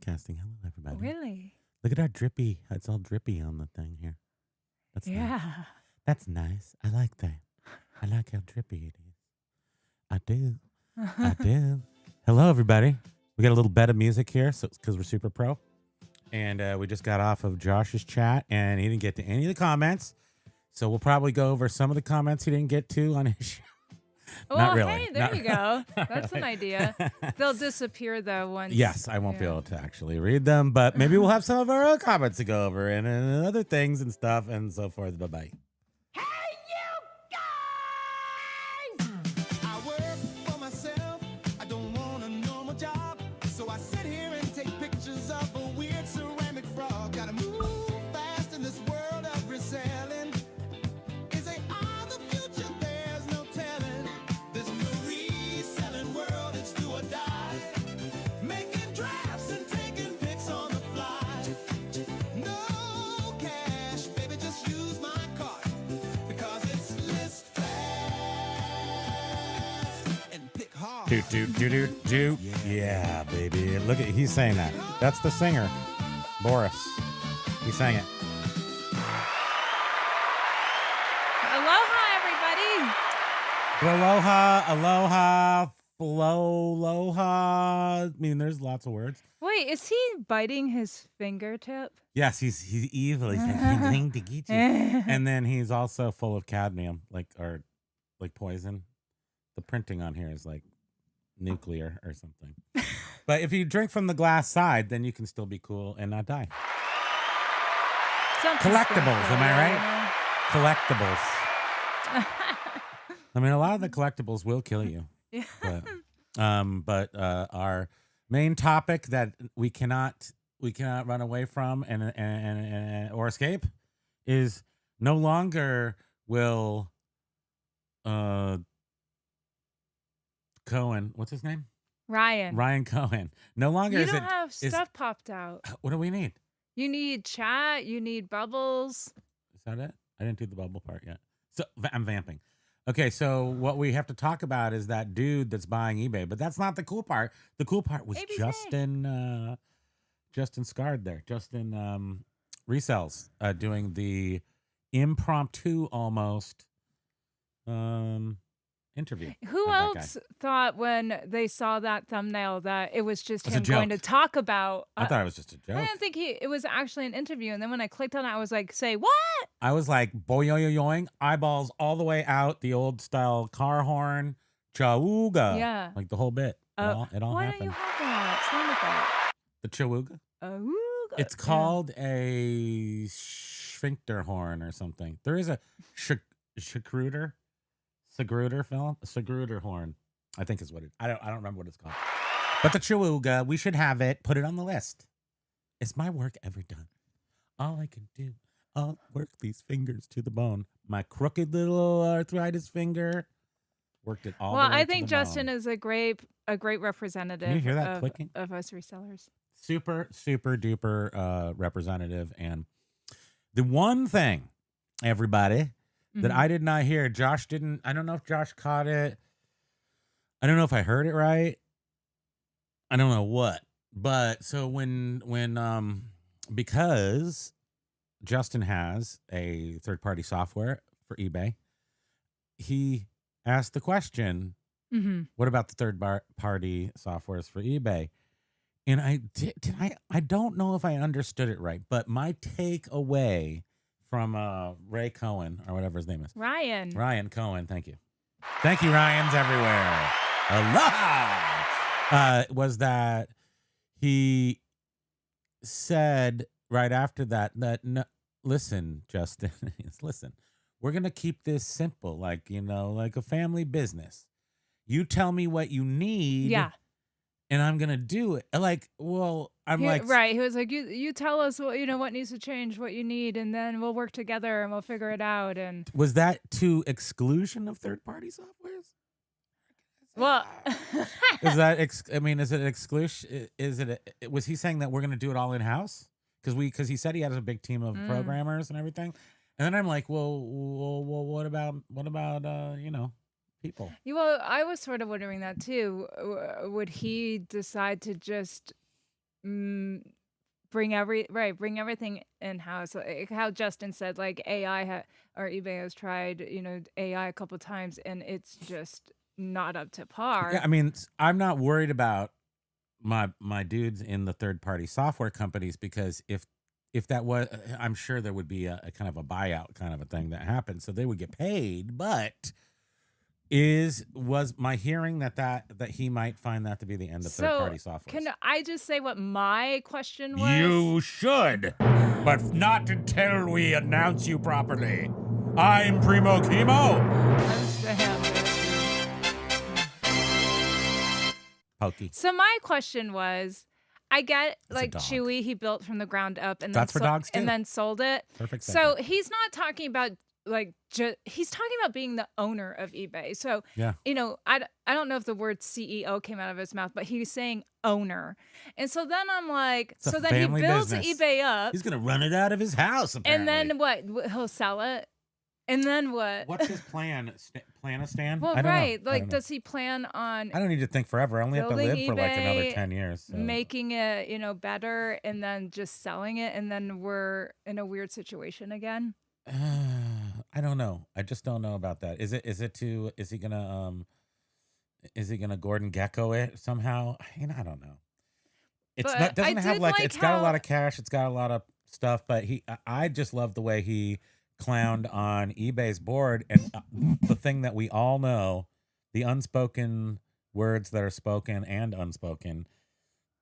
broadcasting. Hello, everybody. Really? Look at our drippy. It's all drippy on the thing here. That's nice. Yeah. That's nice. I like that. I like how drippy it is. I do. I do. Hello, everybody. We got a little bit of music here, so because we're super pro. And we just got off of Josh's chat, and he didn't get to any of the comments. So we'll probably go over some of the comments he didn't get to on his show. Well, Not really. hey, there you go. That's an idea. They'll disappear, though, once. Yes, I won't be able to actually read them, but maybe we'll have some of our own comments to go over and other things and stuff and so forth. Bye-bye. Hey, you guys! I work for myself. I don't want a normal job. So I sit here and take pictures of a weird ceramic frog. Gotta move fast in this world of reselling. Is they are the future? There's no telling. This new reselling world, it's do or die. Making drafts and taking pics on the fly. No cash, baby, just use my card. Because it's list fast and pick hard. Do. Yeah, baby. Look at, he's saying that. That's the singer, Boris. He sang it. Aloha, everybody. Aloha, aloha. I mean, there's lots of words. Wait, is he biting his fingertip? Yes, he's evil. He's going to get you. And then he's also full of cadmium, like poison. The printing on here is like nuclear or something. But if you drink from the glass side, then you can still be cool and not die. Something's Collectibles, am I right? Collectibles. I mean, a lot of the collectibles will kill you. Yeah. But our main topic that we cannot run away from and or escape is no longer will Cohen, what's his name? Ryan Cohen. No longer You is don't it have is- stuff popped out. What do we need? You need chat. You need bubbles. Is that it? I didn't do the bubble part yet. So I'm vamping. Okay, so what we have to talk about is that dude that's buying eBay, but that's not the cool part. The cool part was ABC. Justin Scard there. Justin Resells doing the impromptu almost interview. Who of that else thought when they saw that thumbnail that it was just It's a him going to joke. talk about? I thought it was just a I joke. didn't think it was actually an interview. And then when I clicked on it, I was like, say what? I was like, boing, eyeballs all the way out, the old style car horn, chauga. Yeah. Like the whole bit. It all Why happened. don't you have that sound effect? The chauga? Oh, It's called a sphincter horn or something. There is a Sagruder film, a Sagruder horn, I think is what it. I don't remember what it's called. But the chauga, we should have it. Put it on the list. Is my work ever done? All I can do, I'll work these fingers to the bone. My crooked little arthritis finger worked it all. Well, the way I to think the Justin bone. is a great representative. Can you hear that clicking? Of us resellers. Super duper representative. And the one thing, everybody, that I did not hear, Josh didn't. I don't know if Josh caught it. I don't know if I heard it right. I don't know what. But so when because Justin has a third-party software for eBay, he asked the question, what about the third-party softwares for eBay? And I don't know if I understood it right, but my takeaway from Ray Cohen, or whatever his name is. Ryan Cohen, thank you. Thank you, Ryans everywhere. Aloha! Was that he said right after that no, listen, Justin, listen, we're going to keep this simple, like a family business. You tell me what you need. Yeah. And I'm going to do it. Like, well, right. He was like, you tell us what needs to change, what you need, and then we'll work together and we'll figure it out. And was that to exclusion of third-party softwares? Well, is that is it exclusion? Was he saying that we're going to do it all in house? Because he said he has a big team of programmers and everything. And then I'm like, well, what about people? Well, I was sort of wondering that too. Would he decide to just bring everything in house. Like how Justin said, like or eBay has tried, AI a couple times, and it's just not up to par. Yeah, I mean, I'm not worried about my dudes in the third party software companies, because if that was, I'm sure there would be a kind of a buyout kind of a thing that happened, so they would get paid. But was my hearing that he might find that to be the end of third party software? Can I just say what my question was? You should, but not until we announce you properly. I'm Primo Kimo. That's the hammer. Pokey. So my question was, I get It's a like dog. Chewy, he built from the ground up, and That's for dogs too. and then sold it. Perfect. So he's not talking about like he's talking about being the owner of eBay. So Yeah. I don't know if the word CEO came out of his mouth, but he's saying owner. And so then I'm like, It's a so then he family builds business. eBay up, He's gonna run it out of his house, apparently. and then what? He'll sell it, and then what? What's his plan? Plan a stand? Well, I don't right. know. I Like, don't know. does he plan on I don't need to think forever. I only have to building live for like another eBay, 10 years. So. making it, better, and then just selling it, and then we're in a weird situation again? I don't know. I just don't know about that. Is he gonna Gordon Gecko it somehow? I don't know. It's But not doesn't I have did like like it's got a lot how- of cash, it's got a lot of stuff, but I just love the way he clowned on eBay's board, and the thing that we all know, the unspoken words that are spoken and unspoken.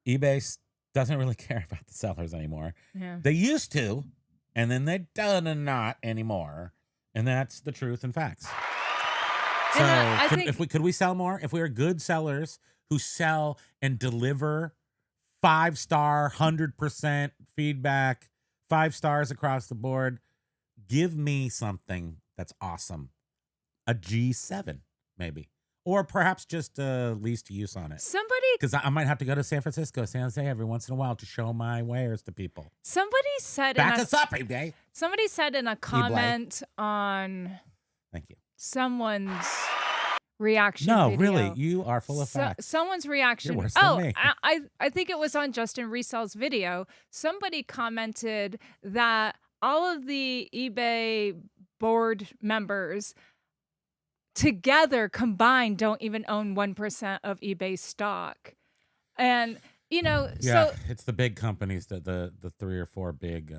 eBay doesn't really care about the sellers anymore. Yeah. They used to, and then they done not anymore, and that's the truth and facts. So And I think- could we sell more? If we are good sellers who sell and deliver 5-star, 100% feedback, 5 stars across the board, give me something that's awesome. A G7, maybe. Or perhaps just least use on it. Somebody Because I might have to go to San Francisco, San Jose every once in a while to show my wares to people. said Back us up, eBay. somebody said in a comment on Thank you. someone's reaction No, video. really, you are full of facts. Someone's reaction. You're worse than me. I think it was on Justin Resell's video. Somebody commented that all of the eBay board members together combined don't even own 1% of eBay stock. And Yeah, so it's the big companies, that the 3 or 4 big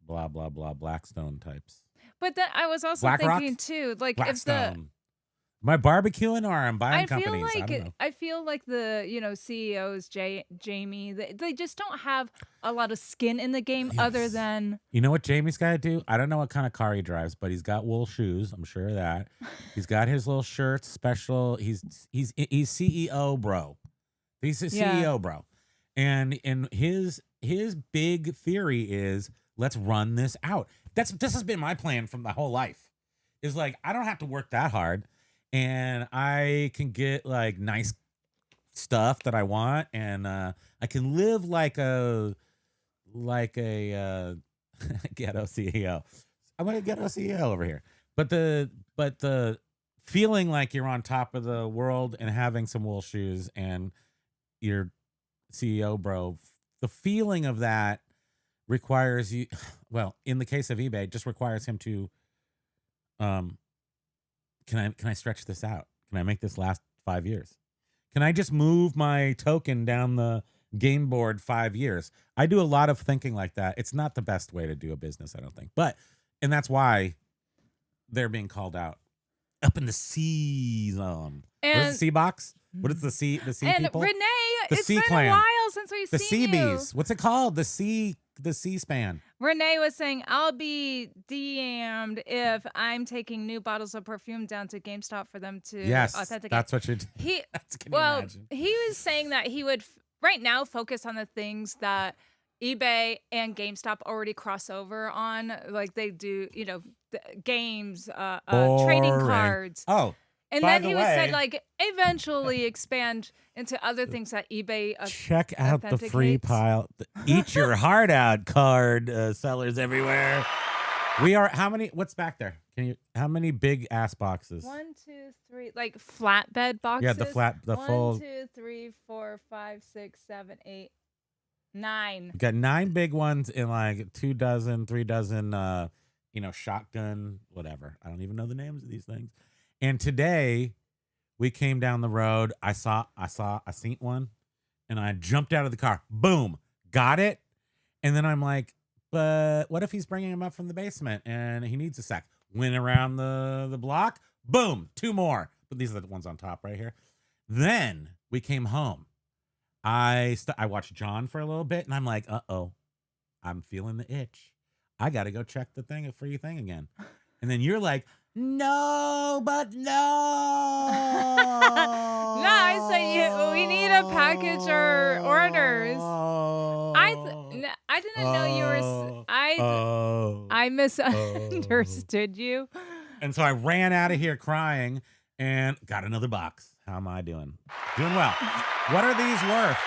blah blah blah Blackstone types. but then I was also BlackRock? thinking too, like Blackstone. Am I barbecuing or I'm buying I feel companies? I like don't know. I feel like the CEOs, Jamie, they just don't have a lot of skin in the game other Yes. than You know what Jamie's got to do? I don't know what kind of car he drives, but he's got wool shoes. I'm sure of that. He's got his little shirts, special. He's CEO bro. He's a Yeah. CEO bro, and his big theory is, let's run this out. This has been my plan from the whole life. Is like, I don't have to work that hard, and I can get like nice stuff that I want, and I can live like a ghetto CEO. I'm a ghetto CEO over here. But the feeling like you're on top of the world and having some wool shoes and your CEO bro, the feeling of that requires you, well, in the case of eBay, it just requires him to can I stretch this out? Can I make this last 5 years? Can I just move my token down the game board 5 years? I do a lot of thinking like that. It's not the best way to do a business, I don't think. And that's why they're being called out. Up in the C zone. What is and the C box? What is the C and people? Renee, The it's C been clan. a while since we've The seen CBs. you. What's it called? The C span. Renee was saying, I'll be DM'd if I'm taking new bottles of perfume down to GameStop for them to Yes, authenticate. that's what you do. He Can you well, imagine? he was saying that he would right now focus on the things that eBay and GameStop already cross over on, like they do, games, trading Boring. cards. Oh, And by then the he was said way- like eventually expand into other things that eBay. check out the free authenticates. pile. Eat your heart out card sellers everywhere. We are, how many, what's back there? How many big ass boxes? 1, 2, 3, like flatbed boxes. Yeah, the full. 1, 2, 3, 4, 5, 6, 7, 8. 9. We got 9 big ones and like 2 dozen, 3 dozen, shotgun, whatever. I don't even know the names of these things. And today we came down the road. I seen one and I jumped out of the car. Boom. Got it. And then I'm like, but what if he's bringing him up from the basement and he needs a sack? Went around the block. Boom. 2 more. But these are the ones on top right here. Then we came home. I watched John for a little bit and I'm like, uh-oh, I'm feeling the itch. I got to go check the free thing again. And then you're like, no, but no. No, I said we need to package our orders. I didn't know you were. I misunderstood you. And so I ran out of here crying and got another box. How am I doing? Doing well. What are these worth?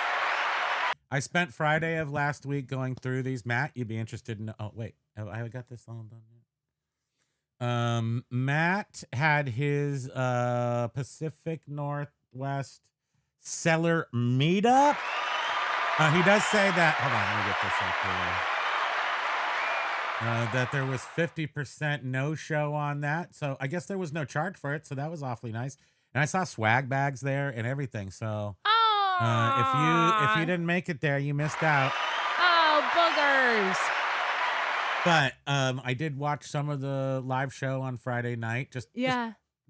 I spent Friday of last week going through these. Matt, you'd be interested in. Oh, wait. I got this all done. Matt had his Pacific Northwest seller meetup. He does say that. Hold on, let me get this up here. That there was 50% no-show on that. So I guess there was no charge for it. So that was awfully nice. And I saw swag bags there and everything. So if you didn't make it there, you missed out. Oh, boogers. But I did watch some of the live show on Friday night. Just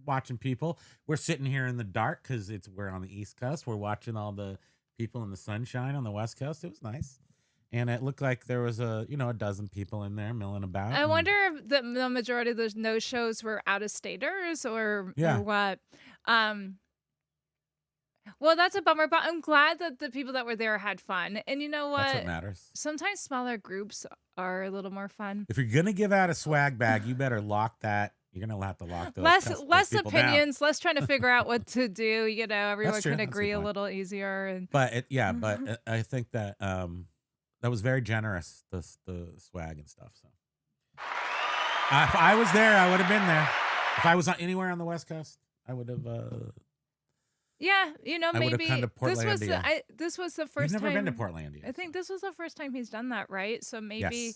watching people. We're sitting here in the dark because we're on the East Coast. We're watching all the people in the sunshine on the West Coast. It was nice. And it looked like there was a dozen people in there milling about. I wonder if the majority of those no-shows were out-of-staters or what. Well, that's a bummer, but I'm glad that the people that were there had fun. And you know what? That's what matters. Sometimes smaller groups are a little more fun. If you're going to give out a swag bag, you better lock that. You're going to have to lock those. Less opinions, less trying to figure out what to do. Everyone can agree a little easier. But I think that that was very generous, the swag and stuff. So if I was there, I would have been there. If I was anywhere on the West Coast, I would have. Maybe come to Portlandia. this was the first You've time. never been to Portlandia. I think this was the first time he's done that, right? So maybe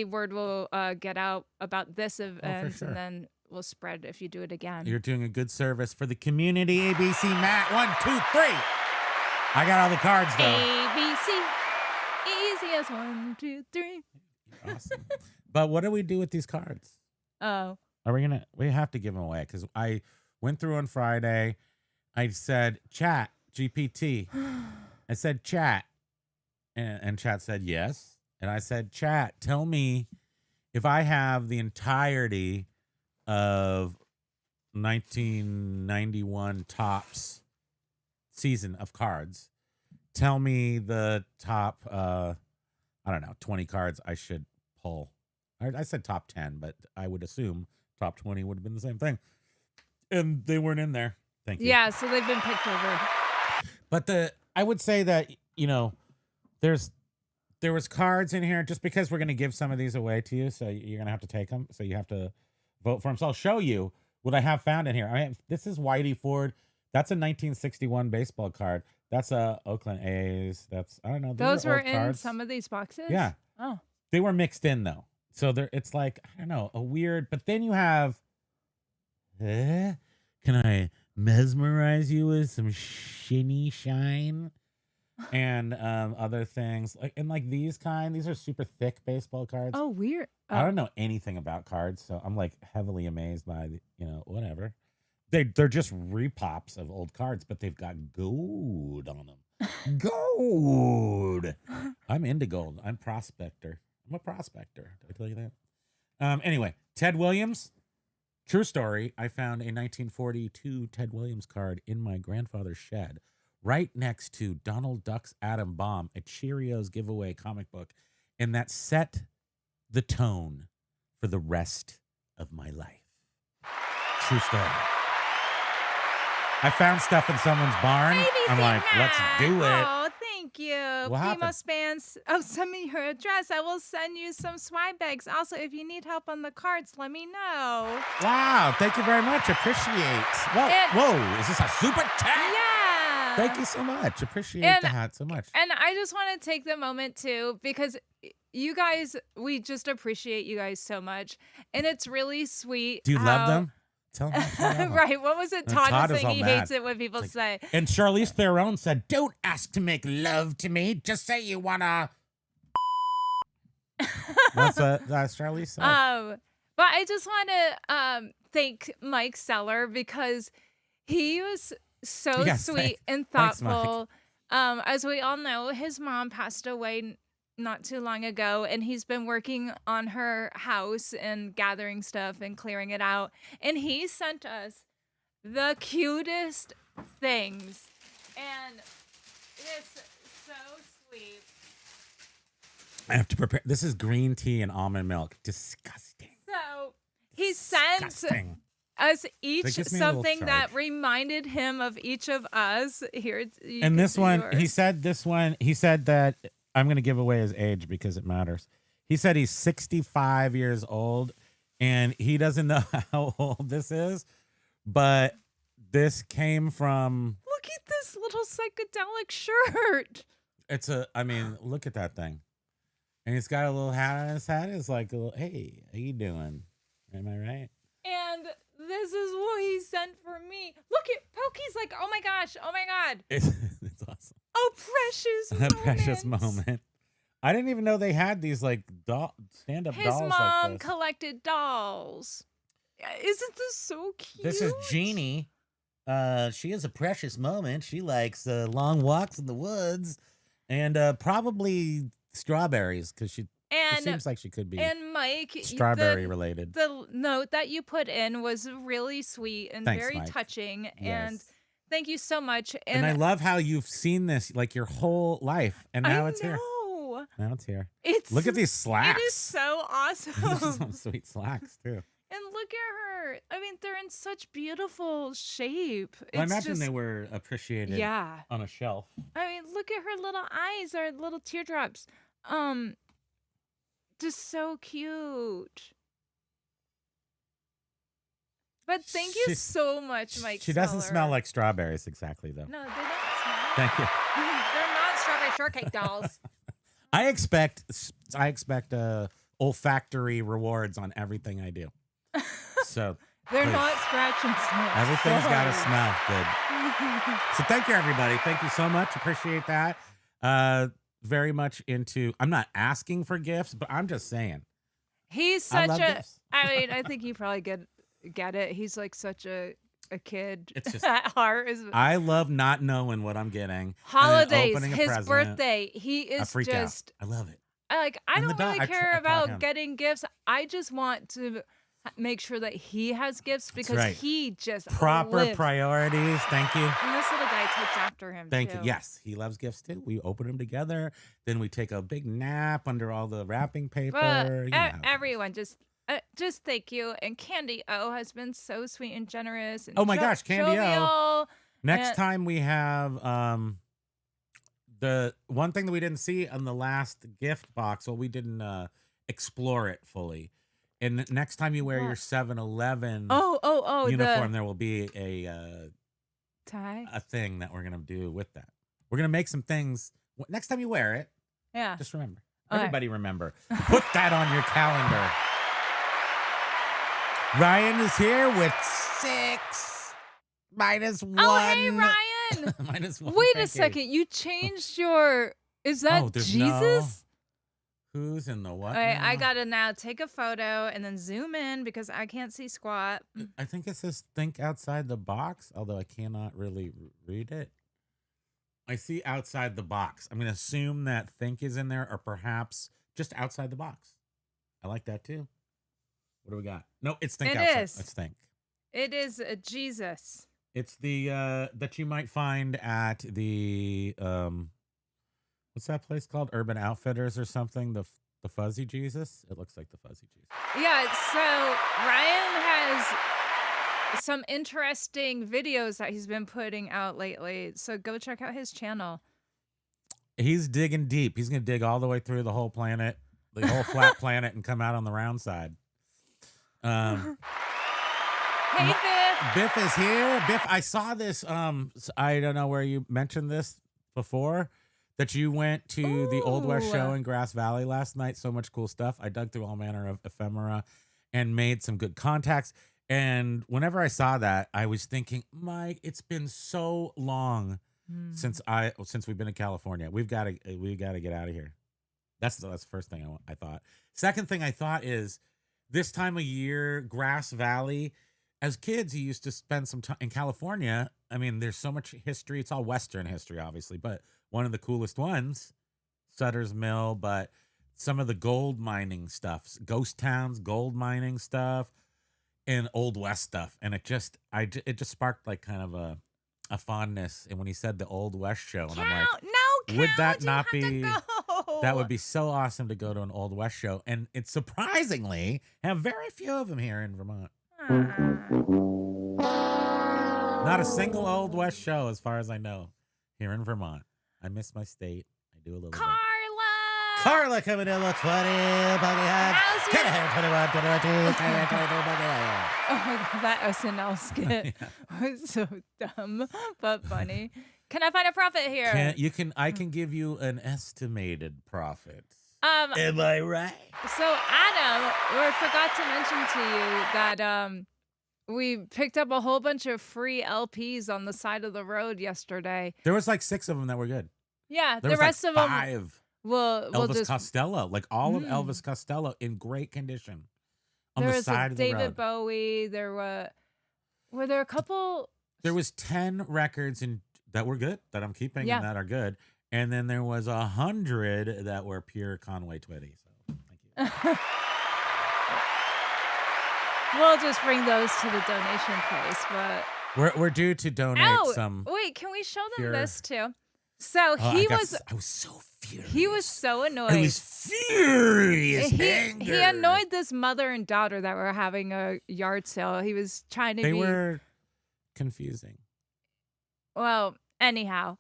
word will get out about this event, and then we'll spread if you do it again. You're doing a good service for the community. ABC Matt, 1, 2, 3. I got all the cards though. ABC, easy as 1, 2, 3. Awesome. But what do we do with these cards? Oh, we have to give them away because I went through on Friday. I said, chat, GPT. I said, chat. And chat said, yes. And I said, chat, tell me if I have the entirety of 1991 Topps season of cards. Tell me the top, 20 cards I should pull. I said top 10, but I would assume top 20 would have been the same thing. And they weren't in there. Thank you. Yeah, so they've been picked over. But I would say that, there was cards in here just because we're going to give some of these away to you. So you're going to have to take them. So you have to vote for them. So I'll show you what I have found in here. This is Whitey Ford. That's a 1961 baseball card. That's a Oakland A's. I don't know. Those were in cards. some of these boxes? Yeah. Oh. They were mixed in though. So it's like, I don't know, a weird, but then you have, can I mesmerize you with some shinny shine? And other things like these are super thick baseball cards. Oh, weird. Oh. I don't know anything about cards, so I'm like heavily amazed by whatever. They're just repops of old cards, but they've got gold on them. Gold. I'm into gold. I'm a prospector. Did I tell you that? Anyway, Ted Williams. True story. I found a 1942 Ted Williams card in my grandfather's shed, right next to Donald Duck's Atom Bomb, a Cheerios giveaway comic book, and that set the tone for the rest of my life. True story. I found stuff in someone's barn. I'm like, let's do it. Oh, Thank you. What Primo happened? Spans. Oh, send me your address. I will send you some swag bags. Also, if you need help on the carts, let me know. Wow, thank you very much. Appreciate. Whoa, is this a super chat? Yeah. Thank you so much. Appreciate And- that so much. And I just want to take the moment too, because you guys, we just appreciate you guys so much. And it's really sweet. Do you love how- them? Tell them. how much you love 'em. Right. What was it? No, Todd Todd was is saying all he mad. hates it when people It's say. And Charlize Theron said, "Don't ask to make love to me. Just say you wanna." What's that? That's Charlize said. But I just want to thank Mike Seller because he was so Yes, sweet and thanks, Mike. thoughtful. As we all know, his mom passed away not too long ago, and he's been working on her house and gathering stuff and clearing it out. And he sent us the cutest things, and it's so sweet. I have to prepare. This is green tea and almond milk. Disgusting. So he sent Disgusting. us each That gives me a little something that charge. reminded him of each of us. Here, you And can this see one, he yours. said this one, he said that I'm going to give away his age because it matters. He said he's 65 years old and he doesn't know how old this is, but this came from, Look at this little psychedelic shirt. look at that thing. And he's got a little hat on his head. It's like, a little, hey, how you doing? Am I right? And this is what he sent for me. Look at Pokey's like, oh my gosh, oh my God. It's awesome. Oh, precious A moment. precious moment. I didn't even know they had these like stand-up His dolls mom like this. collected dolls. Isn't this so cute? This is Jeannie. She has a precious moment. She likes long walks in the woods and probably strawberries because she seems like she could be And Mike, strawberry related. the note that you put in was really sweet and Thanks, very Mike. touching. And Yes. thank you so much. And I love how you've seen this like your whole life, and now it's here. know. Now it's here. It's Look at these slacks. It is so These are awesome. some sweet slacks too. And look at her. I mean, they're in such beautiful shape. I It's imagine just, they were appreciated Yeah. on a shelf. I mean, look at her little eyes, her little teardrops. Just so cute. But thank you She's- so much, Mike. She doesn't smell Seller. like strawberries exactly though. No, they don't smell. Thank you. They're not strawberry shortcake dolls. I expect olfactory rewards on everything I do. So They're Please. not scratch and sniff. everything's got to Sorry. smell good. So thank you, everybody. Thank you so much. Appreciate that. Very much into. I'm not asking for gifts, but I'm just saying. He's I such love a. gifts. I mean, I think you probably get it. He's like such a kid It's just- at heart. I love not knowing what I'm getting. and then Holidays, opening a his present. birthday. He I is freak just. out. I love it. I And the don't dog- really I care taught about him. getting gifts. I just want to make sure that he has gifts because right. he just Proper lives. priorities. Thank you. And this little guy takes after him. Thank too. you. Yes, he loves gifts too. We open them together. Then we take a big nap under all the wrapping paper. But you know how it goes. everyone just thank you. And Candy O has been so sweet and generous. And Oh my gosh, Candy O. jovial. Next and- time we have the one thing that we didn't see on the last gift box. Well, we didn't explore it fully. And next time you wear your What? 7-Eleven Oh, uniform, the there will be a tie. thing that we're gonna do with that. We're gonna make some things. Next time you wear it, Yeah. just remember. Okay. Everybody remember. Put that on your calendar. Ryan is here with 6 minus 1. Oh, hey, Ryan. Minus 1. Wait a Thank you. second. You changed your. Is that Oh, there's Jesus? Who's in the what? Okay, I now? gotta now take a photo and then zoom in because I can't see squat. I think it says think outside the box, although I cannot really read it. I see outside the box. I'm going to assume that think is in there or perhaps just outside the box. I like that too. What do we got? No, it's think It outside. is. It's think. It is a Jesus. It's the that you might find at the what's that place called? Urban Outfitters or something? The Fuzzy Jesus? It looks like the Fuzzy Jesus. Yeah, so Ryan has some interesting videos that he's been putting out lately. So go check out his channel. He's digging deep. He's gonna dig all the way through the whole planet, the whole flat planet, and come out on the round side. Hey, Biff. Biff is here. Biff, I saw this. I don't know where you mentioned this before, that you went to the Old West show in Grass Valley last night. So much cool stuff. I dug through all manner of ephemera and made some good contacts. And whenever I saw that, I was thinking, Mike, it's been so long since we've been in California. We got to get out of here. That's the first thing I thought. Second thing I thought is this time of year, Grass Valley. As kids, you used to spend some time in California. I mean, there's so much history. It's all Western history, obviously, but one of the coolest ones, Sutter's Mill, but some of the gold mining stuff, ghost towns, gold mining stuff, and Old West stuff. And it just sparked like kind of a fondness. And when he said the Old West show, and I'm like, would that not be, that would be so awesome to go to an Old West show. And it's surprisingly have very few of them here in Vermont. Not a single Old West show, as far as I know, here in Vermont. I miss my state. I do a little bit. Carla coming in, look 20, buggy hats. Get ahead, 21, 22, buggy hats. Oh my God, that SNL skit was so dumb, but funny. Can I find a profit here? I can give you an estimated profit. Am I right? So Adam, we forgot to mention to you that we picked up a whole bunch of free LPs on the side of the road yesterday. There was like 6 of them that were good. Yeah, the rest like of them 5. We'll Elvis just Costello, like all of Elvis Costello in great condition on the side of the road. David Bowie. There were there a couple. There was 10 records that were good that I'm keeping and that are good. And then there was 100 that were pure Conway Twitty. So thank you. We'll just bring those to the donation place, but we're due to donate some. Wait, can we show them this too? So I was so furious. He was so annoyed. I was furious. He annoyed this mother and daughter that were having a yard sale. He was trying to They were confusing. Well, anyhow.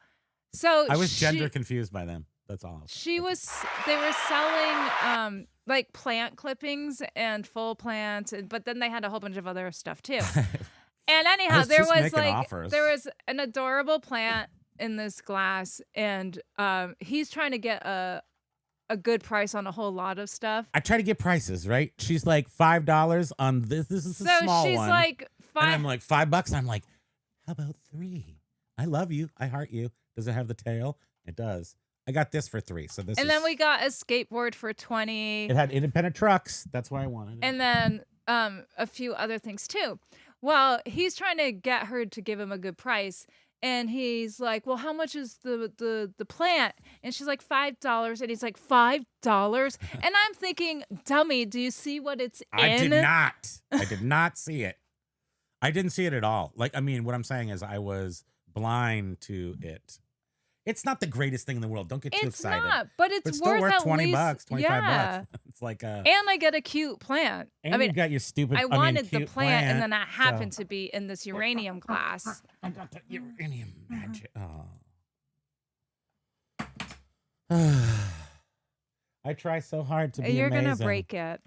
So I was gender confused by them. That's all. They were selling like plant clippings and full plants, but then they had a whole bunch of other stuff too. And anyhow, there was an adorable plant in this glass, and he's trying to get a good price on a whole lot of stuff. I try to get prices, right? She's like $5 on this. This is a small one. So she's like and I'm like $5, and I'm like, how about 3? I love you. I heart you. Does it have the tail? It does. I got this for 3. So this. And then we got a skateboard for 20. It had independent trucks. That's why I wanted it. And then a few other things too. Well, he's trying to get her to give him a good price. And he's like, well, how much is the plant? And she's like, $5. And he's like, $5? And I'm thinking, dummy, do you see what it's in? I did not. I did not see it. I didn't see it at all. Like, I mean, what I'm saying is I was blind to it. It's not the greatest thing in the world. Don't get too excited. It's not, but it's still worth at 20 least, bucks, 25 bucks. It's like and I get a cute plant. And I mean, you got your stupid. I wanted the plant, and then I happened to be in this uranium glass. I got the uranium magic. Oh. I try so hard to be You're amazing. Gonna break it.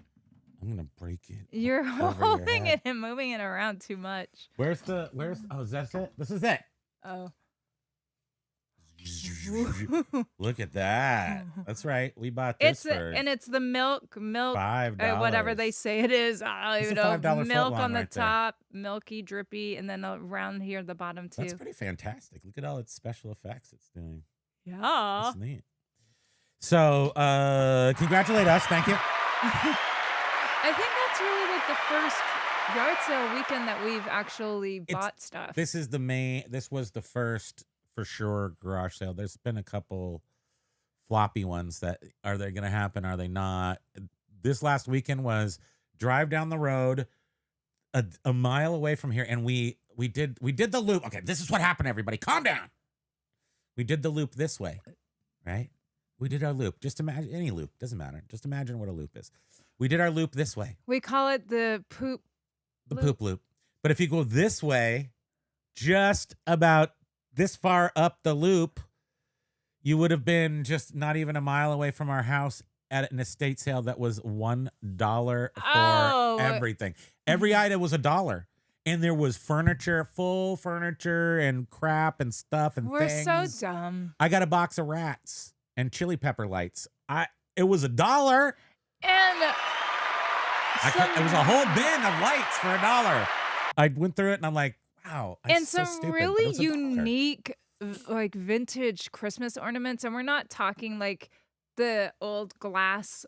I'm gonna break it. You're holding it and moving it around too much. Where's? Oh, is that it? This is it. Oh. Look at that. That's right. We bought this it's the milk $5. Whatever they say it is. I don't even know. Milk on the top, milky, drippy, and then around here at the bottom too. That's pretty fantastic. Look at all its special effects it's doing. Yeah. That's neat. So, congratulate us. Thank you. I think that's really like the first yard sale weekend that we've actually bought stuff. This was the first for sure garage sale. There's been a couple floppy ones that are they going to happen? Are they not? This last weekend was drive down the road a mile away from here. And we did the loop. Okay. This is what happened. Everybody calm down. We did the loop this way, right? We did our loop. Just imagine any loop. Doesn't matter. Just imagine what a loop is. We did our loop this way. We call it the poop. Poop loop. But if you go this way, just about this far up the loop, You would have been just not even a mile away from our house at an estate sale that was $1 for Oh. everything. Every item was $1. And there was furniture, full furniture and crap and stuff and We're things. so dumb. I got a box of rats and chili pepper lights. It was $1. And It was a whole bin of lights for $1. I went through it and I'm like, wow. and so some stupid, but really it was $1. unique like vintage Christmas ornaments, and we're not talking like the old glass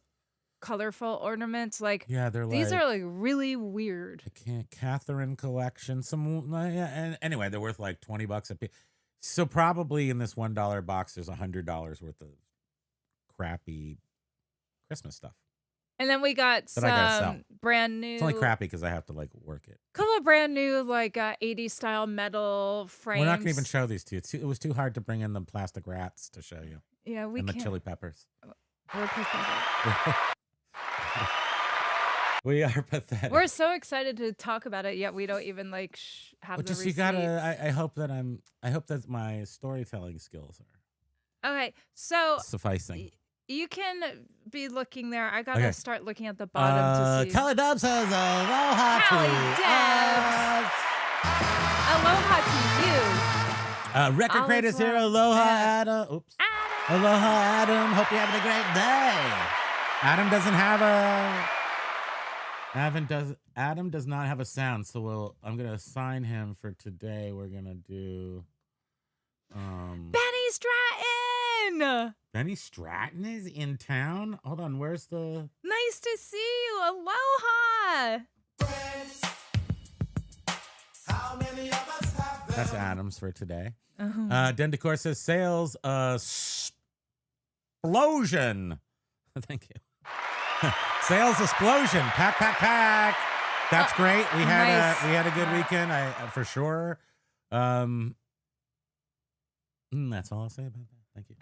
colorful ornaments. Like Yeah, they're these like, are like really weird. Catherine collection. And anyway, they're worth like $20 a piece. So probably in this $1 box, there's $100 worth of crappy Christmas stuff. And then we got That I gotta sell. some brand new, It's only crappy because I have to like work it. couple of brand new like 80s style metal frames. We're not gonna even show these to you. It was too hard to bring in the plastic rats to show you. Yeah, we And the can't. chili peppers. We're pathetic. We are pathetic. We're so excited to talk about it, yet we don't even like have But the just receipts. you gotta. I hope that my storytelling skills are Okay, so sufficing. you can be looking there. I gotta Okay. start looking at the bottom to see. Kelly Dub says aloha Kelly to Aloha to you. Record All Crate is is here. well. Aloha, Yeah. Adam. Oops. Adam. Aloha, Adam. Hope you're having a great day. Adam doesn't have a. Adam does not have a sound, so I'm gonna assign him for today. We're gonna do. Benny Stratton. Benny Stratton is in town. Hold on, where's the? Nice to see you. Aloha. How many of us have them? That's Adams for today. Uh-huh. Den Decor says sales explosion. Thank you. Sales explosion. Pack. That's great. We had a good weekend. For sure. That's all I'll say about that. Thank you.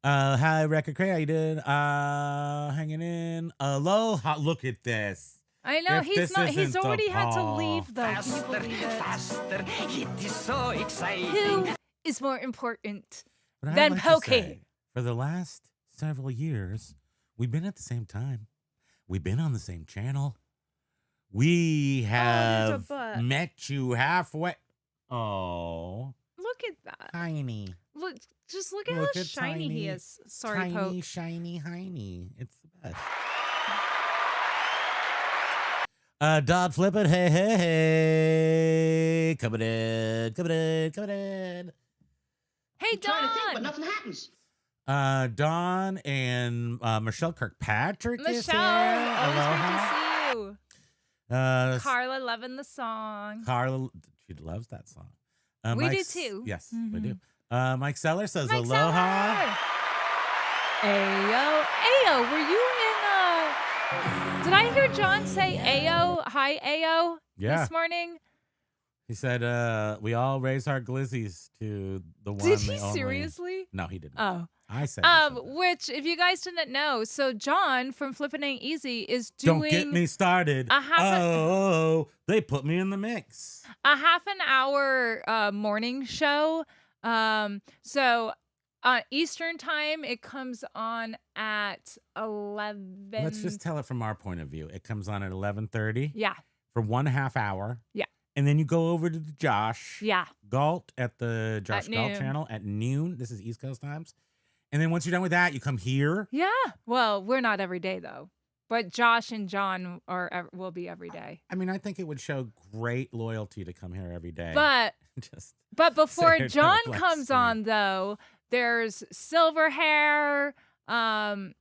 Hi, Record Crate. How you doing? Hanging in. Aloha. Look at this. I know If he's this not. He's isn't the already had to Paul. leave though. Can you Faster, believe it? faster, it is so exciting. Who is more important? But I'd Then like to Pokey. say, for the last several years, we've been at the same time. We've been on the same channel. We there's a have butt. met you halfway. Oh, Look at that. tiny. Look, just look at Look how at shiny he tiny- is. Sorry, tiny, Poke. shiny, hiney. It's the best. Dodd flipping. Hey. Coming in. Hey, Trying to think, but Dawn. nothing happens. Dawn and Michelle Kirkpatrick is Michelle, here. always Aloha. great to see you. Carla loving the song. Carla, she loves that song. We do Mike's- too. Yes, we Mhm. do. Mike Seller says Mike aloha. Seller. Ayo, were you in? Did I hear John say Ayo? Hi, Ayo. Yeah. This morning. He said, we all raise our glizzies to the one. Did the he only. seriously? No, he didn't. Oh. I said. he said that. Which, if you guys didn't know, so John from Flippin' Ain't Easy is Don't doing get me started. a half a- Oh, they put me in the mix. a half an hour morning show. So Eastern time, it comes on at 11. Let's just tell it from our point of view. It comes on at 11:30 Yeah, for 1.5 hour. Yeah. And then you go over to the Josh yeah. Galt at the Josh Galt noon. channel at noon. This is East Coast times. And then once you're done with that, you come here. Yeah. Well, we're not every day though, but Josh and John will be every day. I mean, I think it would show great loyalty to come here every day. But just before here to John black comes screen. on though, there's Silver Hair, and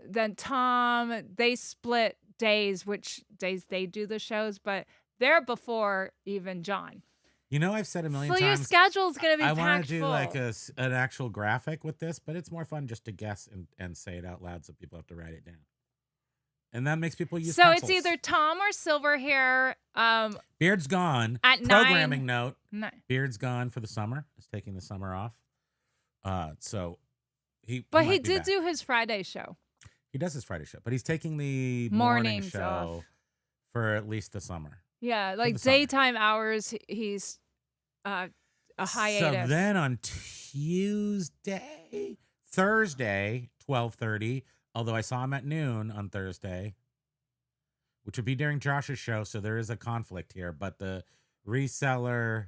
then Tom. They split days, which days they do the shows, but they're before even John. you know, I've said a million So your times. schedule's gonna be I want packed to do full. like an actual graphic with this, but it's more fun just to guess and say it out loud, so people have to write it down. And that makes people use So pencils. it's either Tom or Silver Hair. Beard's gone. At Programming 9. note: No. Beard's gone for the summer. He's taking the summer off. So he. But might he be did back. do his Friday show. He does his Friday show, but he's taking the morning Mornings show off. for at least the summer. Yeah, like the summer. daytime hours. He's a So hiatus. then on Thursday, 12:30, although I saw him at noon on Thursday, which would be during Josh's show, so there is a conflict here, but the reseller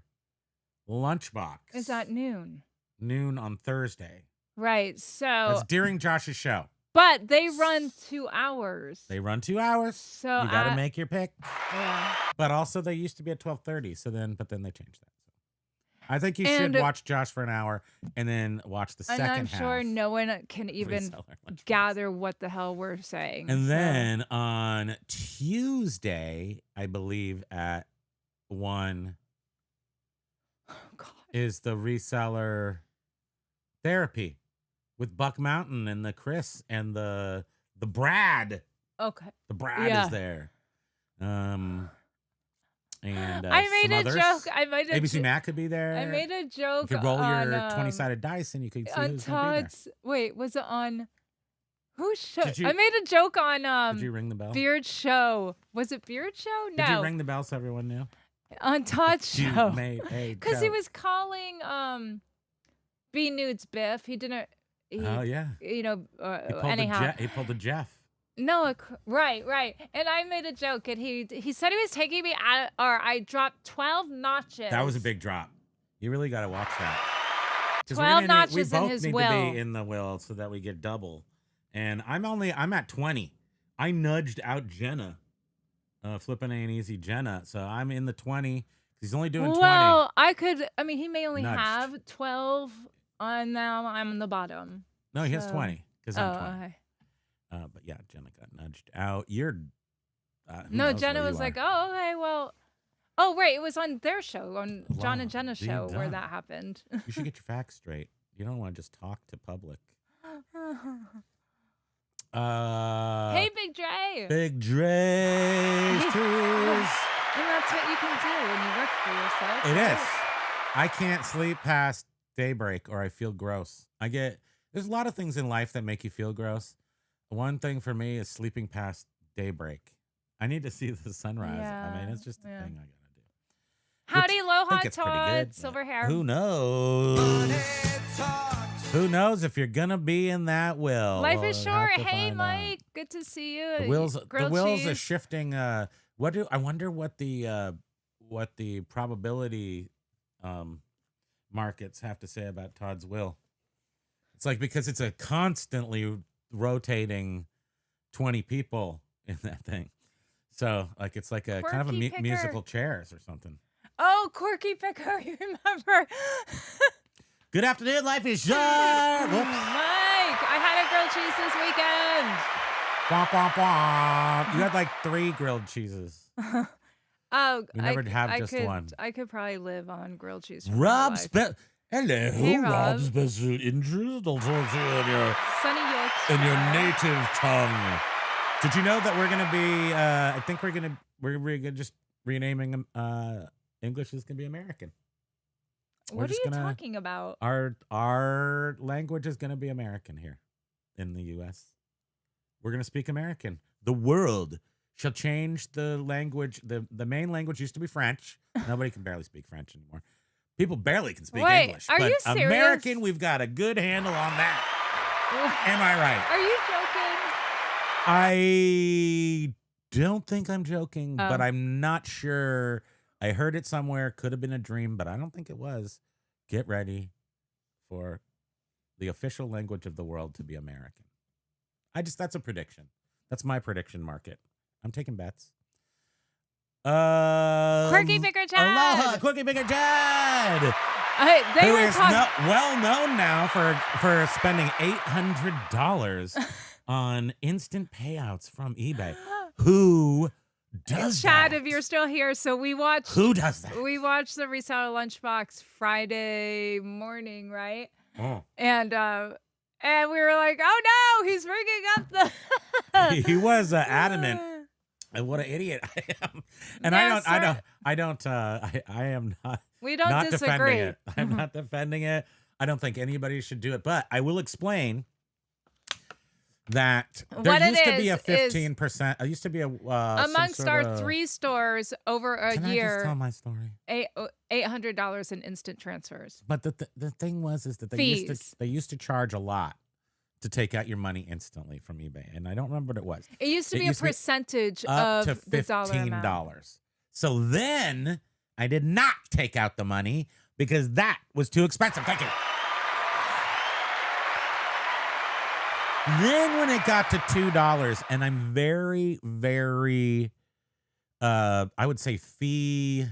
lunchbox is at noon. noon on Thursday. Right. That's So, during Josh's show. but they run 2 hours. They run 2 hours. So you got to make your pick. yeah. But also they used to be at 12:30, but then they changed that. So I think you And- should watch Josh for an hour and then watch the And second I'm half. sure no one can even reseller lunchbox. gather what the hell we're saying. And so- then on Tuesday, I believe at 1 oh, God. is the reseller therapy with Buck Mountain and the Chris and the Brad. Okay. The Brad Yeah. is there. And I some made a others. joke. I made a ABC Mac could be there. I made a You joke could roll on, your 20-sided dice and you could see on who's going to be there. Todd's. Wait, was it on? Whose show? Did you- I made a joke on Did you ring the bell? Beard's show. Was it Beard's show? No, Did you ring the bell so everyone knew? on Todd's You show. made a Because he joke. was calling B Nudes Biff. He didn't. He, Oh yeah. You know. He pulled Anyhow. he pulled a Jeff. No, right. And I made a joke, and he said he was taking me out, or I dropped 12 notches. That was a big drop. You really got to watch that. 'Cause 12 we notches in both his need will. to be in the will so that we get double. And I'm at 20. I nudged out Jenna, flipping ain't easy Jenna. So I'm in the 20. He's only doing 20. Well, I mean, he may only Nudged. have 12, and now I'm on the bottom. No, he has so- 20 because I'm 20. Okay. But yeah, Jenna got nudged out. You're. Who No, knows Jenna where you was like, are. oh, okay, well. Oh, right. It was on their show, on John Wow, and Jenna's be show, where done. that happened. You should get your facts straight. You don't want to just talk to public. Hey, Big Dre. Big Dre's Tears. And that's what you can do when you work for yourself. It right? is. I can't sleep past daybreak or I feel gross. There's a lot of things in life that make you feel gross. One thing for me is sleeping past daybreak. I need to see the sunrise. I mean, it's just a Yeah. thing I gotta do. Howdy, I aloha, think it's pretty Todd. good, but Silver hair. Who knows? Who knows if you're gonna be in that will? Life is We'll have short. to Hey, find out. Mike. Good to see you. The wheels Grilled are cheese. shifting. I wonder what the probability markets have to say about Todd's will. It's like, because it's a constantly rotating 20 people in that thing. So like it's like a kind of a Quirky picker. musical chairs or something. Oh, Corky Picker. You remember? Good afternoon, life is short. Mike, Whoops. I had a grilled cheese this weekend. Womp, womp, womp. You had like 3 grilled cheeses. Oh, We never have just could, one. I could probably live on grilled cheese. For my Rob life. Hello, Hey, Rob Rob. Special Interest. I'll talk to you Sunny yolks. in your native tongue. Did you know that we're gonna be? I think we're gonna just renaming them. English is gonna be American. We're What are just you gonna- talking about? Our language is gonna be American here in the U.S. We're gonna speak American. The world shall change the language. The main language used to be French. Nobody can barely speak French anymore. People barely can speak Wait, English. are But you serious? American, we've got a good handle on that. Am I right? Are you joking? I don't think I'm joking, but Oh. I'm not sure. I heard it somewhere. Could have been a dream, but I don't think it was. Get ready for the official language of the world to be American. That's a prediction. That's my prediction market. I'm taking bets. Quirky Picker Chad. Aloha, Quirky Picker Chad. They Who were is talking. well known now for spending $800 on instant payouts from eBay. Who does Chad, that? if you're still here, so we watched. Who does that? We watched the Reseller Lunchbox Friday morning, right? Oh. And we were like, oh no, he's ringing up the. He was adamant. And what an idiot I am. And Yes, I sir. am not We don't not disagree. defending it. I'm not defending it. I don't think anybody should do it, but I will explain that What there it used to be a is 15%. It used to be a some amongst sort our of, 3 stores over a Can I just tell year, my story? $800 in instant transfers. But the thing was is that Fees. they used to charge a lot to take out your money instantly from eBay, and I don't remember what it was. It used to It be a used to be percentage Up to of the dollar amount. $15. So then I did not take out the money because that was too expensive. Thank you. Then when it got to $2, and I'm very, very, I would say fee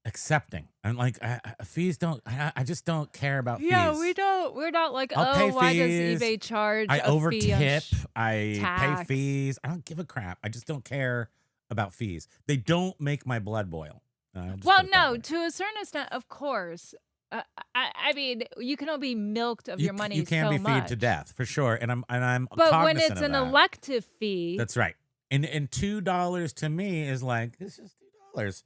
accepting. I'm like, fees don't. I just don't care about fees. Yeah, we don't. We're not like, I'll pay why fees. does eBay charge I a fee on overtip. I tax? pay fees. I don't give a crap. I just don't care about fees. They don't make my blood boil. I'll just Well, put it that no, way. to a certain extent, of course. I mean, you can only be milked of your money You can so be feed to much. death for sure, and I'm But when cognizant it's of an that. elective fee, That's right. And $2 to me is like, this is $2.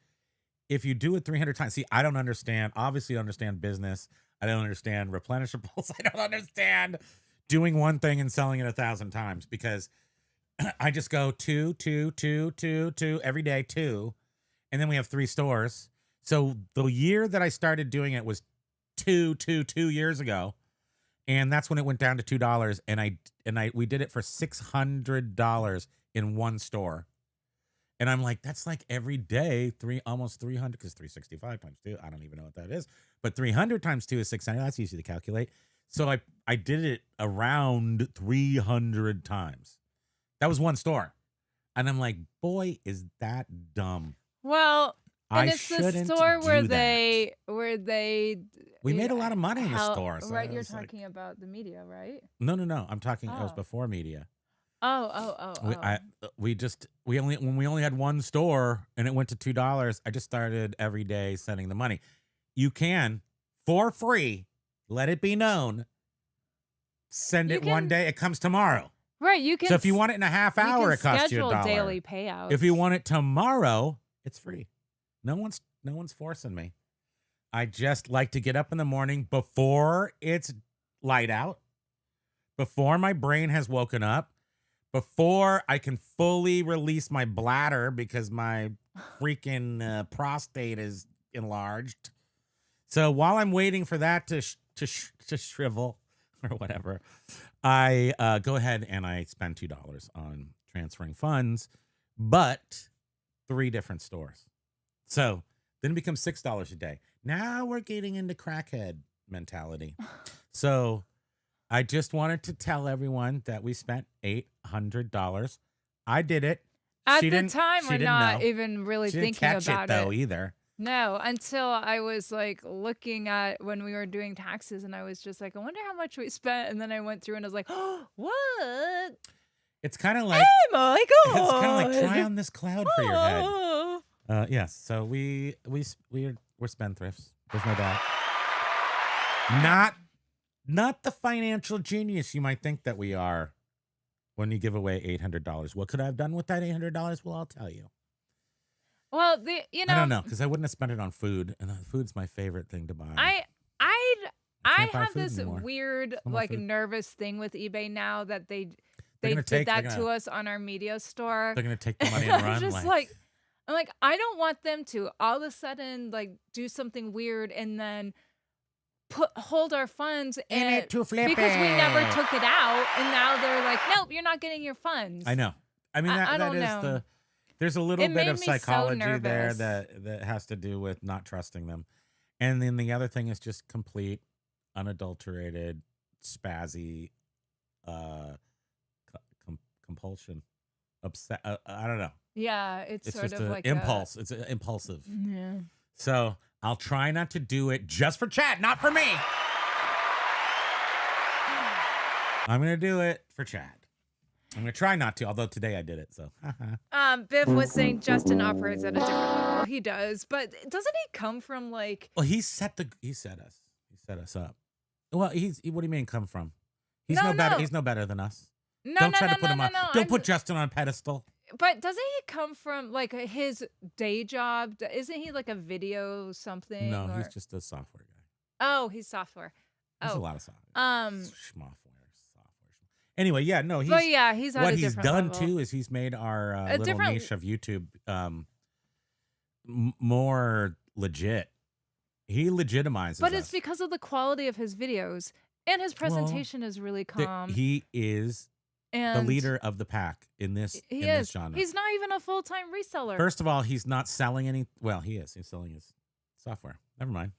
If you do it 300 times, see, I don't understand. Obviously, I understand business. I don't understand replenishables. I don't understand doing one thing and selling it 1,000 times because I just go two every day, 2, and then we have 3 stores. So the year that I started doing it was 2 years ago, and that's when it went down to $2. And we did it for $600 in one store. And I'm like, that's like every day, almost 300, because 365 times 2, I don't even know what that is. But 300 times 2 is 600. That's easy to calculate. So I did it around 300 times. That was one store. And I'm like, boy, is that dumb. well, and I it's the shouldn't store where do that. we made a lot of money in the store. So right, I you're was like, talking about the media, right? no. I'm talking, it was Oh. before media. Oh. When we only had one store and it went to $2, I just started every day sending the money. You can, for free, let it be known, send You it one can- day, it comes tomorrow. Right, you can. So if you want it in a half hour, it costs you schedule $1. daily payouts. If you want it tomorrow, it's free. No one's forcing me. I just like to get up in the morning before it's light out, before my brain has woken up, before I can fully release my bladder because my freaking prostate is enlarged. So while I'm waiting for that to shrivel or whatever, I go ahead and I spend $2 on transferring funds, but 3 different stores. So then it becomes $6 a day. Now we're getting into crackhead mentality. So I just wanted to tell everyone that we spent $800. I did it. At She the didn't- time, she we're didn't not know. even really She didn't thinking catch about it though either. No, until I was like looking at when we were doing taxes, and I was just like, I wonder how much we spent. And then I went through and I was like, oh, what? It's kind of like Hey, my God! it's kind of like try on this cloud for your head. Oh. Yes. So we're spendthrifts. There's no doubt. Not the financial genius you might think that we are when you give away $800. What could I have done with that $800? Well, I'll tell you. Well, I don't know because I wouldn't have spent it on food, and food's my favorite thing to buy. I can't buy have food this anymore. weird No more like food. nervous thing with eBay now that they They're did gonna that to us on our media store. They're gonna take the money and run. I'm just I'm like, I don't want them to all of a sudden like do something weird and then hold our funds in it to flip because we never it. took it out, and now they're like, nope, you're not getting your funds. I know. I mean, I that don't is know. there's a little It bit made of me so psychology there nervous. that has to do with not trusting them. And then the other thing is just complete, unadulterated, spazzy compulsion. Upset. I don't know. Yeah, it's It's sort just of an like impulse. It's impulsive. Yeah. So I'll try not to do it just for Chad, not for me. I'm going to do it for Chad. I'm going to try not to, although today I did it. So, Biff was saying Justin operates at a different level. He does, but doesn't he come from like? well, he set us up. Well, what do you mean come from? He's No, no better. no. He's no better than us. No, Don't no, try no, to put no, him no, on. no. Don't put Justin on a pedestal. But doesn't he come from like his day job? Isn't he like a video something? No, or... he's just a software guy. Oh, he's software. There's a Oh, lot of software. um, Schmoftware. Anyway, yeah, no, But yeah, he's at what a he's different done level. too is he's made our A little different niche of YouTube more legit. He legitimizes But it's us. because of the quality of his videos, and his Well, presentation is really calm. he is the And leader of the pack in this this genre. He's not even a full-time reseller. First of all, he's not selling any. Well, he is. He's selling his software. Never mind.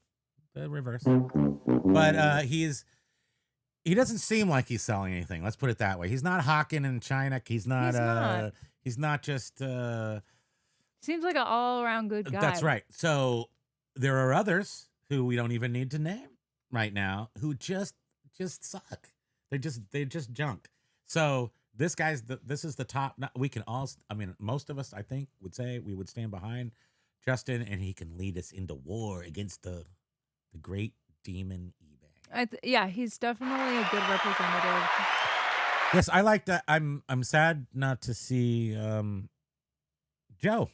The reverse. But he doesn't seem like he's selling anything. Let's put it that way. He's not hawking in China. He's not. He's not just. Seems like an all-around good guy. That's right. So there are others who we don't even need to name right now who just suck. They're just junk. So this is the top. We can all. I mean, most of us, I think, would say we would stand behind Justin, and he can lead us into war against the great demon eBay. Yeah, he's definitely a good representative. Yes, I like that. I'm sad not to see Joe.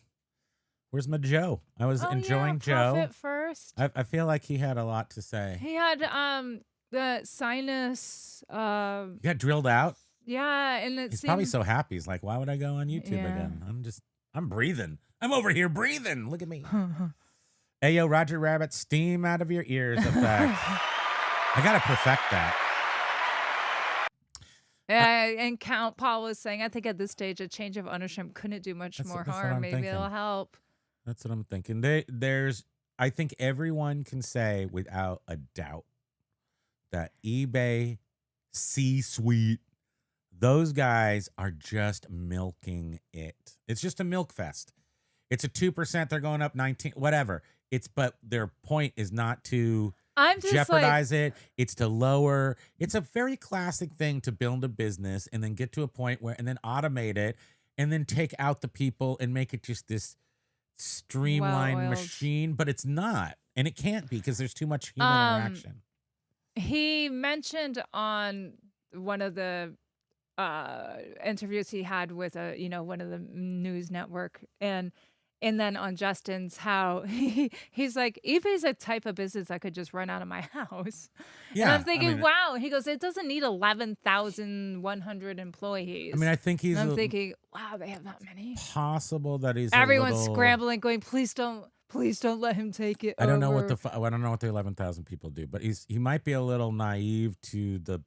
Where's my Joe? I was enjoying Joe. Profit first. I feel like he had a lot to say. He had the sinus. He got drilled out. Yeah, and he's probably so happy. He's like, why would I go on YouTube again? I'm breathing. I'm over here breathing. Look at me. Hey, yo, Roger Rabbit, steam out of your ears effect. I got to perfect that. And Count Paul was saying, I think at this stage, a change of ownership couldn't do much more harm. Maybe it'll help. That's what I'm thinking. I think everyone can say without a doubt that eBay, C-suite, those guys are just milking it. It's just a milk fest. It's a 2%. They're going up 19, whatever. But their point is not to jeopardize it. It's to lower. It's a very classic thing to build a business and then get to a point where, and then automate it and then take out the people and make it just this streamlined machine. But it's not. And it can't be because there's too much human interaction. He mentioned on one of the interviews he had with one of the news network and then on Justin's how he's like, eBay's a type of business that could just run out of my house. Yeah, and I'm thinking, wow. He goes, it doesn't need 11,100 employees. I mean, I think he's. And I'm thinking, wow, they have that many. Possible that he's. Everyone's scrambling, going, please don't let him take it. I don't know what the 11,000 people do, but he might be a little naive to the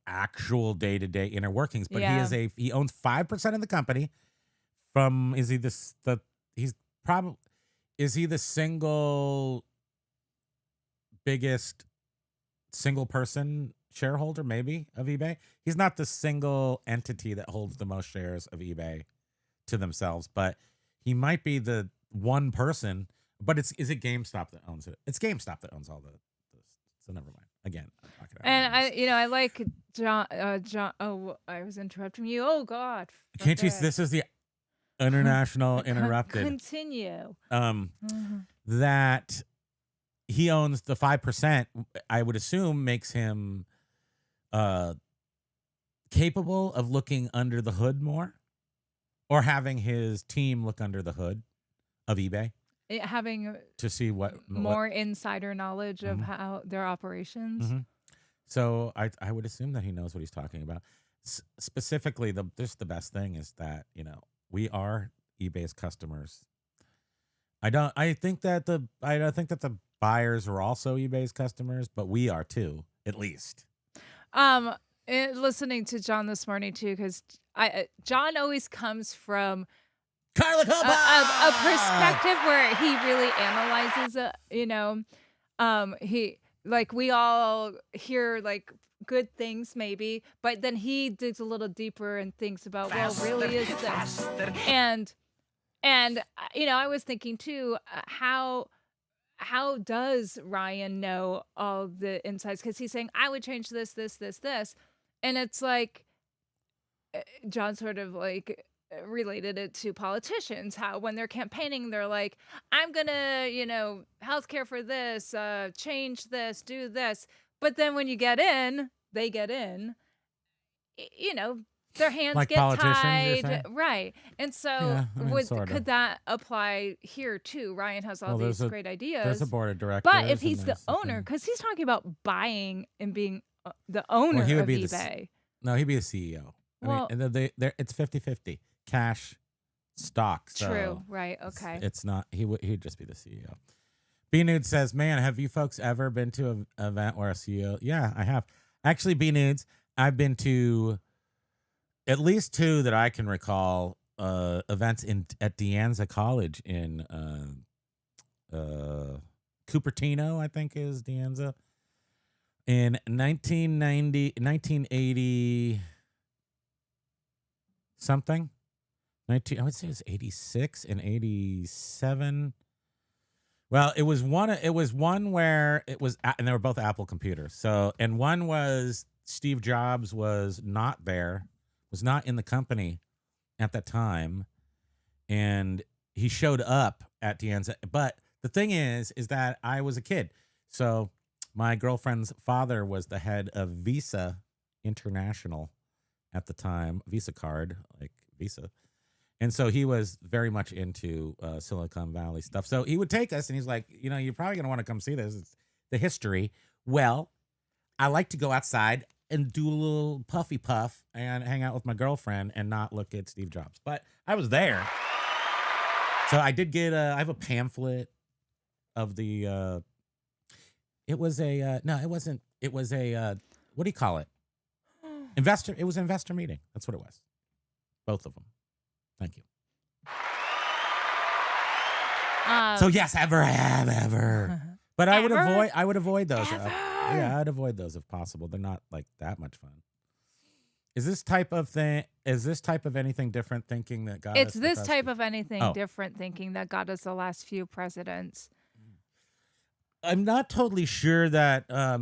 actual day-to-day inner workings. But he owns 5% of the company. Is he the single biggest single person shareholder maybe of eBay? He's not the single entity that holds the most shares of eBay to themselves, but he might be the one person. But is it GameStop that owns it? It's GameStop that owns all the so never mind. Again, I'm not gonna I like John. Oh, I was interrupting you. Oh God! Can't you? This is the International Interrupted. Continue. That he owns the 5%, I would assume makes him capable of looking under the hood more, or having his team look under the hood of eBay. Having to see what more insider knowledge of how their operations. So I would assume that he knows what he's talking about. Specifically, the best thing is that, we are eBay's customers. I don't think that the buyers are also eBay's customers, but we are too, at least. Listening to John this morning too, because John always comes from Carla a perspective where he really analyzes it. He we all hear good things maybe, but then he digs a little deeper and thinks about, really is this? And I was thinking too, how does Ryan know all the insights? Because he's saying, I would change this, and it's like John sort of related it to politicians, how when they're campaigning, they're like, I'm gonna, healthcare for this, change this, do this. But then when they get in, their hands get tied. Right. And so could that apply here too? Ryan has all these great ideas. There's a board of directors. But if he's the owner, because he's talking about buying and being the owner of eBay. No, he'd be a CEO. Well- I mean, it's 50-50 cash, stock. So True. Right. Okay. It's not. He'd just be the CEO. B Nude says, "Man, have you folks ever been to an event where a CEO?" Yeah, I have. Actually, B Nudes, I've been to at least 2 that I can recall events at De Anza College in Cupertino, I think is De Anza, in 1980 something. I would say it was 86 and 87. Well, it was one where it was, and they were both Apple computers. So, and one was Steve Jobs was not there, was not in the company at that time, and he showed up at De Anza. But the thing is that I was a kid, so my girlfriend's father was the head of Visa International at the time, Visa card, like Visa. And so he was very much into Silicon Valley stuff. So he would take us and he's like, you're probably going to want to come see this. It's the history. Well, I like to go outside and do a little puffy puff and hang out with my girlfriend and not look at Steve Jobs. But I was there. So I did get I have a pamphlet of the, it was a, no, it wasn't, it was a, what do you call it? It was an investor meeting. That's what it was. Both of them. Thank you. So yes, ever. But I would avoid those. Yeah, I'd avoid those if possible. They're not like that much fun. Is this type of anything different thinking that got It's us this the type best- of anything different thinking that got us the last few presidents. I'm not totally sure that I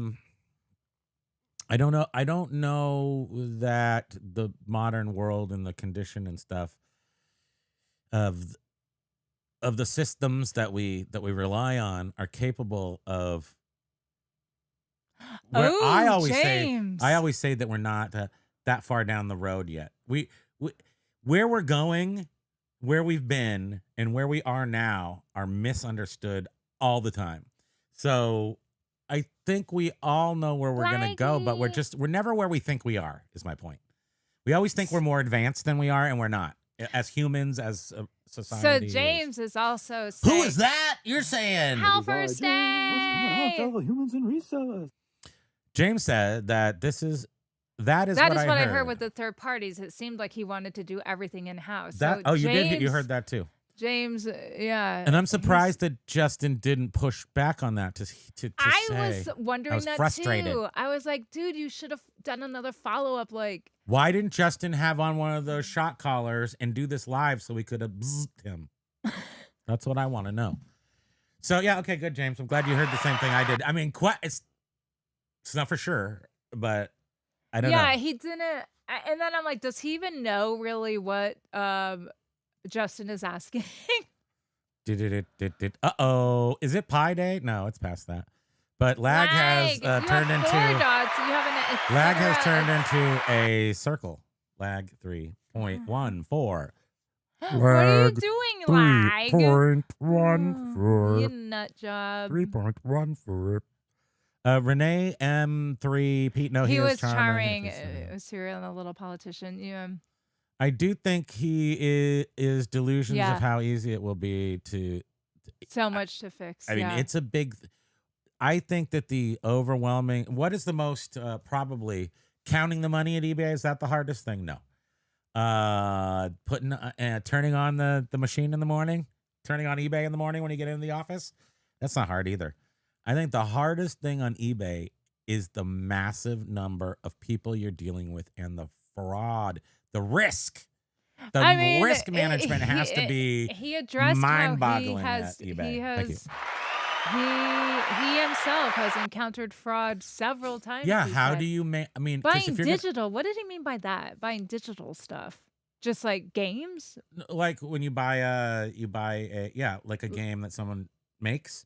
don't know that the modern world and the condition and stuff of the systems that we rely on are capable of. Oh, I always James. say that we're not that far down the road yet. We where we're going, where we've been, and where we are now are misunderstood all the time. So I think we all know where we're going to go, but we're never where we think we are, is my point. We always think we're more advanced than we are, and we're not. As humans, as a society. So James is also saying, Who is that? You're saying? Halfers Day. fellow humans and resellers? James said that that is what I heard with the third parties. It seemed like he wanted to do everything in house. You heard that too. James, yeah. And I'm surprised that Justin didn't push back on that to say. I was wondering I was that frustrated. too. I was like, dude, you should have done another follow-up. Like, Why didn't Justin have on one of those shot collars and do this live so we could have bzzed him? That's what I want to know. So yeah, okay, good, James. I'm glad you heard the same thing I did. I mean, it's not for sure, but I don't know. yeah, he didn't. And then I'm like, does he even know really what Justin is asking? Uh-oh. Is it Pi Day? No, it's past that. But lag has you have turned into 4 dots. You have an lag has turned into a circle. Lag 3.14. What are you doing, lag? 3.14. You nut job. 3.14. Renee M3 Pete. No, He was charming. charming. Serial and a little politician. Yeah. I do think he is delusions Yeah. of how easy it will be to. So much to fix. I mean, it's a big. I think that the overwhelming. What is the most probably counting the money at eBay? Is that the hardest thing? No. Turning on the machine in the morning, turning on eBay in the morning when you get into the office. That's not hard either. I think the hardest thing on eBay is the massive number of people you're dealing with and the fraud, the risk. The risk management has to be he addressed mind-boggling how he has, at eBay. He Thank you. has he himself has encountered fraud several times. Yeah, he how said. do you make? I mean, 'cause Buying if you're gonna- digital? What did he mean by that? Buying digital stuff? Just like games? like when you buy a like a game that someone makes,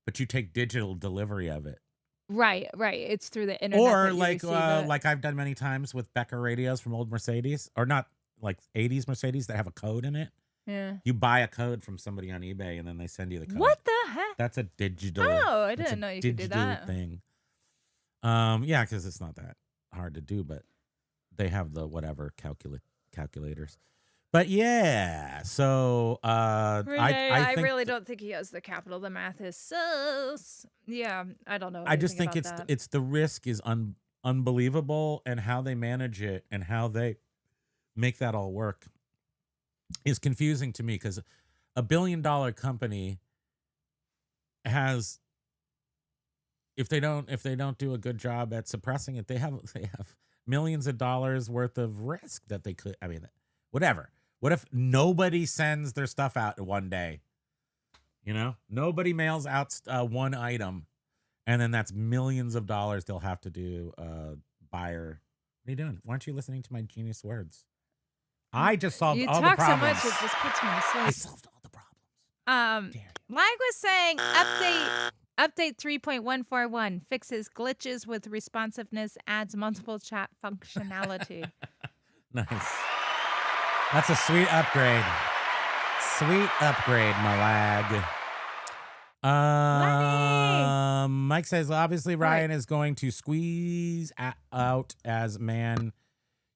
but you take digital delivery of it. Right. It's through the internet. Or that you like receive it. like I've done many times with Becker radios from old Mercedes, or not like 80s Mercedes that have a code in it. Yeah. You buy a code from somebody on eBay and then they send you the code. What the heck? That's a digital. Oh, I that's didn't a know you could do digital that. thing. Yeah, because it's not that hard to do, but they have the whatever calculators. But yeah, so Renee, I I think really don't think he has the capital. The math is sus. Yeah, I don't know I just anything think about that. it's the risk is unbelievable, and how they manage it and how they make that all work is confusing to me, because a $1 billion company has, if they don't do a good job at suppressing it, they have millions of dollars worth of risk that they could. I mean, whatever. What if nobody sends their stuff out in one day? You know, nobody mails out one item, and then that's millions of dollars they'll have to do. Buyer, what are you doing? Why aren't you listening to my genius words? I just solved You all the talk so problems. much, it just puts me to I sleep. solved all the problems. Dare you. Lag was saying update 3.141 fixes glitches with responsiveness, adds multiple chat functionality. Nice. That's a sweet upgrade. Sweet upgrade, my lag. Mike says, obviously Ryan is going to squeeze out as many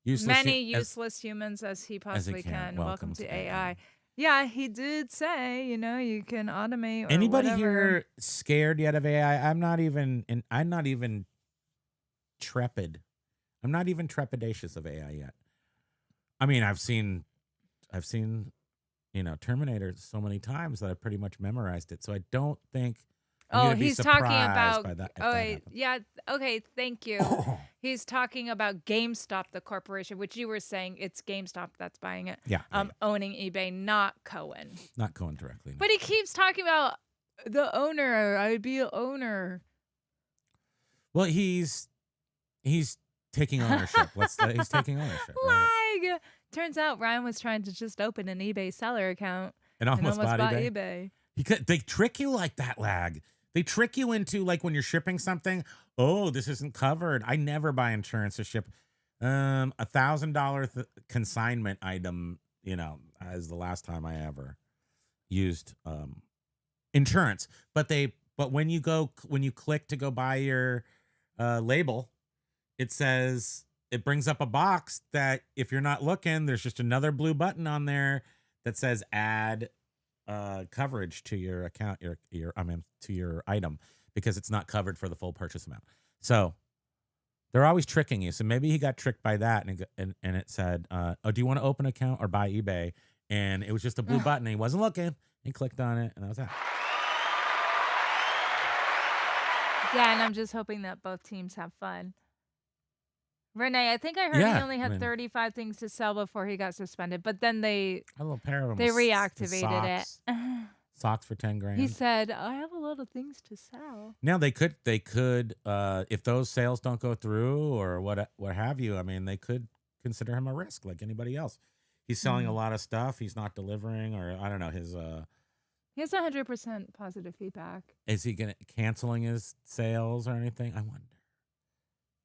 useless humans as he possibly can. Welcome to AI. Yeah, he did say, you can automate or Anybody whatever. here scared yet of AI? I'm not even trepid. I'm not even trepidatious of AI yet. I mean, I've seen Terminator so many times that I pretty much memorized it. So I don't think I'm gonna be he's talking surprised about. by that, if Oh, that wait, happens. yeah. Okay, thank you. He's talking about GameStop, the corporation, which you were saying it's GameStop that's buying it. Yeah, owning eBay, not Cohen. not Cohen directly. No. But he keeps talking about the owner. I'd be an owner. Well, he's taking ownership. He's taking ownership. Right? Lag. Turns out Ryan was trying to just open an eBay seller account And almost bought eBay. eBay. They trick you like that, lag. They trick you into, like, when you're shipping something. Oh, this isn't covered. I never buy insurance to ship $1,000 consignment item. As the last time I ever used insurance. But when you click to go buy your label, it says, it brings up a box that if you're not looking, there's just another blue button on there that says add coverage to your account, to your item, because it's not covered for the full purchase amount. So they're always tricking you. So maybe he got tricked by that, and it said, "Oh, do you want to open an account or buy eBay?" And it was just a blue button. And he wasn't looking. He clicked on it, and that was that. Yeah, and I'm just hoping that both teams have fun. Renee, I think I heard he only had 35 things to sell before he got suspended, but then a little pair of them. They reactivated it. Socks for $10,000. He said, "I have a lot of things to sell." Now they could if those sales don't go through or what have you. I mean, they could consider him a risk like anybody else. He's selling a lot of stuff. He's not delivering, or I don't know his. He has 100% positive feedback. Is he canceling his sales or anything? I wonder.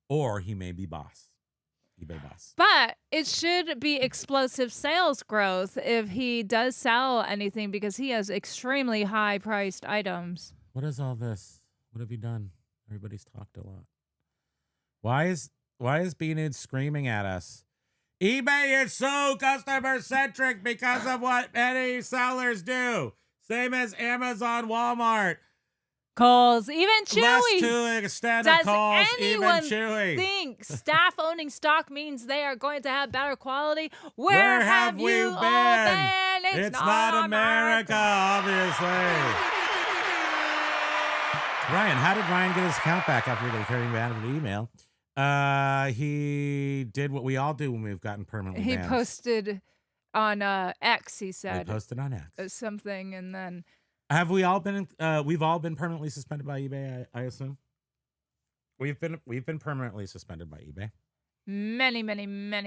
Or he may be eBay boss. But it should be explosive sales growth if he does sell anything, because he has extremely high priced items. What is all this? What have you done? Everybody's talked a lot. Why is B-Nude screaming at us? eBay is so customer centric because of what many sellers do. Same as Amazon, Walmart. Kohl's, even Chewy. Less to extent of Kohl's, even Chewy. Think staff owning stock means they are going to have better quality? Where have you all been? It's not America, obviously. Ryan, how did Ryan get his account back after getting banned from the email? He did what we all do when we've gotten permanently banned. He posted on X, he said. He posted on X. Something, and then... Have we all been? We've all been permanently suspended by eBay. I assume. We've been permanently suspended by eBay. Many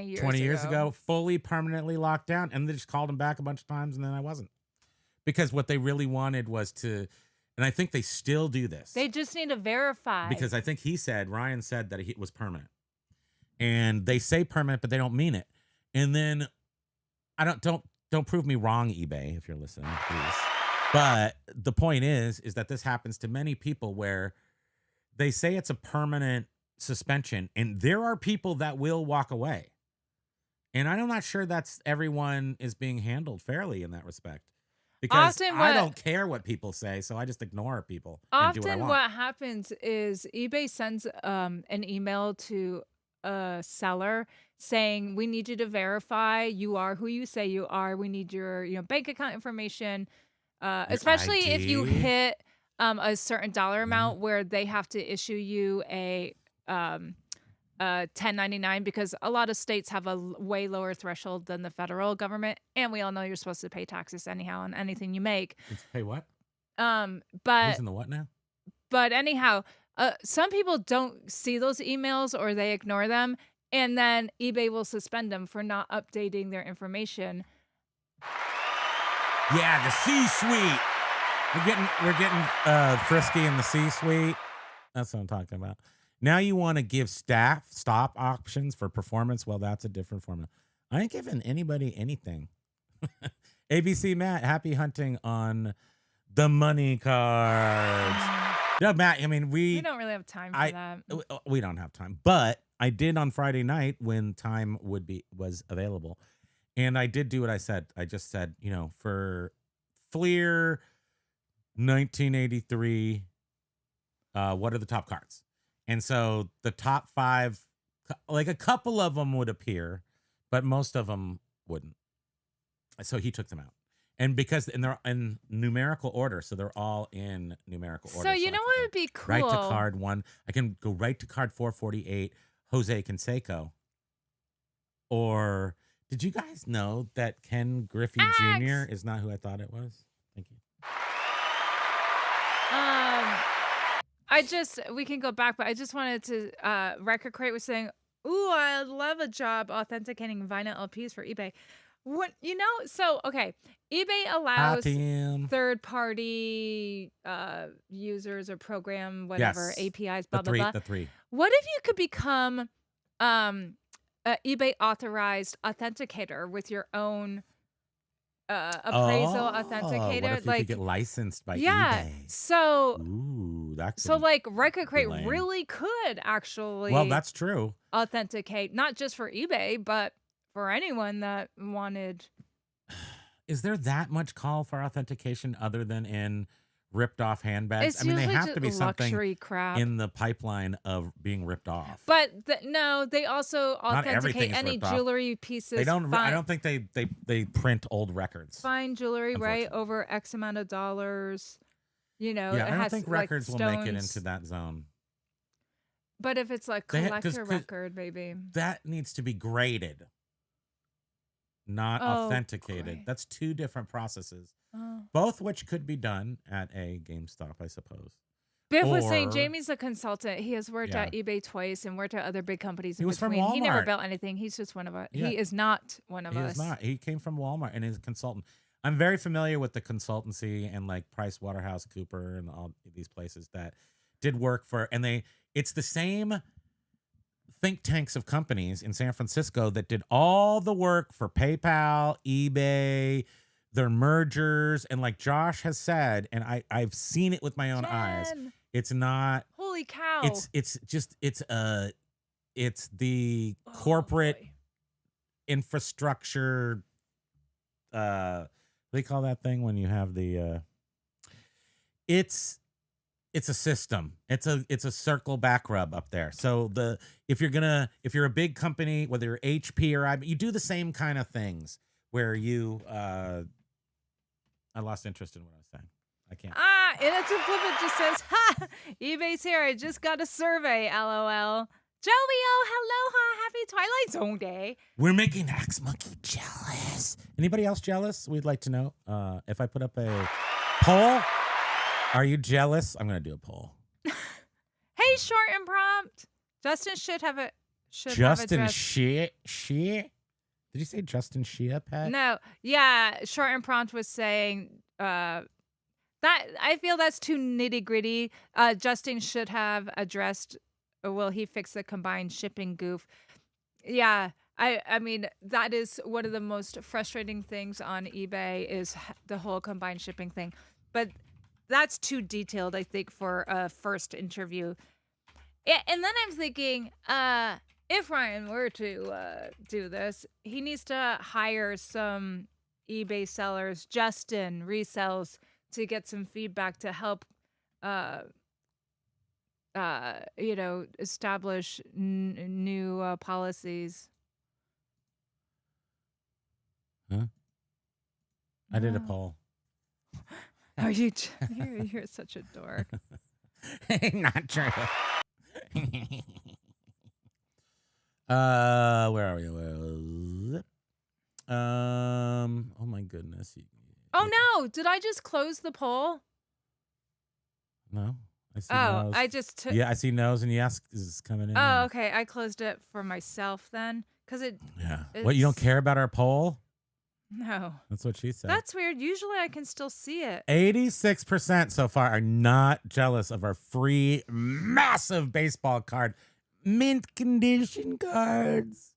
years. 20 years ago, fully permanently locked down, and they just called him back a bunch of times, and then I wasn't, because what they really wanted was to, and I think they still do this. They just need to verify, because I think Ryan said that it was permanent, and they say permanent, but they don't mean it. And then don't prove me wrong, eBay, if you're listening, please. But the point is that this happens to many people where they say it's a permanent suspension, and there are people that will walk away. And I'm not sure that's everyone is being handled fairly in that respect. Because Often I what don't care what people say, so I just ignore people and do what I often want. what happens is eBay sends an email to a seller saying, "We need you to verify you are who you say you are. We need your, bank account information." Your Especially if you ID? hit a certain dollar amount where they have to issue you um, a 1099 because a lot of states have a way lower threshold than the federal government, and we all know you're supposed to pay taxes anyhow on anything you make. It's pay what? Um, Who's but in the what now? but anyhow, some people don't see those emails or they ignore them, and then eBay will suspend them for not updating their information. Yeah, the C-suite. We're getting frisky in the C-suite. That's what I'm talking about. Now you want to give staff stop options for performance? Well, that's a different formula. I ain't giving anybody anything. ABC Matt, happy hunting on the money cards. No, Matt, I mean, We don't really have time for that. we don't have time, but I did on Friday night when time was available. And I did do what I said. I just said, for Fleer 1983, what are the top cards? And so the top 5, like a couple of them would appear, but most of them wouldn't. So he took them out. And they're in numerical order, so they're all in numerical order. So you know what would be cool? Right to card 1. I can go right to card 448, Jose Canseco. Or did you guys know that Ken Griffey Jr. is not who I thought it was? Thank you. We can go back, but I just wanted to, Record Crate was saying, "Ooh, I love a job authenticating vinyl LPs for eBay." Okay, eBay allows third-party users or program, whatever, Yes. APIs, blah, blah, blah. The 3. What if you could become a eBay authorized authenticator with your own appraisal authenticator? What if you could get licensed by eBay? So Ooh, that could so like Record Crate lame. really could actually Well, that's true. authenticate not just for eBay, but for anyone that wanted. Is there that much call for authentication other than in ripped off handbags? It's I mean, they usually have just to be something luxury crap. in the pipeline of being ripped off. But no, they also Not everything authenticate is any ripped off. jewelry pieces. They don't. I don't think they print old records. Fine jewelry, right? Over X amount of dollars. Yeah, it I don't has, think like, records will make it stones. into that zone. But if it's like collector record, maybe that needs to be graded, not authenticated. great. That's 2 different processes, Oh. both which could be done at a GameStop, I suppose. Biff was saying Or- Jamie's a consultant. He has worked at eBay twice and worked at other big companies. He in was from between. He never Walmart. built anything. He's just one of us. Yeah. He is not one of He us. is not. He came from Walmart and is a consultant. I'm very familiar with the consultancy and like Price Waterhouse Cooper and all these places that did work for, and it's the same think tanks of companies in San Francisco that did all the work for PayPal, eBay, their mergers, and like Josh has said, and I've seen it with my own eyes. Jen! It's not. Holy cow! It's the corporate boy. infrastructure. What do they call that thing when you have the? It's a system. It's a circle back rub up there. So if you're a big company, whether you're HP or IBM, you do the same kind of things where you. I lost interest in what I was saying. I can't. And it's a flip. It just says, "Ha! eBay's here. I just got a survey. LOL." Joey, aloha, happy Twilight Zone day. We're making Axe Monkey jealous. Anybody else jealous? We'd like to know. If I put up a poll, are you jealous? I'm gonna do a poll. Hey, short and prompt. Justin should have a Justin dress. Shea? Did you say Justin Shea, Pat? No, yeah, short and prompt was saying that I feel that's too nitty gritty. Justin should have addressed. Will he fix the combined shipping goof? Yeah, I mean that is one of the most frustrating things on eBay is the whole combined shipping thing, but that's too detailed, I think, for a first interview. Yeah, and then I'm thinking, if Ryan were to do this, he needs to hire some eBay sellers, Justin resells, to get some feedback to help, uh, establish new policies. Huh? I did a No. poll. Are you? You're such a dork. Not true. Where are we? Oh my goodness. Oh no! Did I just close the poll? No, I see Oh, no's. I just took. Yeah, I see no's, and yes is coming in. Oh, now. okay. I closed it for myself then, because it. Yeah. What? You don't it's- care about our poll? No, That's what she said. that's weird. Usually I can still see it. 86% so far are not jealous of our free massive baseball card, mint condition cards.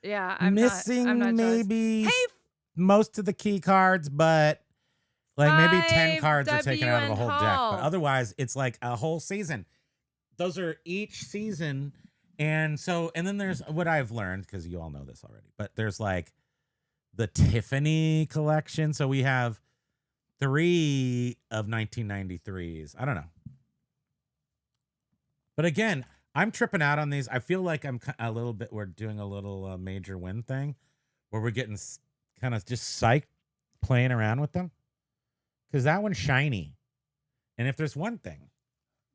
Yeah, I'm Missing not. I'm not jealous. maybe Hey, most of the key cards, but like maybe 10 cards are 5W taken out of a and whole deck. But Hall. otherwise, it's like a whole season. Those are each season. And then there's what I've learned, because you all know this already, but there's like the Tiffany collection. So we have 3 of 1993s. I don't know. But again, I'm tripping out on these. I feel like we're doing a little major win thing where we're getting kind of just psyched playing around with them. Because that one's shiny. And if there's one thing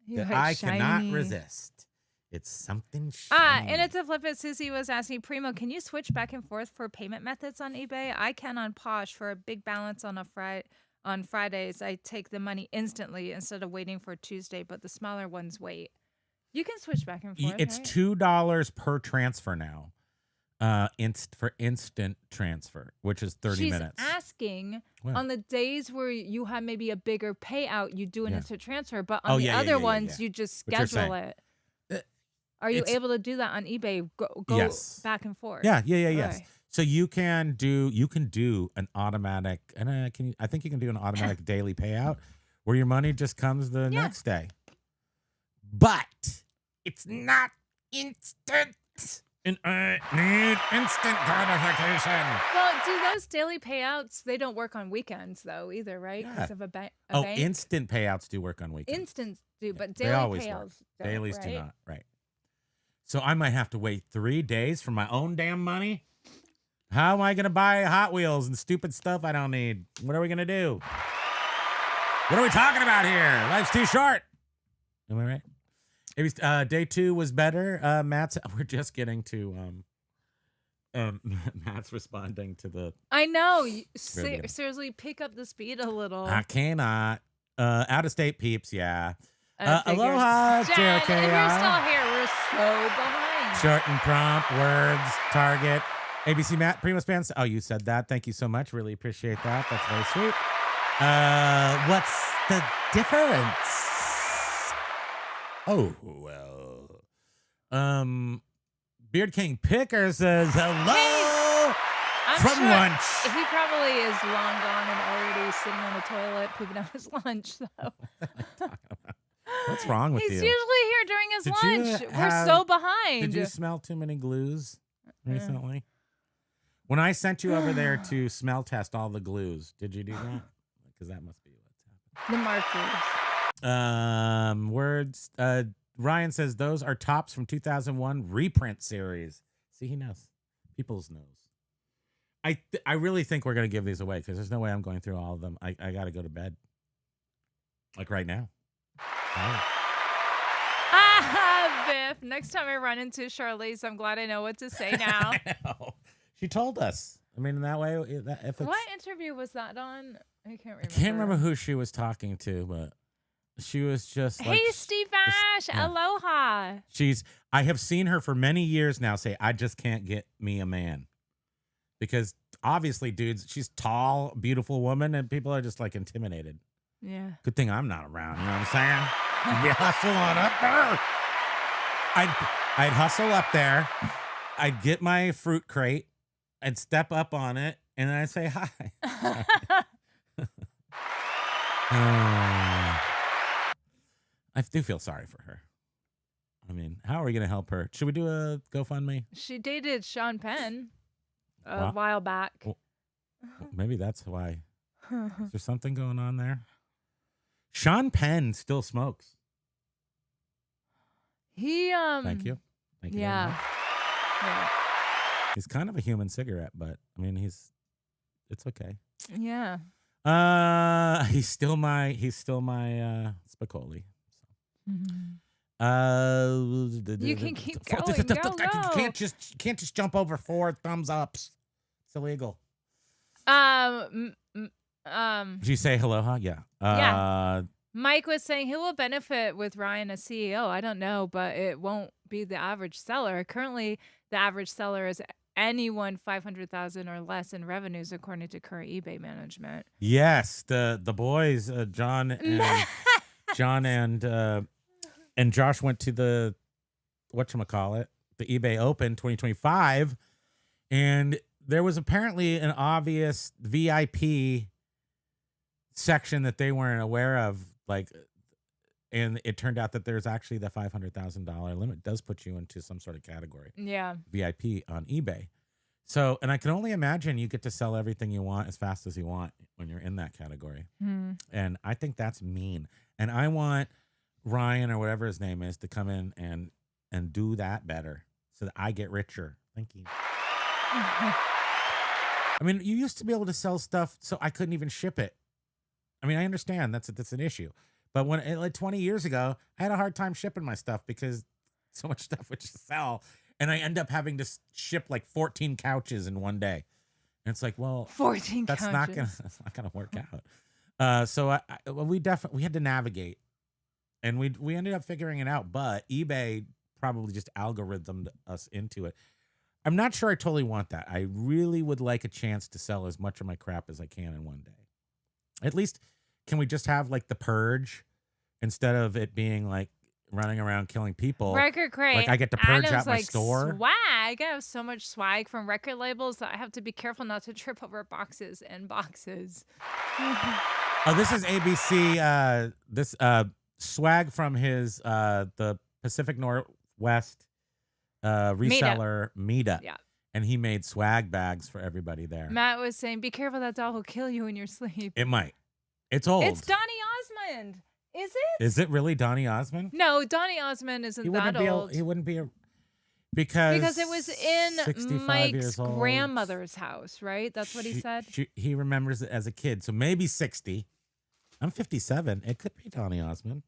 You that like I cannot shiny. resist, it's something shiny. And it's a flip it. Susie was asking, Primo, can you switch back and forth for payment methods on eBay? I can on Posh for a big balance on on Fridays. I take the money instantly instead of waiting for Tuesday, but the smaller ones wait. You can switch back and forth. It's right? $2 per transfer now. For instant transfer, which is 30 She's minutes. asking What? on the days where you have maybe a bigger payout, you do an Yeah. instant transfer, but on the yeah, other yeah, ones, yeah. you just What you're schedule saying. it. Are you it's- able to do that on eBay? Go Yes. back and forth. Yeah, yes. Okay. So you can do an automatic, and I think you can do an automatic daily payout where your money just comes the Yeah. next day. But it's not instant. And I need instant gratification. Well, do those daily payouts? They don't work on weekends though either, right? Because Yeah. of a bank. Instant payouts do work on weekends. Instants do, but They daily always payouts work. don't, Dailies right? do not. Right. So I might have to wait 3 days for my own damn money. How am I going to buy Hot Wheels and stupid stuff I don't need? What are we going to do? What are we talking about here? Life's too short. Am I right? Maybe day 2 was better. We're just getting to Matt's responding to the. I know. Really? Seriously, pick up the speed a little. I cannot. Out of state peeps, yeah. I figured. Aloha, Jen, if you're JOKR. still here, we're so behind. Short and prompt, words, target. ABC Matt, Primo Spans. Oh, you said that. Thank you so much. Really appreciate that. That's very sweet. What's the difference? Oh, well. Beard King Picker says hello I'm from sure lunch. He probably is long gone and already sitting on the toilet pooping out his lunch, though. What's wrong with He's you? usually here during his Did you lunch. We're have- so behind. Did you smell too many glues recently? When I sent you over there to smell test all the glues, did you do that? Because that must be what's happening. The markers. Words. Ryan says those are tops from 2001 reprint series. See, he knows. People's knows. I really think we're gonna give these away because there's no way I'm going through all of them. I gotta go to bed. Like right now. Oh. Biff. Next time I run into Charlize, I'm glad I know what to say now. I know. She told us. I mean, in that way, if it's, What interview was that on? I can't remember. I can't remember who she was talking to, but she was just like, Hey, Steve Ash. yeah. Aloha. I have seen her for many years now say, I just can't get me a man. Because obviously, dudes, she's tall, beautiful woman, and people are just like intimidated. Yeah. Good thing I'm not around, you know what I'm saying? You'd be hustling up there. I'd hustle up there. I'd get my fruit crate. I'd step up on it, and then I'd say hi. I do feel sorry for her. I mean, how are we going to help her? Should we do a GoFundMe? She dated Sean Penn a Wow. while back. Well, maybe that's why. Is there something going on there? Sean Penn still smokes. He Thank you. Thank you. very Yeah. much. Yeah. He's kind of a human cigarette, but I mean, it's okay. Yeah. He's still my Spicoli. You can keep going. You can't just jump over 4 thumbs ups. It's illegal. Did Did you say hello, huh? Yeah. Yeah. Mike was saying he will benefit with Ryan as CEO. I don't know, but it won't be the average seller. Currently, the average seller is anyone 500,000 or less in revenues, according to current eBay management. Yes, the boys, John and Josh went to the whatchamacallit, the eBay Open 2025, and there was apparently an obvious VIP section that they weren't aware of, like, and it turned out that there's actually the $500,000 limit does put you into some sort of category. Yeah. VIP on eBay. So, and I can only imagine you get to sell everything you want as fast as you want when you're in that category. And I think that's mean. And I want Ryan or whatever his name is to come in and do that better so that I get richer. Thank you. I mean, you used to be able to sell stuff so I couldn't even ship it. I mean, I understand that's an issue. But when like 20 years ago, I had a hard time shipping my stuff because so much stuff would just sell. And I end up having to ship like 14 couches in one day. And it's like, well, 14 that's couches. that's not gonna work out. So we had to navigate, and we ended up figuring it out. But eBay probably just algorithmed us into it. I'm not sure I totally want that. I really would like a chance to sell as much of my crap as I can in one day. At least, can we just have like the purge instead of it being like running around killing people? Record crate. Like I get to purge Adam's out my like, store. Swag. I have so much swag from record labels that I have to be careful not to trip over boxes and boxes. Oh, this is ABC. This swag from his the Pacific Northwest reseller Mida. Yeah. And he made swag bags for everybody there. Matt was saying, be careful, that doll will kill you in your sleep. It might. It's old. It's Donny Osmond. Is it? Is it really Donny Osmond? No, Donny Osmond isn't that old. He wouldn't be because it was in 65 Mike's years old. grandmother's house, right? That's what he said. He remembers it as a kid, so maybe 60. I'm 57. It could be Donny Osmond.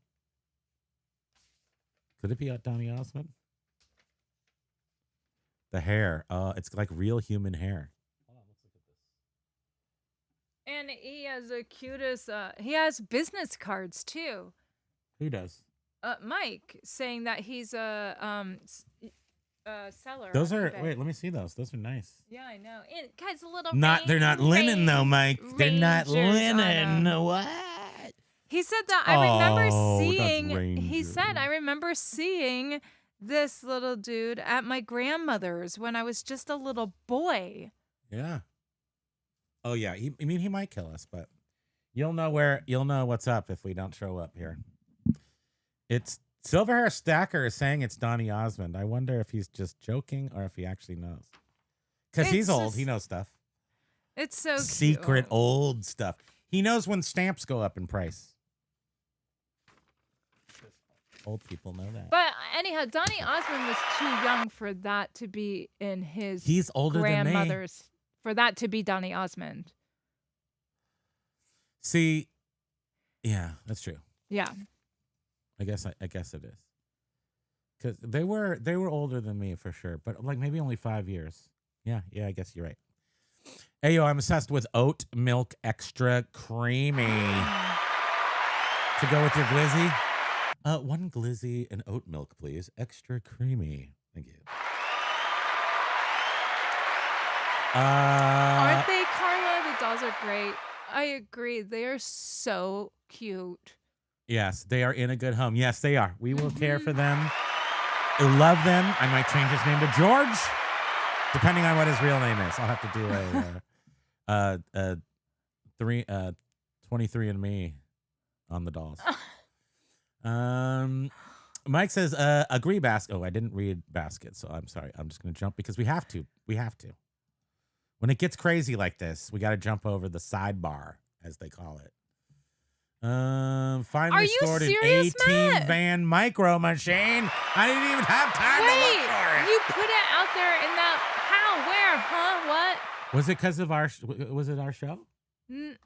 Could it be Donny Osmond? The hair. It's like real human hair. Hold on, let's look at this. And he has the cutest. He has business cards too. Who does? Mike, saying that he's a seller. Those on are eBay. wait. Let me see those. Those are nice. Yeah, I know. And guys, a little. They're not linen though, Mike. They're not Rangers on linen. What? He said that I remember Oh, that's seeing. He Ranger. said I remember seeing this little dude at my grandmother's when I was just a little boy. Yeah. Oh yeah. He might kill us, but you'll know what's up if we don't show up here. It's Silverhair Stacker is saying it's Donny Osmond. I wonder if he's just joking or if he actually knows. Because he's old. He knows stuff. It's so Secret cute. old stuff. He knows when stamps go up in price. Old people know that. But anyhow, Donny Osmond was too young for that to be in his He's older than me. grandmother's. For that to be Donny Osmond. See, yeah, that's true. Yeah. I guess it is. Because they were older than me for sure, but like maybe only 5 years. Yeah, I guess you're right. Hey, yo, I'm obsessed with oat milk extra creamy. To go with your glizzy? One glizzy and oat milk, please. Extra creamy. Thank you. Aren't they, Carla? The dolls are great. I agree. They are so cute. Yes, they are in a good home. Yes, they are. We will care for them. I love them. I might change his name to George, depending on what his real name is. I'll have to do a 23andMe on the dolls. Mike says, agree basket. Oh, I didn't read basket, so I'm sorry. I'm just going to jump because we have to. We have to. When it gets crazy like this, we got to jump over the sidebar, as they call it. Finally Are you scored an serious, 18 Matt? van micro machine. I didn't even have time to look for it. You put it out there in that. How? Where? Huh? What? Was it because of our? Was it our show? N-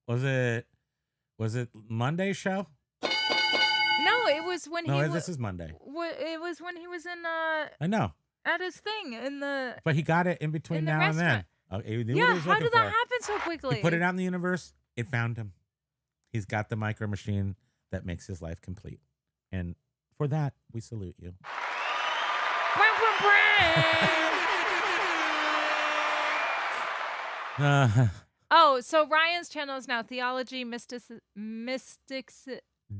Was it Monday's show? no, it was when No, he. this is Monday. It was when he was in I know, at his thing in the. but he got it in between In the now and then. restaurant. He knew what he Yeah, was how looking did that for. happen so quickly? He put it out in the universe. It found him. He's got the micro machine that makes his life complete, and for that we salute you. Oh, so Ryan's channel is now theology, mysticism.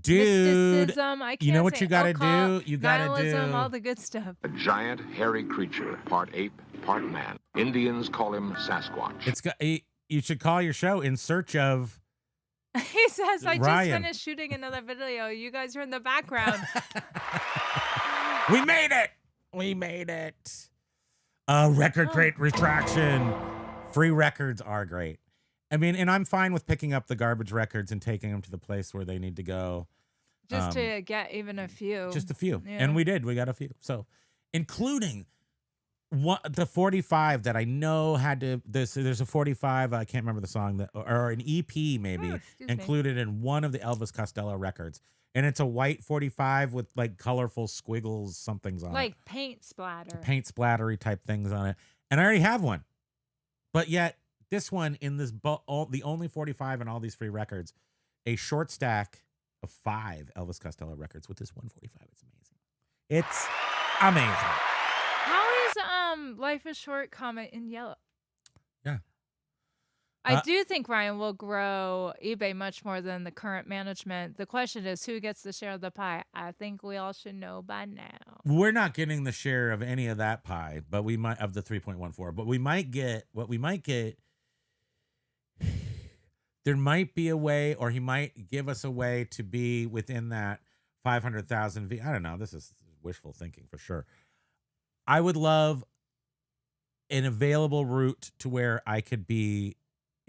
Dude, Mysticism. I can't you know what say you gotta occult, do? You gotta nihilism, do- all the good stuff. A giant, hairy creature, part ape, part man. Indians call him Sasquatch. It's got. You should call your show In Search of. He says, I Ryan. just finished shooting another video. You guys are in the background. We made it. We made it. Record crate retraction. Free records are great. I mean, and I'm fine with picking up the garbage records and taking them to the place where they need to go. Just to get even a few. Just a few. Yeah. And we did. We got a few. So, including the 45 that I know had to. There's a 45. I can't remember the song that, or an EP maybe Oh, excuse me. included in one of the Elvis Costello records, and it's a white 45 with like colorful squiggles, somethings on it, Like paint splatter. paint splattery type things on it, and I already have one, but yet this one in this the only 45 in all these free records, a short stack of 5 Elvis Costello records with this 145. It's amazing. It's amazing. How is Life is Short comment in yellow? Yeah. I do think Ryan will grow eBay much more than the current management. The question is who gets the share of the pie? I think we all should know by now. We're not getting the share of any of that pie, but we might of the 3.14. But we might get what we might get. There might be a way, or he might give us a way to be within that 500,000 V. I don't know. This is wishful thinking for sure. I would love an available route to where I could be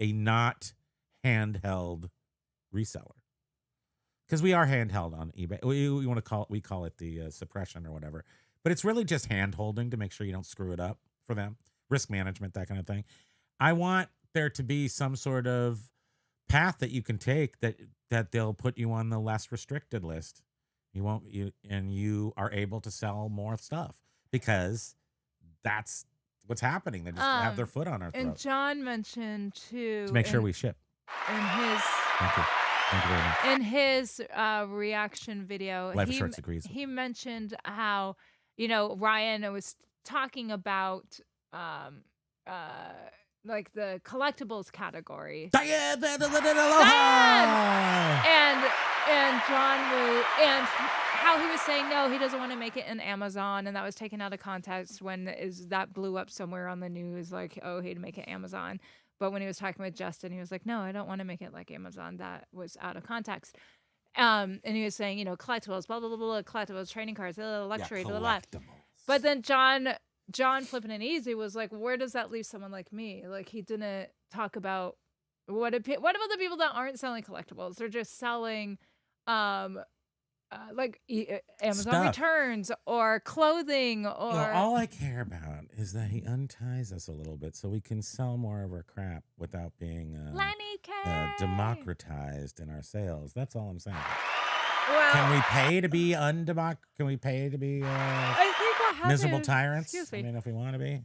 a not handheld reseller, because we are handheld on eBay. We want to call it the suppression or whatever, but it's really just hand holding to make sure you don't screw it up for them. Risk management, that kind of thing. I want there to be some sort of path that you can take that they'll put you on the less restricted list. You are able to sell more stuff because that's what's happening. They just have their foot on our And throat John mentioned too to make sure we ship. in his Thank you. Thank you very much. in his reaction video, Life is Short agrees. he mentioned how, Ryan was talking about like the collectibles category. Diane! And John was, and how he was saying no, he doesn't want to make it in Amazon, and that was taken out of context when that blew up somewhere on the news, like, oh, he'd make it Amazon. But when he was talking with Justin, he was like, no, I don't want to make it like Amazon. That was out of context. And he was saying, collectibles, blah, blah, blah, blah, collectibles, trading cards, luxury, blah, blah, blah. But then John flipping it easy was like, where does that leave someone like me? Like, he didn't talk about what about the people that aren't selling collectibles? They're just selling like Amazon Stuff. returns or clothing or all I care about is that he unties us a little bit so we can sell more of our crap without being Lenny K. democratized in our sales. That's all I'm saying. Well, Can we pay to be Can we pay to be I think what happened, miserable tyrants? Excuse me. I mean, if we want to be.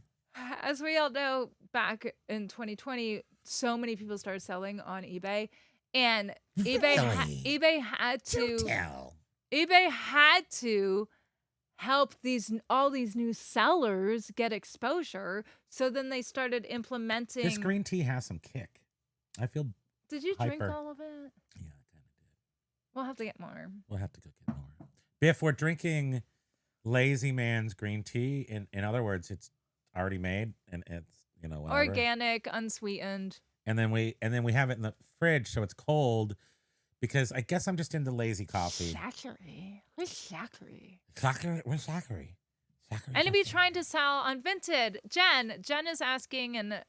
As we all know, back in 2020, so many people started selling on eBay, and eBay had to tell. eBay had to help all these new sellers get exposure. So then they started implementing. This green tea has some kick. I feel. Did you drink hyper. all of it? Yeah, I kind of did. We'll have to get more. We'll have to go get more. Biff, we're drinking Lazy Man's green tea. In other words, it's already made and it's whatever. Organic, unsweetened. And then we have it in the fridge so it's cold because I guess I'm just into lazy coffee. Zachary. Where's Zachary? Where's Zachary? Anybody trying to sell unvented? Jen is asking, and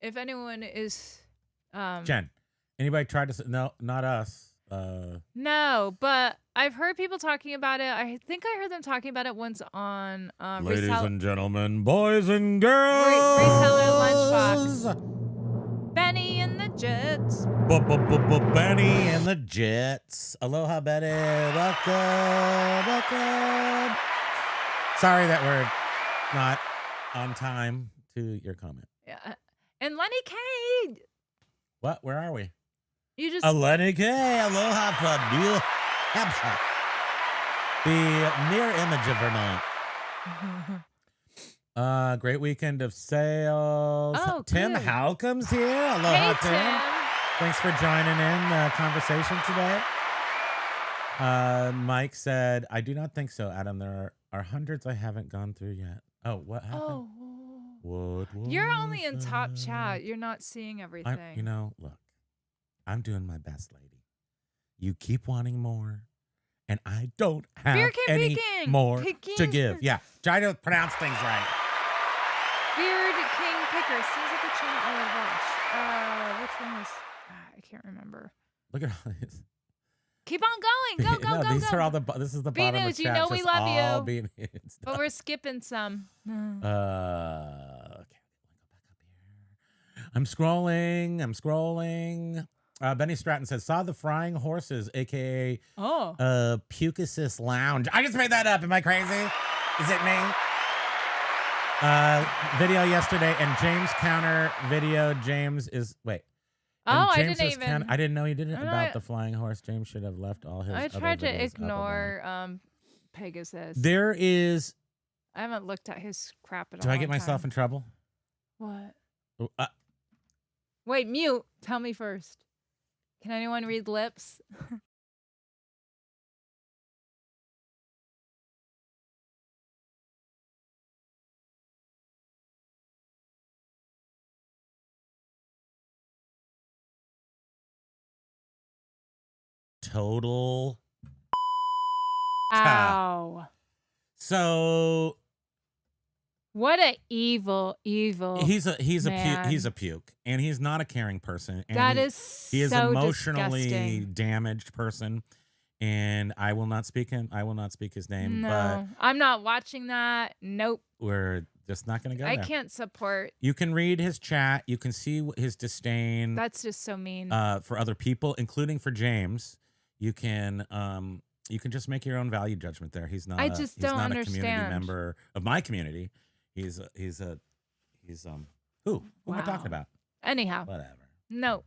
if anyone is Jen. Anybody tried to? No, not us. No, but I've heard people talking about it. I think I heard them talking about it once on ladies and gentlemen, boys and girls, reseller lunchbox. Benny and the Jets. Benny and the Jets. Aloha, Betty. Welcome. Sorry that we're not on time to your comment. Yeah, and Lenny K. What? Where are we? You just Lenny K. Aloha from New Hampshire. The mirror image of Vermont. Great weekend of sales. Oh, Tim good. Halcom's here. Aloha, Hey, Tim. Thanks for joining in the conversation today. Mike said, I do not think so, Adam. There are hundreds I haven't gone through yet. Oh, what happened? Oh. What You're only in was top that? chat. You're not seeing everything. Look, I'm doing my best, lady. You keep wanting more, and I don't have any more to give. Yeah, try to pronounce things right. Beard King Picker seems like a channel I would watch. Which one was? I can't remember. Look at all this. Keep on going. Go, go, No, go, these go. are all the. This is the bottom of B-News, the you chat. know we just love all you. B-News stuff. But we're skipping some. Okay, go back up here. I'm scrolling. Benny Stratton says, saw the frying horses, aka Pucasis Lounge. I just made that up. Am I crazy? Is it me? Video yesterday, and James counter video. James is wait. Oh, I James didn't is even. I didn't know he did it about the flying horse. James should have left all his. I other tried to videos up ignore Pegasus. There is. I haven't looked at his crap at all. Do I get myself in trouble? What? Oh, Wait, mute. Tell me first. Can anyone read lips? total. Ow. So what a evil he's a puke, and he's not a caring person. And that he is so emotionally disgusting. damaged person. And I will not speak his name. No, but I'm not watching that. Nope. We're just not going to go I there. can't support. You can read his chat. You can see his disdain. That's just so mean. For other people, including for James. You can just make your own value judgment there. He's not. I just don't not understand. a community member of my community. Who am I talking about? Anyhow. Whatever. No.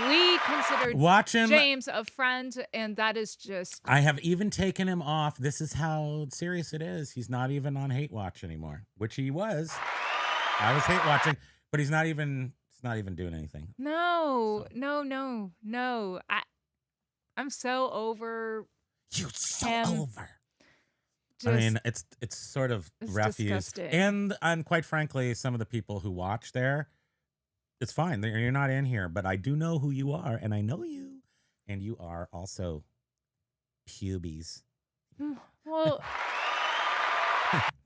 We considered James a friend, and that is just. I have even taken him off. This is how serious it is. He's not even on Hate Watch anymore, which he was. I was hate watching, but he's not even. It's not even doing anything. No. I'm so over. You're so him. over. I mean, it's sort of refuse, disgusting. and quite frankly, some of the people who watch there. It's fine. You're not in here, but I do know who you are, and I know you, and you are also pubies. Well,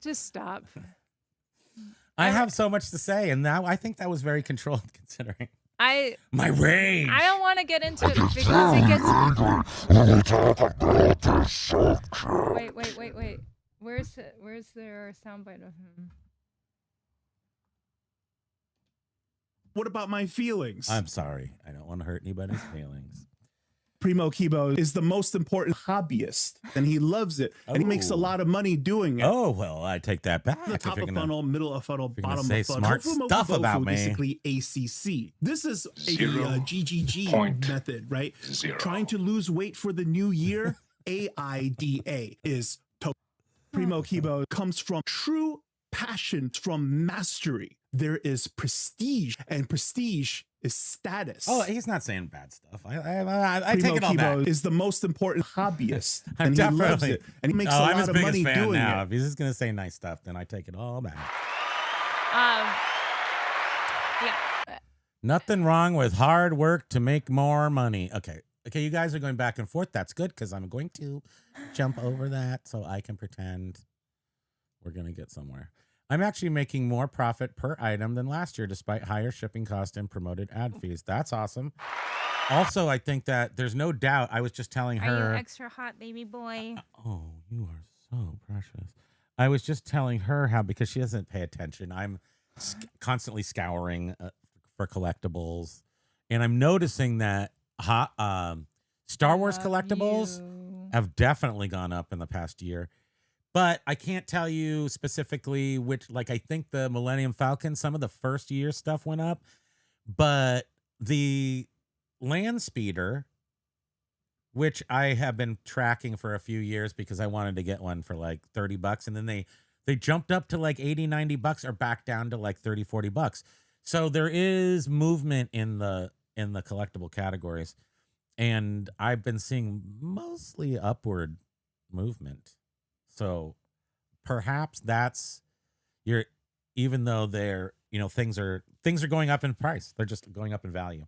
just stop. I have so much to say, and now I think that was very controlled, considering my rage. I don't want to get into it because it gets. Wait. Where's their soundbite of him? What about my feelings? I'm sorry. I don't want to hurt anybody's feelings. Primo Kimo is the most important hobbyist, and he loves it, and he makes a lot of money doing it. Oh, well, I take that back. The top of funnel, middle of funnel, bottom of funnel. Smart stuff about me. Basically, ACC. This is a GGG method, right? Trying to lose weight for the new year. AIDA is Primo Kimo comes from true passion, from mastery. There is prestige, and prestige is status. Oh, he's not saying bad stuff. I take it all Kimo back. is the most important hobbyist, I'm and he loves it, and he makes a lot of money doing now. it. If he's just gonna say nice stuff, then I take it all back. Yeah. Nothing wrong with hard work to make more money. Okay, Okay, you guys are going back and forth. That's good because I'm going to jump over that so I can pretend we're going to get somewhere. I'm actually making more profit per item than last year despite higher shipping costs and promoted ad fees. That's awesome. Also, I think that there's no doubt. I was just telling her. Are you extra hot, baby boy? Oh, you are so precious. I was just telling her how, because she doesn't pay attention, I'm constantly scouring for collectibles. And I'm noticing that Star Wars collectibles have definitely gone up in the past year. But I can't tell you specifically which, like, I think the Millennium Falcon, some of the first year stuff went up. But the Land Speeder, which I have been tracking for a few years because I wanted to get one for like $30. And then they jumped up to like $80-$90 or back down to like $30-$40. So there is movement in the collectible categories. And I've been seeing mostly upward movement. So perhaps that's even though they're, things are going up in price. They're just going up in value.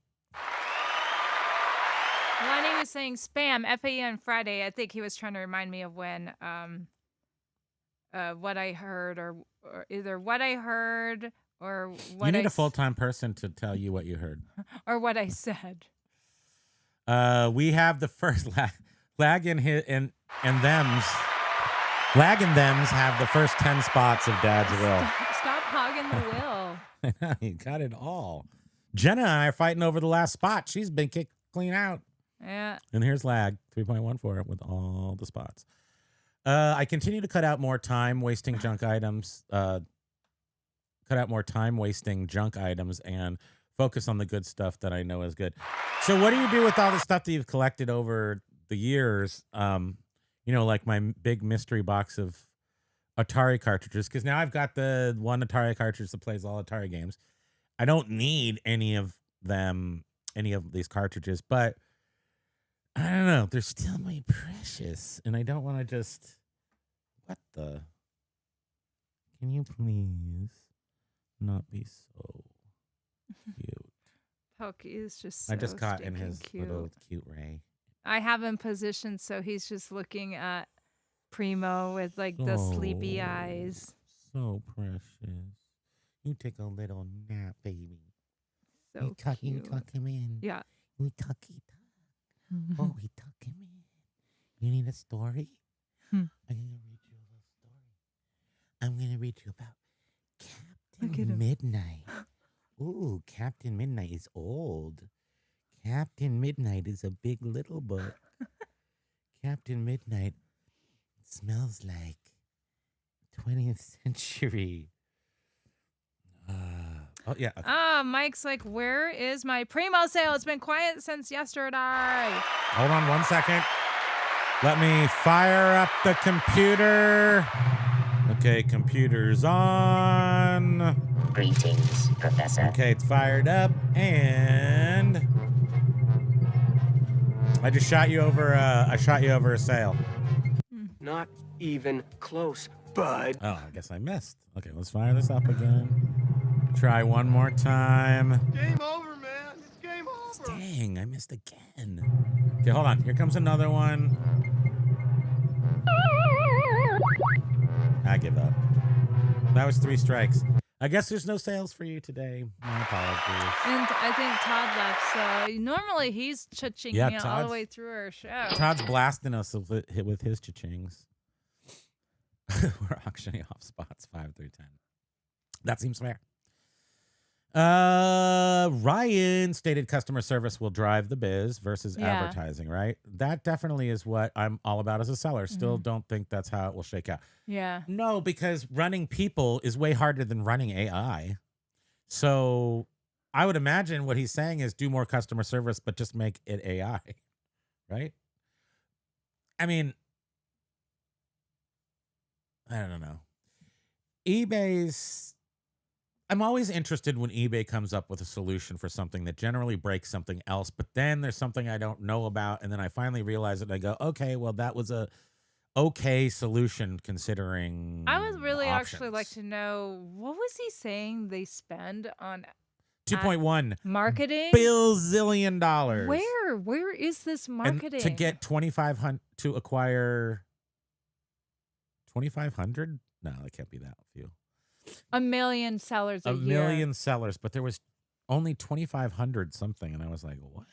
Lonnie was saying spam, FAN Friday. I think he was trying to remind me of when what I heard or either what I heard or what you need a full-time person to tell you what you heard. Or what I said. We have the first Lag and Thems. Lag and Thems have the first 10 spots of Dad's Will. Stop hogging the will. I know, you got it all. Jenna and I are fighting over the last spot. She's been kicked clean out. Yeah. And here's Lag, 3.14 with all the spots. I continue to cut out more time wasting junk items. And focus on the good stuff that I know is good. So what do you do with all the stuff that you've collected over the years? Like my big mystery box of Atari cartridges, because now I've got the one Atari cartridge that plays all Atari games. I don't need any of these cartridges, but I don't know. They're still my precious, and I don't want to just. What the? Can you please not be so cute? Pokey is just so I just caught in his cute. little cute ray. I have him positioned so he's just looking at Primo with like the sleepy eyes. So precious. You take a little nap, baby. So you tuck him in. Yeah. We tuck. Oh, we tuck him in. You need a story? I'm going to read you a little story. I'm going to read you about Captain Midnight. Ooh, Captain Midnight is old. Captain Midnight is a big little book. Captain Midnight smells like 20th century. Oh, yeah. Okay. Mike's like, where is my Primo sale? It's been quiet since yesterday. Hold on 1 second. Let me fire up the computer. Okay, computer's on. Greetings, Professor. Okay, it's fired up, and I just shot you over. I shot you over a sale. Not even close, bud. Oh, I guess I missed. Okay, let's fire this up again. Try one more time. Game over, man. It's game over. Dang, I missed again. Okay, hold on. Here comes another one. I give up. That was 3 strikes. I guess there's no sales for you today. My apologies. And I think Todd left, so normally he's cha-ching me all the way through our show. Todd's blasting us with his cha-chings. We're auctioning off spots 5 through 10. That seems fair. Ryan stated customer service will drive the biz versus advertising, right? That definitely is what I'm all about as a seller. Still don't think that's how it will shake out. Yeah. No, because running people is way harder than running AI. So I would imagine what he's saying is do more customer service, but just make it AI, right? I mean, I don't know. I'm always interested when eBay comes up with a solution for something that generally breaks something else, but then there's something I don't know about, and then I finally realize it, and I go, okay, well, that was a okay solution considering I would really options. actually like to know, what was he saying they spend on 2.1 marketing billion dollars. Where is this And marketing? to get 2,500 to acquire 2,500? No, it can't be that few. 1 million sellers a A year. million sellers, but there was only 2,500 something, and I was like, what?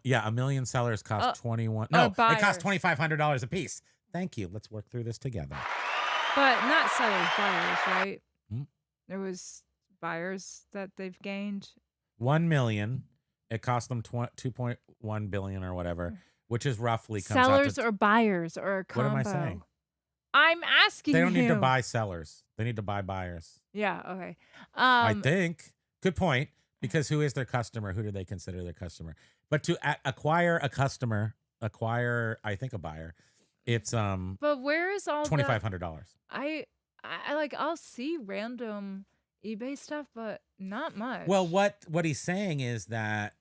Yeah, 1 million sellers cost 21. No, it cost $2,500 a piece. Thank you. Let's work through this together. But not sellers, buyers, right? Hmm. There was buyers that they've gained. 1 million. It cost them 2.1 billion or whatever, which is roughly comes Sellers out to, or buyers or a combo. What am I saying? I'm asking They you. don't need to buy sellers. They need to buy buyers. Yeah, okay. I think. Good point. Because who is their customer? Who do they consider their customer? But to acquire a customer, I think a buyer, it's But where is all $2,500. I like I'll see random eBay stuff, but not much. Well, what he's saying is that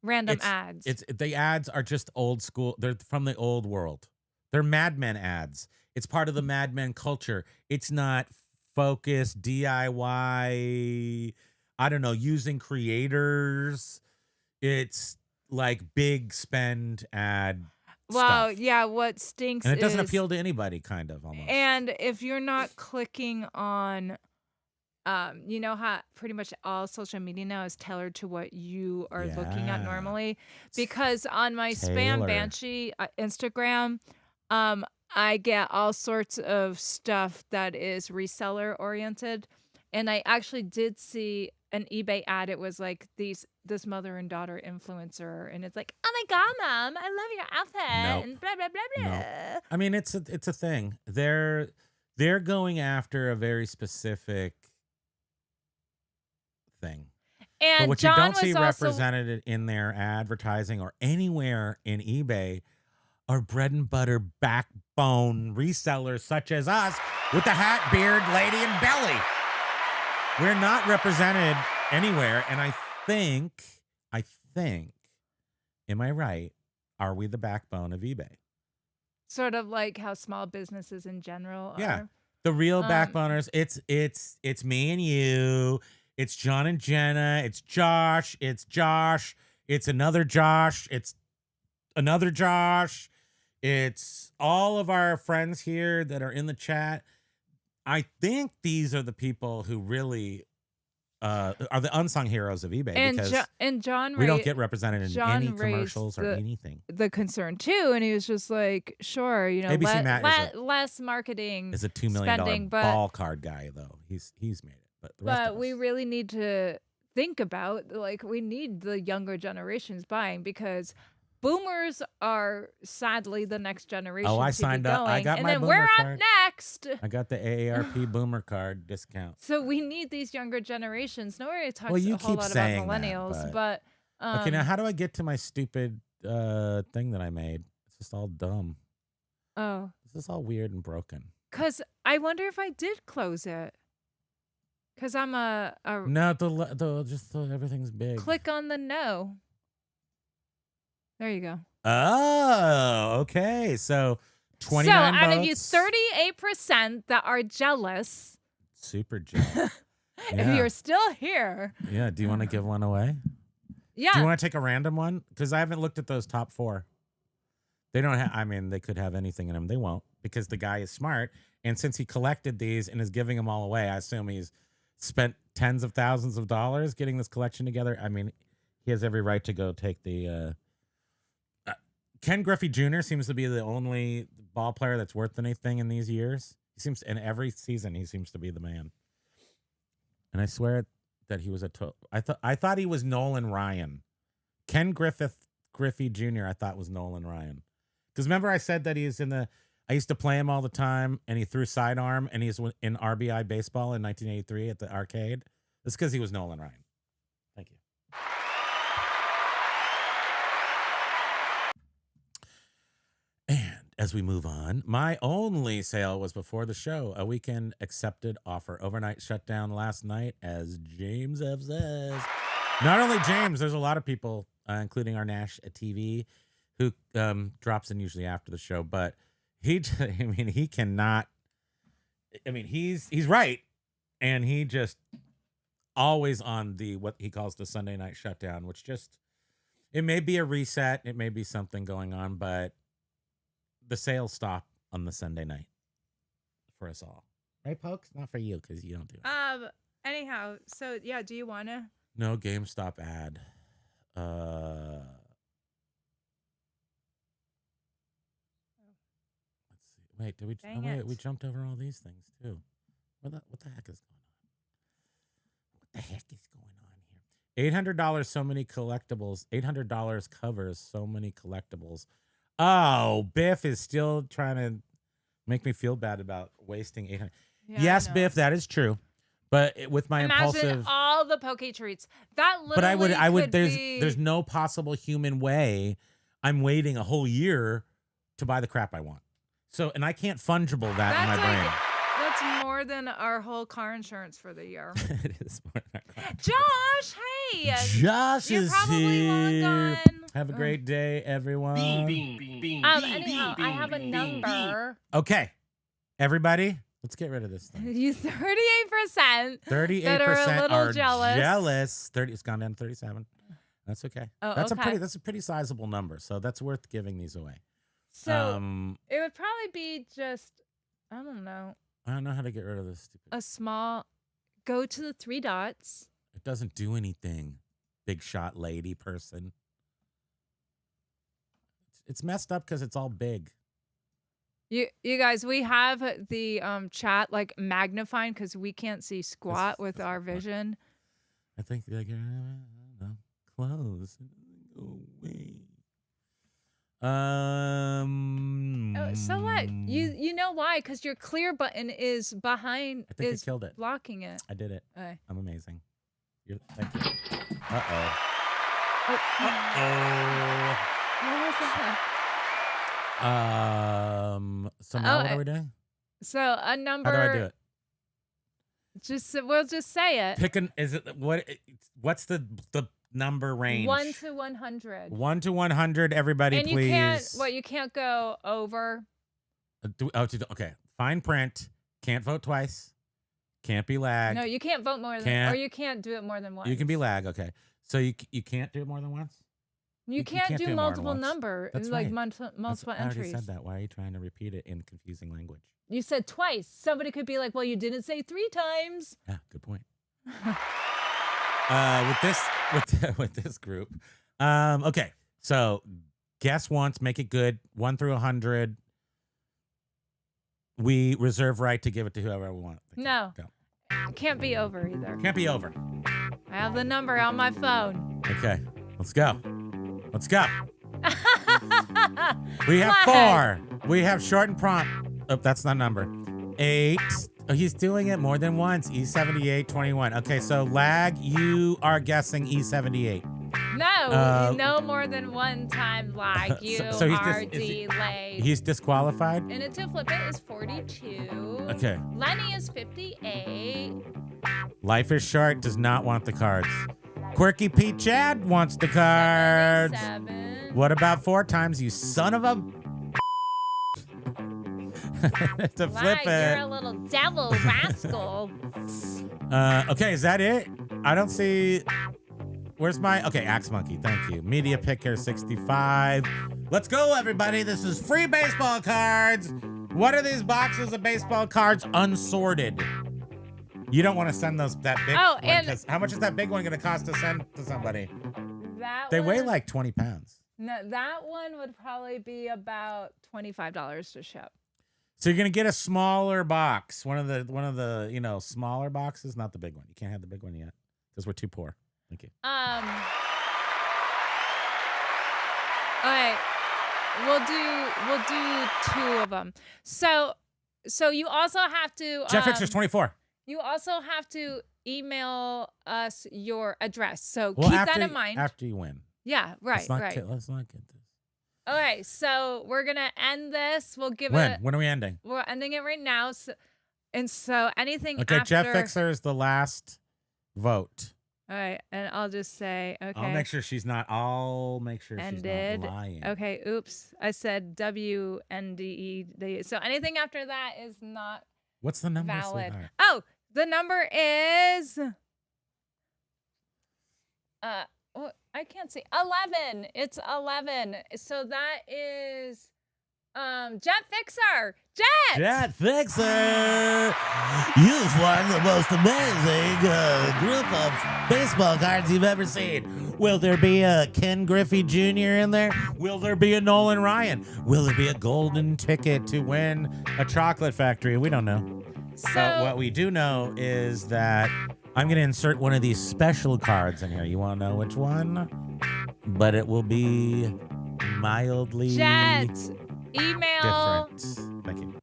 random ads. The ads are just old school. They're from the old world. They're Mad Men ads. It's part of the Mad Men culture. It's not focused DIY. I don't know, using creators. It's like big spend ad. Well, stuff. yeah, what stinks And it doesn't is, appeal to anybody, kind of, almost. And if you're not clicking on, you know how pretty much all social media now is tailored to what you are looking at normally? Because on my Spam Banshee Instagram, I get all sorts of stuff that is reseller oriented. And I actually did see an eBay ad. It was like this mother and daughter influencer, and it's like, oh my god, mom, I love your outfit, and blah blah blah blah. No. I mean, it's a thing. They're going after a very specific thing. And but what John you don't see was represented in their advertising or anywhere in eBay are bread and butter backbone resellers such as us with the hat, beard, lady, and belly. We're not represented anywhere, and I think, am I right? Are we the backbone of eBay? Sort of like how small businesses in general are. Yeah, the real backboners. It's me and you. It's John and Jenna. It's Josh. It's Josh. It's another Josh. It's another Josh. It's all of our friends here that are in the chat. I think these are the people who really are the unsung heroes of eBay, because John we don't get represented in any commercials or anything. The concern too, and he was just like, sure, you know, ABC Matt less marketing. Is a $2 million ball card guy though. He's made it, but the rest of us, we really need to think about, like, we need the younger generations buying, because boomers are sadly the next generation. Oh, I signed up. I got my boomer we're card. up next. I got the AARP boomer card discount. So we need these younger generations. Nobody talks Well, you a whole keep lot about saying millennials, that, but okay, now how do I get to my stupid thing that I made? It's just all dumb. Oh, this is all weird and broken. Because I wonder if I did close it. Because I'm no, everything's big. Click on the no. There you go. Oh, okay. So 29 So out of you votes. 38% that are jealous. Super jealous. If you're still here. Yeah. Do you want to give one away? Yeah. Do you want to take a random one? Because I haven't looked at those top 4. They don't have, I mean, they could have anything in them. They won't, because the guy is smart. And since he collected these and is giving them all away, I assume he's spent tens of thousands of dollars getting this collection together. I mean, he has every right to go take the... Ken Griffey Jr. seems to be the only ball player that's worth anything in these years. He seems, in every season, he seems to be the man. And I swear that he was I thought he was Nolan Ryan. Ken Griffey Jr. I thought was Nolan Ryan. Because remember I said that he's I used to play him all the time, and he threw sidearm, and he's in RBI baseball in 1983 at the arcade. That's because he was Nolan Ryan. Thank you. And as we move on, my only sale was before the show. A weekend accepted offer. Overnight shutdown last night, as James F says. Not only James, there's a lot of people, including our Nash TV, who drops in usually after the show. But he cannot. I mean, he's right, and he just always on the what he calls the Sunday night shutdown, which just it may be a reset, it may be something going on, but the sales stop on the Sunday night for us all. Right, Pokes? Not for you because you don't do it. Anyhow, so yeah, do you want to? No GameStop ad. Let's see. Wait, did we? Dang wait, it. we jumped over all these things too. What the heck is going on? What the heck is going on here? $800. So many collectibles. $800 covers so many collectibles. Oh, Biff is still trying to make me feel bad about wasting 800. Yeah, yes, I know. Biff, that is true. But with my Imagine impulsive, all the poke treats. That literally but I would. could be... There's no possible human way I'm waiting a whole year to buy the crap I want. So, and I can't fungible that in my brain. That's more than our whole car insurance for the year. It is more than our car insurance. Josh, hey, Josh you're is probably long here. gone. Have a great day, everyone. Anyhow, I have a number. Okay, everybody, let's get rid of this thing. You 38%. 38% that are a little jealous. 30. It's gone down to 37. That's okay. Oh, that's okay. a pretty sizable number. So that's worth giving these away. So it would probably be just, I don't know, I don't know how to get rid of this stupid. a small. Go to the 3 dots. It doesn't do anything. Big shot lady person. It's messed up because it's all big. You guys, we have the chat like magnifying because we can't see squat with our vision. I think like close. Go away. Oh, so what? You know why? Because your clear button is behind. I think is I killed it. blocking it. I did it. Okay. I'm amazing. Thank you. Uh-oh. Oh. Uh-oh. What was that? So now what are we doing? So a number. How do I do it? We'll just say it. What's the number range? 1 to 100. 1 to 100, everybody, and please. you can't go over. Okay. Fine print. Can't vote twice. Can't be lag. No, you can't vote more than, or you can't do it more than once. You can be lag. Okay. So you can't do it more than once? You can't do it more than multiple once. number, That's like right. multiple I already entries. said that. Why are you trying to repeat it in confusing language? You said twice. Somebody could be like, well, you didn't say 3 times. Yeah, good point. With this group. Okay. So guess once, make it good. 1 through 100. We reserve right to give it to whoever we want. No. Go. Can't be over either. Can't be over. I have the number on my phone. Okay. Let's go. Let's go. We have 4. We have short and prompt. Oh, that's not a number. 8. Oh, he's doing it more than once. E78, 21. Okay, so lag, you are guessing E78. No, no more than one time lag. You so he's are delayed. He's disqualified? And a to flip it is 42. Okay. Lenny is 58. Life is short, does not want the cards. Quirky Pete Chad wants the cards. 77. What about 4 times, you son of a... to flip it. You're a little devil rascal. Okay, is that it? I don't see... Where's my... Okay, Axe Monkey, thank you. Media Picker 65. Let's go, everybody. This is free baseball cards. What are these boxes of baseball cards unsorted? You don't want to send that big one. And how much is that big one going to cost to send to somebody? They weigh like 20 pounds. No, that one would probably be about $25 to ship. So you're going to get a smaller box. One of the smaller boxes, not the big one. You can't have the big one yet because we're too poor. Thank you. All right. We'll do 2 of them. So you also have to Jeff Fixer's 24. You also have to email us your address. So keep that in mind. After you win. Yeah, right, right. Let's not get this. Okay, so we're going to end this. We'll give When? it... When are we ending? We're ending it right now. So anything okay, after... Jeff Fixer is the last vote. All right, and I'll just say, okay. I'll make sure she's not ended. lying. Okay, oops. I said WNDE. So anything after that is not What's the number, valid. sweetheart? Oh, the number is I can't see. 11. It's 11. So that is Jet Fixer. Jet Fixer! You've won the most amazing group of baseball cards you've ever seen. Will there be a Ken Griffey Jr. in there? Will there be a Nolan Ryan? Will there be a golden ticket to win a chocolate factory? We don't know. But what we do know is that I'm going to insert one of these special cards in here. You want to know which one? But it will be mildly Jet. Email. different. Thank you.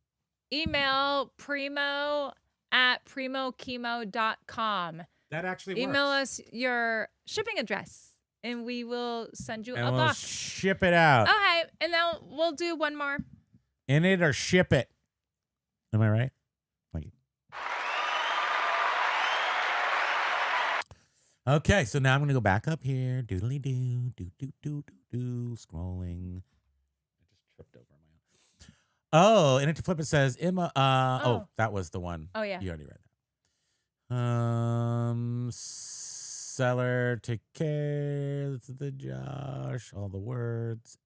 Email primo@primokimo.com. That actually Email works. us your shipping address, and we will send you And a we'll box. ship it out. Okay, and then we'll do one more. In it or ship it. Am I right? Thank you. Okay, so now I'm going to go back up here. Doodly doo, doo, doo, doo, doo, doo, scrolling. I just tripped over my own. Oh, and to flip it says, Emma. Oh, that was the one. Oh, yeah. You already read that. Seller, take care. This is the Josh. All the words.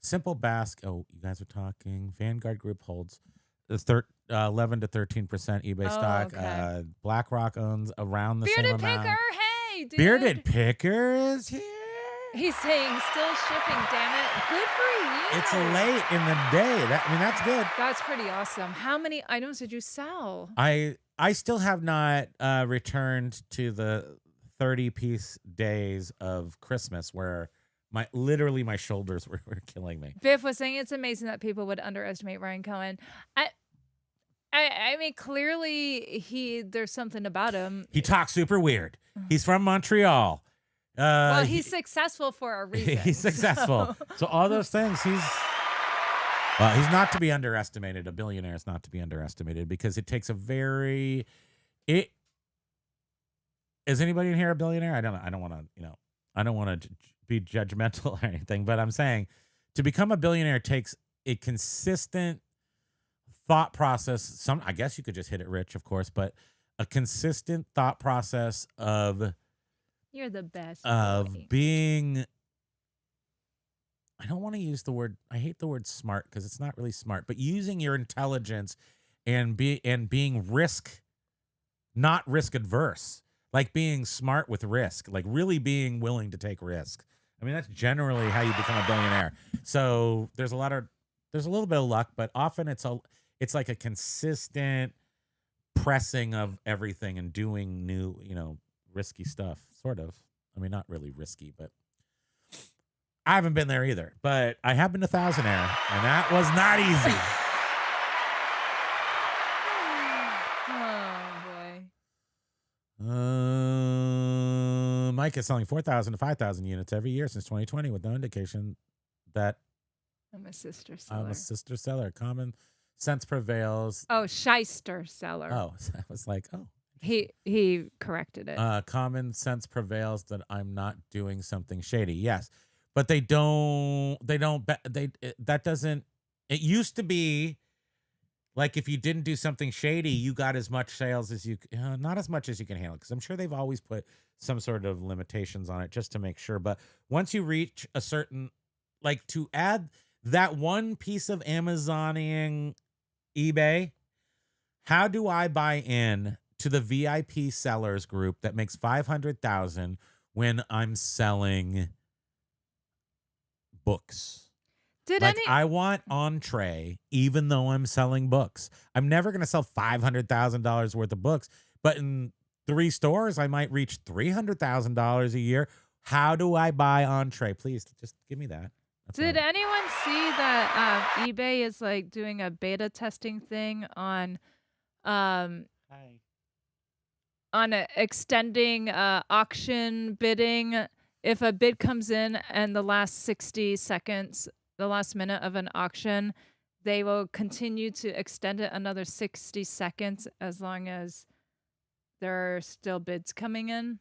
Simple Basket. Oh, you guys are talking. Vanguard Group holds 11 to 13% eBay stock. Okay. BlackRock owns around the Bearded same amount. Picker, hey, dude. Bearded Picker is here. He's saying still shipping, damn it. Good for you. It's late in the day. That's good. That's pretty awesome. How many items did you sell? I still have not returned to the 30-piece days of Christmas where my shoulders were killing me. Biff was saying it's amazing that people would underestimate Ryan Cohen. I mean, clearly there's something about him. He talks super weird. He's from Montreal. Well, he's successful for a reason. He's successful. So all those things, he's not to be underestimated. A billionaire is not to be underestimated because it takes a very. Is anybody in here a billionaire? I don't want to. I don't want to be judgmental or anything, but I'm saying to become a billionaire takes a consistent thought process. I guess you could just hit it rich, of course, but a consistent thought process of. You're the best. Of being. I don't want to use the word. I hate the word smart because it's not really smart. But using your intelligence and being not risk adverse, like being smart with risk, like really being willing to take risk. I mean, that's generally how you become a billionaire. So there's a little bit of luck, but often it's like a consistent pressing of everything and doing new, risky stuff, sort of. I mean, not really risky, but I haven't been there either. But I have been to Thousandaire, and that was not easy. Oh, boy. Mike is selling 4,000 to 5,000 units every year since 2020 with no indication that I'm a sister seller. I'm a sister seller. Common sense prevails. Oh, shyster seller. Oh, I was like, oh. He corrected it. Common sense prevails that I'm not doing something shady. Yes, but that doesn't. It used to be like if you didn't do something shady, you got as much sales as not as much as you can handle. Because I'm sure they've always put some sort of limitations on it just to make sure. But once you reach a certain, like to add that one piece of Amazoning eBay, how do I buy in to the VIP sellers group that makes 500,000 when I'm selling books? I want entree, even though I'm selling books. I'm never going to sell $500,000 worth of books, but in 3 stores, I might reach $300,000 a year. How do I buy entree? Please, just give me that. Did anyone see that eBay is like doing a beta testing thing on extending auction bidding? If a bid comes in and the last 60 seconds, the last minute of an auction, they will continue to extend it another 60 seconds as long as there are still bids coming in.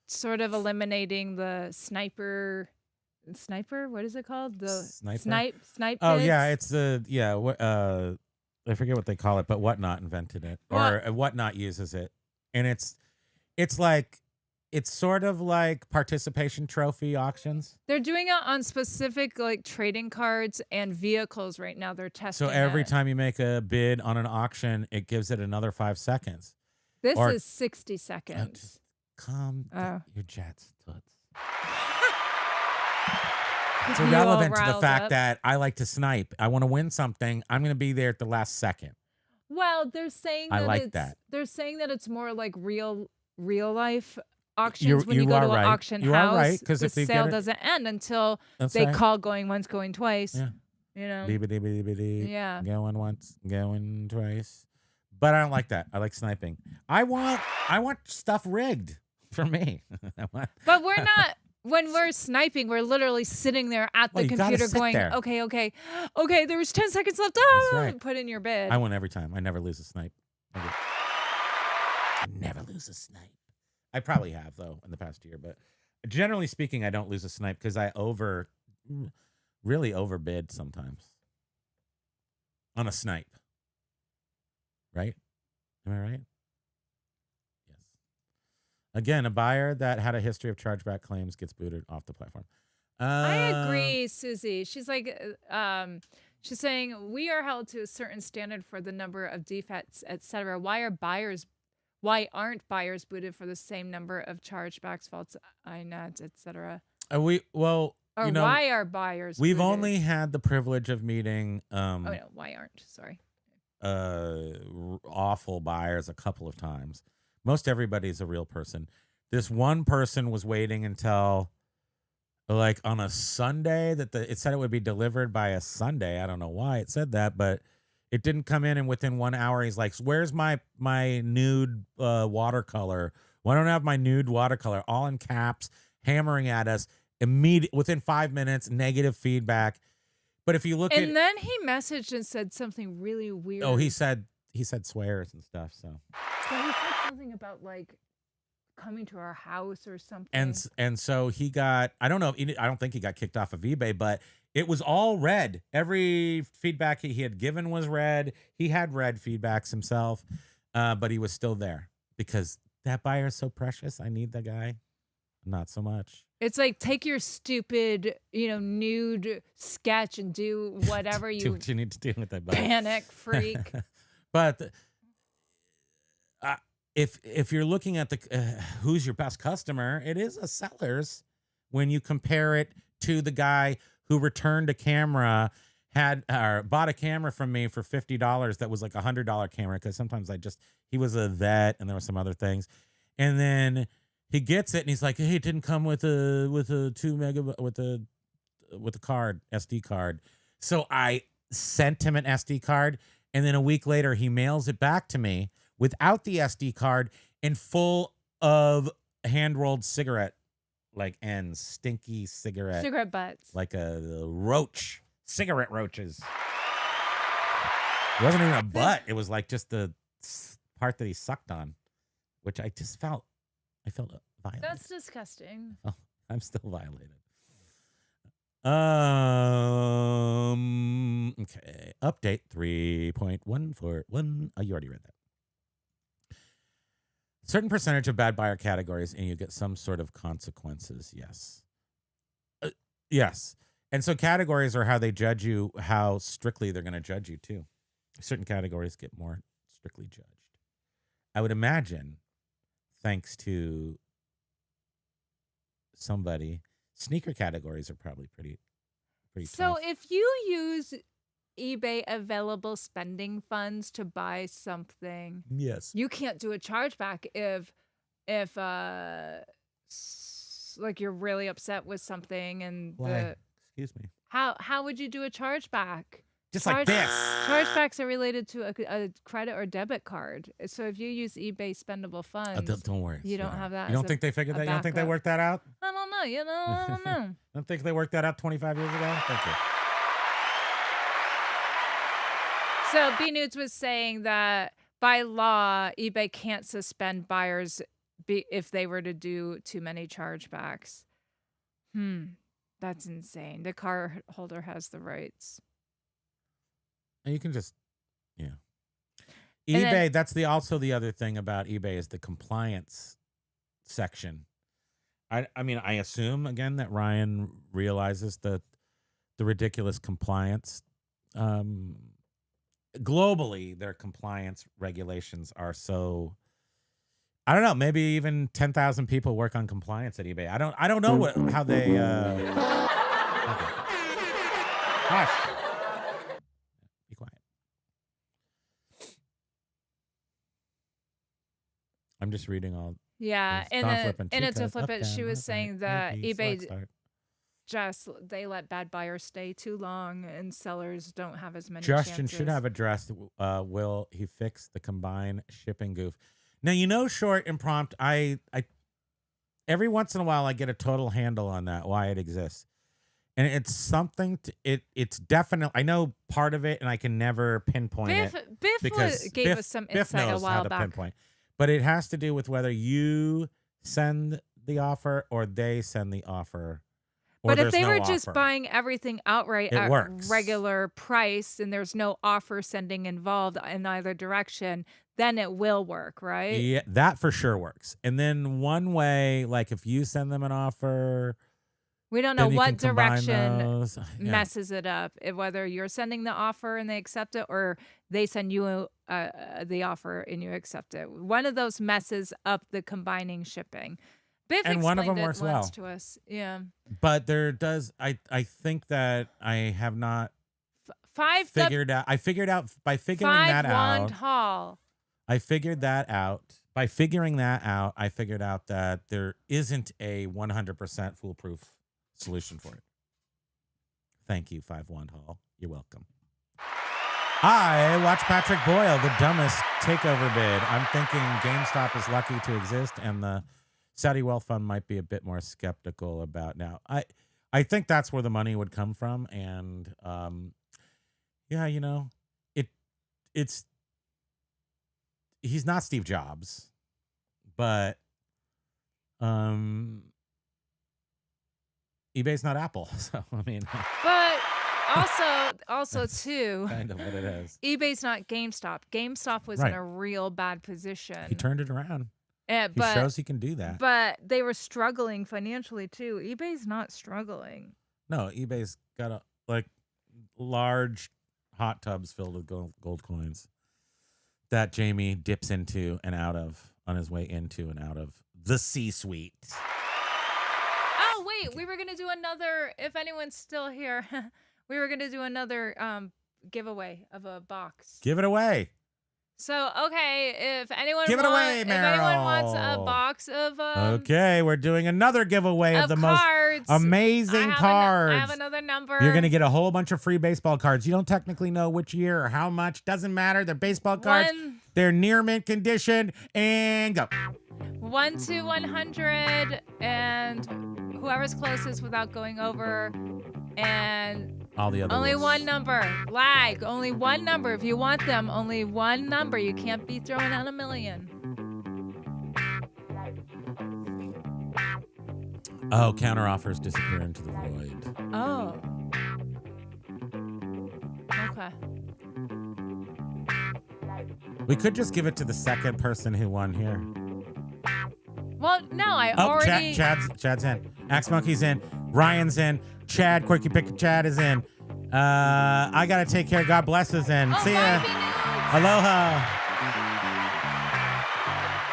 Sort of eliminating the sniper, what is it called? The Sniper? snipe Oh, bids? yeah, it's I forget what they call it, but Whatnot invented it, or Whatnot uses it. And it's like it's sort of like participation trophy auctions. They're doing it on specific like trading cards and vehicles right now. They're testing So every it. time you make a bid on an auction, it gives it another 5 seconds. This or- is 60 seconds. Just calm your jets, toots. It's You all irrelevant to the riled fact up. that I like to snipe. I want to win something. I'm going to be there at the last second. Well, they're saying I that like it's that. they're saying that it's more like real life auctions when you you go are to an right. auction You house. are right, 'cause the if you sale get it- doesn't end until That's they right. call going once, going twice. Yeah. You know. Beep-a-dee-beep-a-dee. Yeah. Going once, going twice. But I don't like that. I like sniping. I want stuff rigged for me. But we're not. When we're sniping, we're literally sitting there at the Well, you gotta computer sit going, there. okay, there's 10 seconds left. That's right. Put in your bid. I win every time. I never lose a snipe. I never lose a snipe. I probably have, though, in the past year. But generally speaking, I don't lose a snipe because I really overbid sometimes on a snipe. Right? Am I right? Yes. Again, a buyer that had a history of chargeback claims gets booted off the platform. I agree, Susie. She's like, she's saying we are held to a certain standard for the number of defects, etc. Why aren't buyers booted for the same number of chargebacks, faults, INETs, etc.? Or Why are buyers? We've booted? only had the privilege of meeting why aren't? Sorry. Awful buyers a couple of times. Most everybody's a real person. This one person was waiting until like on a Sunday it said it would be delivered by a Sunday. I don't know why it said that, but it didn't come in. And within 1 hour, he's like, "Where's my nude watercolor? Why don't I have my nude watercolor?" All in caps, hammering at us. Within 5 minutes, negative feedback. But if you look at, And then he messaged and said something really weird. oh, he said swears and stuff. So Yeah, he said something about like coming to our house or something. and so he got, I don't know, I don't think he got kicked off of eBay, but it was all red. Every feedback he had given was red. He had red feedbacks himself, but he was still there because that buyer is so precious. I need the guy. Not so much. It's like, take your stupid, nude sketch and do whatever Do you what you need to do with that buyer. panic freak. But if you're looking at who's your best customer, it is a seller's when you compare it to the guy who returned a camera, bought a camera from me for $50 that was like $100 camera, because sometimes he was a vet and there were some other things. And then he gets it and he's like, "Hey, it didn't come with a 2 megabyte with a card, SD card." So I sent him an SD card, and then a week later he mails it back to me without the SD card and full of hand-rolled cigarette ends, stinky cigarette butts. like a roach, cigarette roaches. It wasn't even a butt. It was like just the part that he sucked on, which I felt violated. That's disgusting. Oh, I'm still violated. Okay. Update 3.141. Oh, you already read that. Certain percentage of bad buyer categories, and you get some sort of consequences. Yes. Yes. And so categories are how they judge you, how strictly they're going to judge you, too. Certain categories get more strictly judged. I would imagine, thanks to somebody, sneaker categories are probably pretty So tough. if you use eBay available spending funds to buy something, Yes. you can't do a chargeback if like you're really upset with something and Why? Excuse me. how would you do a chargeback? Just like this. Chargebacks are related to a credit or debit card. So if you use eBay spendable funds, Don't worry. you don't sweetheart. have that You don't as think they figured a that? You don't think they backup. worked that out? I don't know. I don't know. Don't think they worked that out 25 years ago? Thank you. So B Nudes was saying that by law, eBay can't suspend buyers if they were to do too many chargebacks. That's insane. The car holder has the rights. And you can just, yeah. And eBay, then- that's also the other thing about eBay is the compliance section. I mean, I assume again that Ryan realizes that the ridiculous compliance. Globally, their compliance regulations are so. I don't know. Maybe even 10,000 people work on compliance at eBay. I don't know how they. Okay. Hush. Be quiet. I'm just reading all. Yeah, It's and Don then flipping and to Chica, flip up, it, down, she was left, saying right, that A, B, eBay select, start. just they let bad buyers stay too long, and sellers don't have as many Justin chances. should have addressed. Will he fix the combined shipping goof? Now you know, short and prompt. I every once in a while I get a total handle on that, why it exists, and it's something. It's definitely. I know part of it, and I can never pinpoint it Biff because gave us some Biff insight a knows while how to back. pinpoint. But it has to do with whether you send the offer or they send the offer. Or But if there's they no were just offer. buying everything outright It at works. regular price and there's no offer sending involved in either direction, then it will work, right? Yeah, that for sure works. And then one way, like if you send them an offer, We don't know then you what can combine direction those. Yeah. messes it up. Whether you're sending the offer and they accept it, or they send you the offer and you accept it. One of those messes up the combining shipping. Biff And one of them explained works it once well. to us. Yeah. But there does, I think that I have not figured out. I figured out by figuring that out. Hall. I figured that out. By figuring that out, I figured out that there isn't a 100% foolproof solution for it. Thank you, 5-1 Hall. You're welcome. I watched Patrick Boyle, the dumbest takeover bid. I'm thinking GameStop is lucky to exist, and the Saudi Wealth Fund might be a bit more skeptical about now. I think that's where the money would come from, and yeah, you know, it's he's not Steve Jobs, but eBay's not Apple, so I mean. But also too, Kind of what it is. eBay's not GameStop. GameStop was in Right. a real bad position. He turned it around. He but shows he can do that. but they were struggling financially too. eBay's not struggling. No, eBay's got a large hot tubs filled with gold coins that Jamie dips into and out of on his way into and out of the C-suite. Oh wait, we were gonna do another. If anyone's still here, we were gonna do another giveaway of a box. Give it away. So okay, if anyone Give it away, if anyone wants a Meryl. box of Okay, we're doing another giveaway of the cards, most amazing cards. I have another number. You're going to get a whole bunch of free baseball cards. You don't technically know which year or how much. Doesn't matter. They're baseball cards. They're near mint condition. And go. 1 to 100, and whoever's closest without going over, and All the other only rules. one number. Lag. Only one number. If you want them, only one number. You can't be throwing out a million. Oh, counter offers disappear into the void. Oh. Okay. We could just give it to the second person who won here. Well, no, I Oh, already. Chad's in. Axe Monkey's in. Ryan's in. Chad, Quirky Pick Chad is in. I gotta take care. God bless is in. Oh, See ya. Aloha.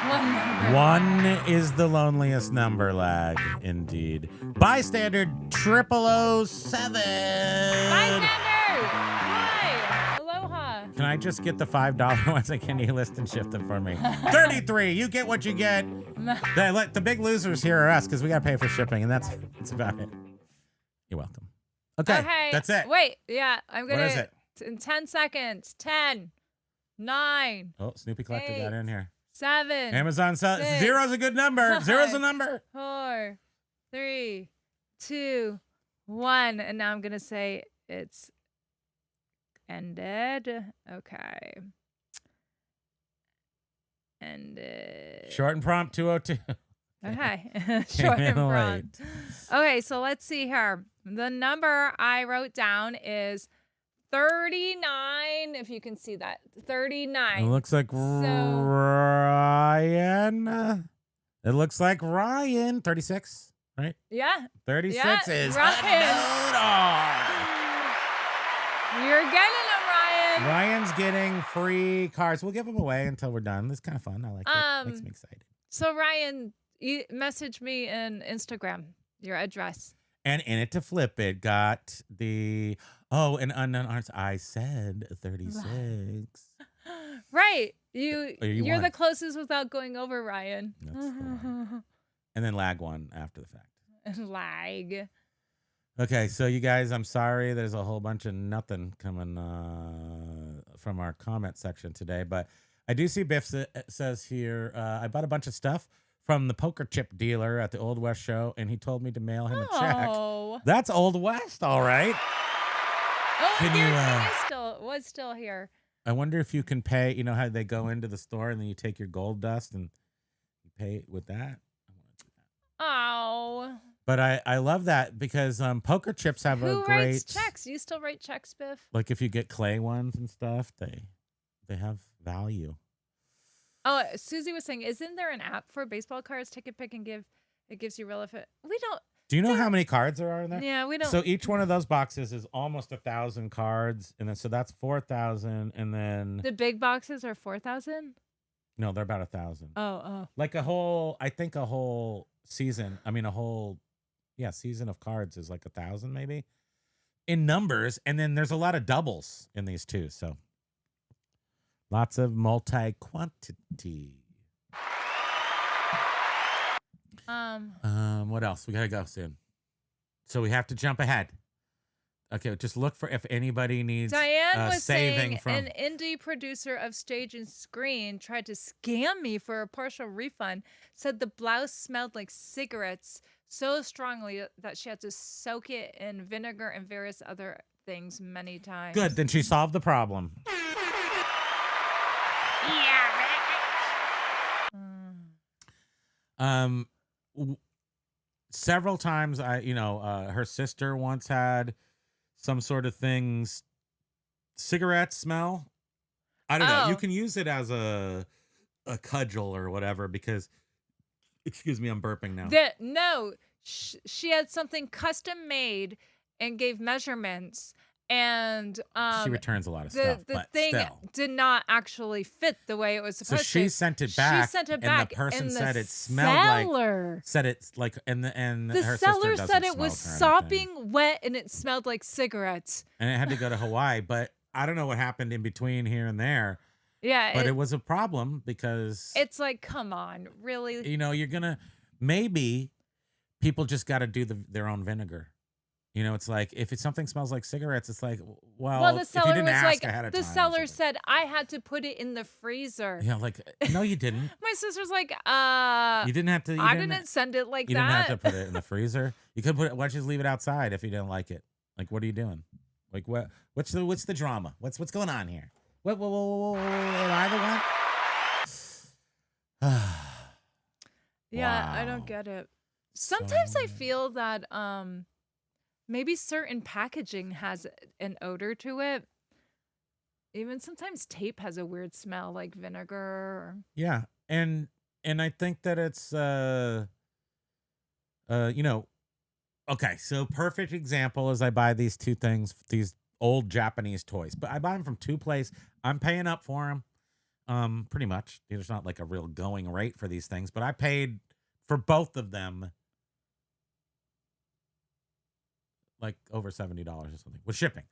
One number. One is the loneliest number, lag, indeed. Bystander 0007. Bystander! Hi! Aloha! Can I just get the $5 ones? Can you list and shift them for me? 33. You get what you get. The big losers here are us because we got to pay for shipping, and that's about it. You're welcome. Okay, that's it. Wait, yeah, I'm gonna. What is it? In 10 seconds. 10, 9, Oh, Snoopy Collector got in here. 7. Amazon says 6, zero's a good number. Zero's a number. 4, 3, 2, 1. And now I'm gonna say it's ended. Okay. Ended. Short and prompt 202. Okay. Short and Came in prompt. Okay, so let's see here. The number I wrote down is 39. If you can see that. 39. It looks like Ryan It looks like Ryan, 36, right? Yeah. 36 is Ryan. You're getting them, Ryan. Ryan's getting free cards. We'll give them away until we're done. It's kind of fun. I like it. Makes me excited. So Ryan, you message me in Instagram your address. And in it to flip it got the and unknown arts. I said 36. Right. You're won. the closest without going over, Ryan. That's fine. And then lag one after the fact. Lag. Okay, so you guys, I'm sorry. There's a whole bunch of nothing coming from our comment section today, but I do see Biff says here, I bought a bunch of stuff from the poker chip dealer at the Old West show, and he told me to mail him a check. That's Old West, all right. Oh, can you was still here. I wonder if you can pay, you know how they go into the store and then you take your gold dust and you pay with that? I want to do that. Oh. But I love that because poker chips have a great... Who writes checks? You still write checks, Biff? Like if you get clay ones and stuff, they have value. Oh, Susie was saying, isn't there an app for baseball cards? Take a pick and give. It gives you relevant. We don't. Do you know how many cards there are in there? Yeah, we don't. So each one of those boxes is almost 1,000 cards, and then so that's 4,000, and then the big boxes are 4,000. No, they're about 1,000. Oh. Like a whole season. I mean, season of cards is like 1,000 maybe in numbers, and then there's a lot of doubles in these too. So lots of multi-quantity. What else? We gotta go soon, so we have to jump ahead. Okay, just look for if anybody needs. Diane was saving saying from an indie producer of stage and screen tried to scam me for a partial refund. Said the blouse smelled like cigarettes so strongly that she had to soak it in vinegar and various other things many times. Good, then she solved the problem. Several times her sister once had some sort of things, cigarette smell. I don't know. You can use it as a cudgel or whatever because, excuse me, I'm burping now. She had something custom made and gave measurements. And she returns a lot of stuff. The but thing still. did not actually fit the way it was supposed to. So she sent it back. She sent it back, and the person and said the it smelled seller like. Said it's like, and the her seller sister said it doesn't was smoke or anything. sopping wet and it smelled like cigarettes. And it had to go to Hawaii, but I don't know what happened in between here and there. Yeah, but it was a problem because it's like, come on, really? You're gonna maybe people just got to do their own vinegar. It's like if something smells like cigarettes, it's like, well the seller if you didn't was ask like, ahead of time. The seller said I had to put it in the freezer. Yeah, like no, you didn't. My sister's like, you didn't have to. I didn't send it like that. You didn't have to put it in the freezer. You could put it. Why don't you just leave it outside if you didn't like it? Like, what are you doing? Like, what? What's the drama? What's going on here? What? Am I the one? Yeah, wow. I don't get it. Sometimes I feel that maybe certain packaging has an odor to it. Even sometimes tape has a weird smell, like vinegar. Yeah, and I think that it's okay. So perfect example is I buy these two things, these old Japanese toys, but I buy them from two places. I'm paying up for them, pretty much. There's not like a real going rate for these things, but I paid for both of them. Like over $70 or something with shipping.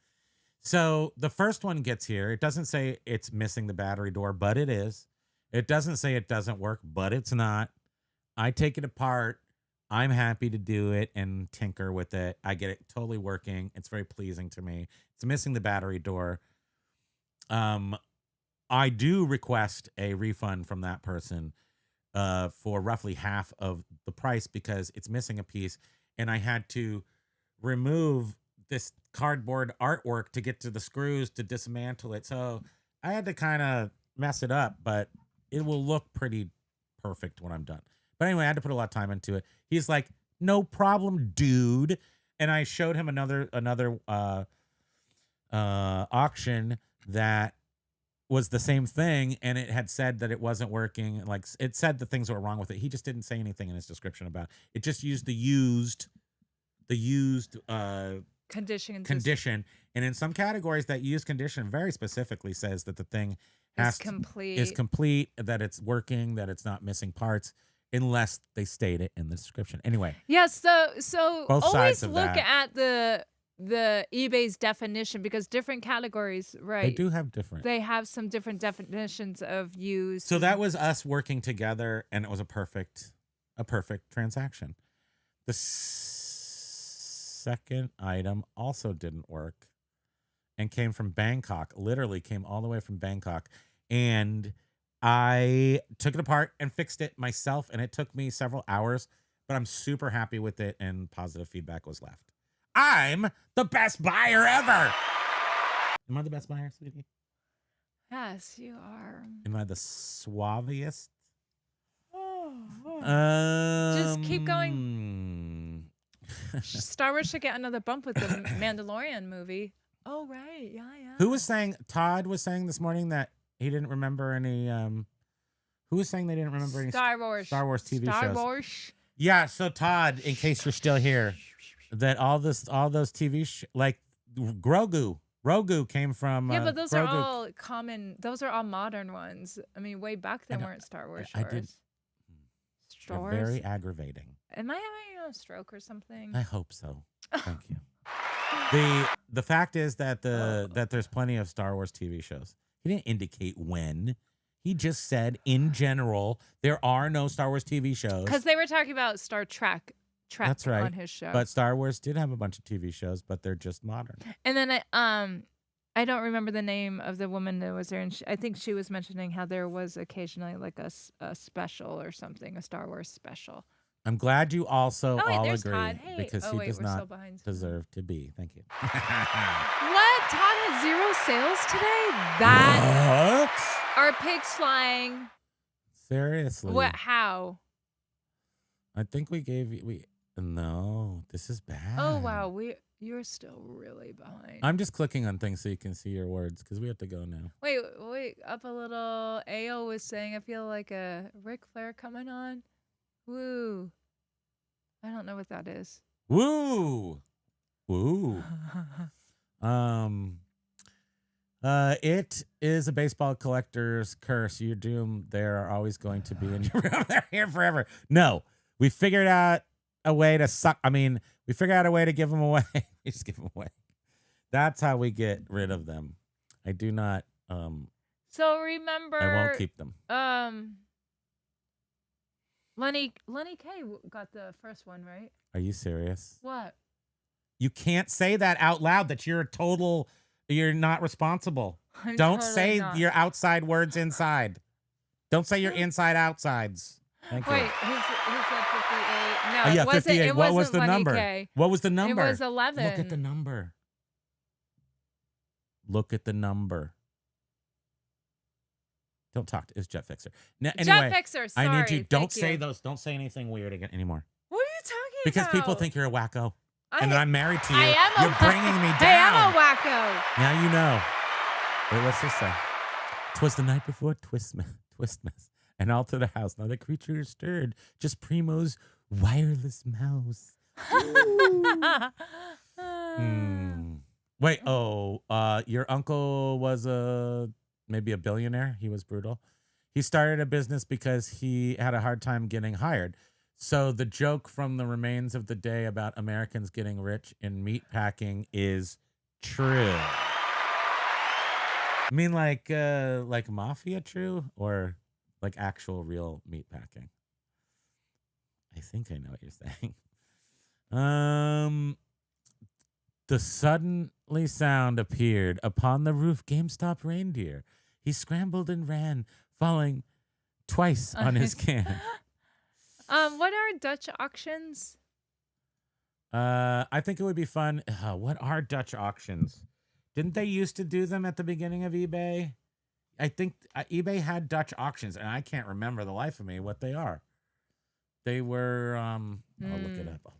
So the first one gets here. It doesn't say it's missing the battery door, but it is. It doesn't say it doesn't work, but it's not. I take it apart. I'm happy to do it and tinker with it. I get it totally working. It's very pleasing to me. It's missing the battery door. I do request a refund from that person for roughly half of the price because it's missing a piece, and I had to remove this cardboard artwork to get to the screws to dismantle it. So I had to kind of mess it up, but it will look pretty perfect when I'm done. But anyway, I had to put a lot of time into it. He's like, no problem, dude. And I showed him another auction that was the same thing, and it had said that it wasn't working. Like it said the things that were wrong with it. He just didn't say anything in his description about it. It just used the used condition. And in some categories, that used condition very specifically says that the thing is complete, that it's working, that it's not missing parts, unless they state it in the description. Anyway. Yes. So both sides always of look that. at the eBay's definition, because different categories, right? They do have different. They have some different definitions of used. So that was us working together, and it was a perfect transaction. The second item also didn't work and came from Bangkok, literally came all the way from Bangkok. And I took it apart and fixed it myself, and it took me several hours, but I'm super happy with it, and positive feedback was left. I'm the best buyer ever. Am I the best buyer, sweetie? Yes, you are. Am I the suaviest? Just keep going. Star Wars should get another bump with the Mandalorian movie. Oh, right. Yeah. Who was saying, Todd was saying this morning that he didn't remember any, who was saying they didn't remember any Star Wars TV shows? Star Wars. Yeah, so Todd, in case you're still here, that all those TV like Grogu came from But those Grogu. are all common. Those are all modern ones. I mean, way back then weren't Star Wars shows. I did. Star Wars. Very aggravating. Am I having a stroke or something? I hope so. Thank you. The fact is that that there's plenty of Star Wars TV shows. He didn't indicate when. He just said in general there are no Star Wars TV shows. Because they were talking about Star Trek. That's right. On his show. But Star Wars did have a bunch of TV shows, but they're just modern. And then I don't remember the name of the woman that was there, and I think she was mentioning how there was occasionally like a special or something, a Star Wars special. I'm glad you also all agree, Todd. Hey. because he does not deserve to be. Thank you. What? Todd had 0 sales today? That are pigs flying? Seriously? What? How? I think we gave you. No, this is bad. Oh wow, you're still really behind. I'm just clicking on things so you can see your words because we have to go now. Wait, up a little. Ao was saying, I feel like a Ric Flair coming on. Woo. I don't know what that is. Woo. It is a baseball collector's curse. You're doomed. They're always going to be in your room. They're here forever. No, we figured out a way to suck. I mean, we figured out a way to give them away. We just give them away. That's how we get rid of them. I do not. So remember, I won't keep them. Lenny K got the first one, right? Are you serious? What? You can't say that out loud. That you're not responsible. Don't totally say not. your outside words inside. Don't say your inside outsides. Thank you. Wait, who's at 58? No, Oh, yeah, it wasn't. 58. It What was wasn't the Lenny number? K. What was the number? It was 11. Look at the number. Look at the number. Don't talk to. It's Jet Fixer. Now, anyway, Jet Fixer. Sorry. I need you. Don't Thank say you. those. Don't say anything weird again anymore. What are you talking Because about? people think you're a wacko, and that I'm married to you. I am You're bringing me down. Hey, I'm a wacko. Now you know. Wait, what's this say? 'Twas the night before Twistmas, and all to the house. Now the creature stirred, just Primo's wireless mouse. Wait, your uncle was maybe a billionaire. He was brutal. He started a business because he had a hard time getting hired. So the joke from the remains of the day about Americans getting rich in meat packing is true. I mean, like mafia true, or like actual real meat packing? I think I know what you're saying. The suddenly sound appeared upon the roof. GameStop reindeer. He scrambled and ran, falling twice on his can. What are Dutch auctions? I think it would be fun. What are Dutch auctions? Didn't they used to do them at the beginning of eBay? I think eBay had Dutch auctions, and I can't remember the life of me what they are. They were. I'll look it up.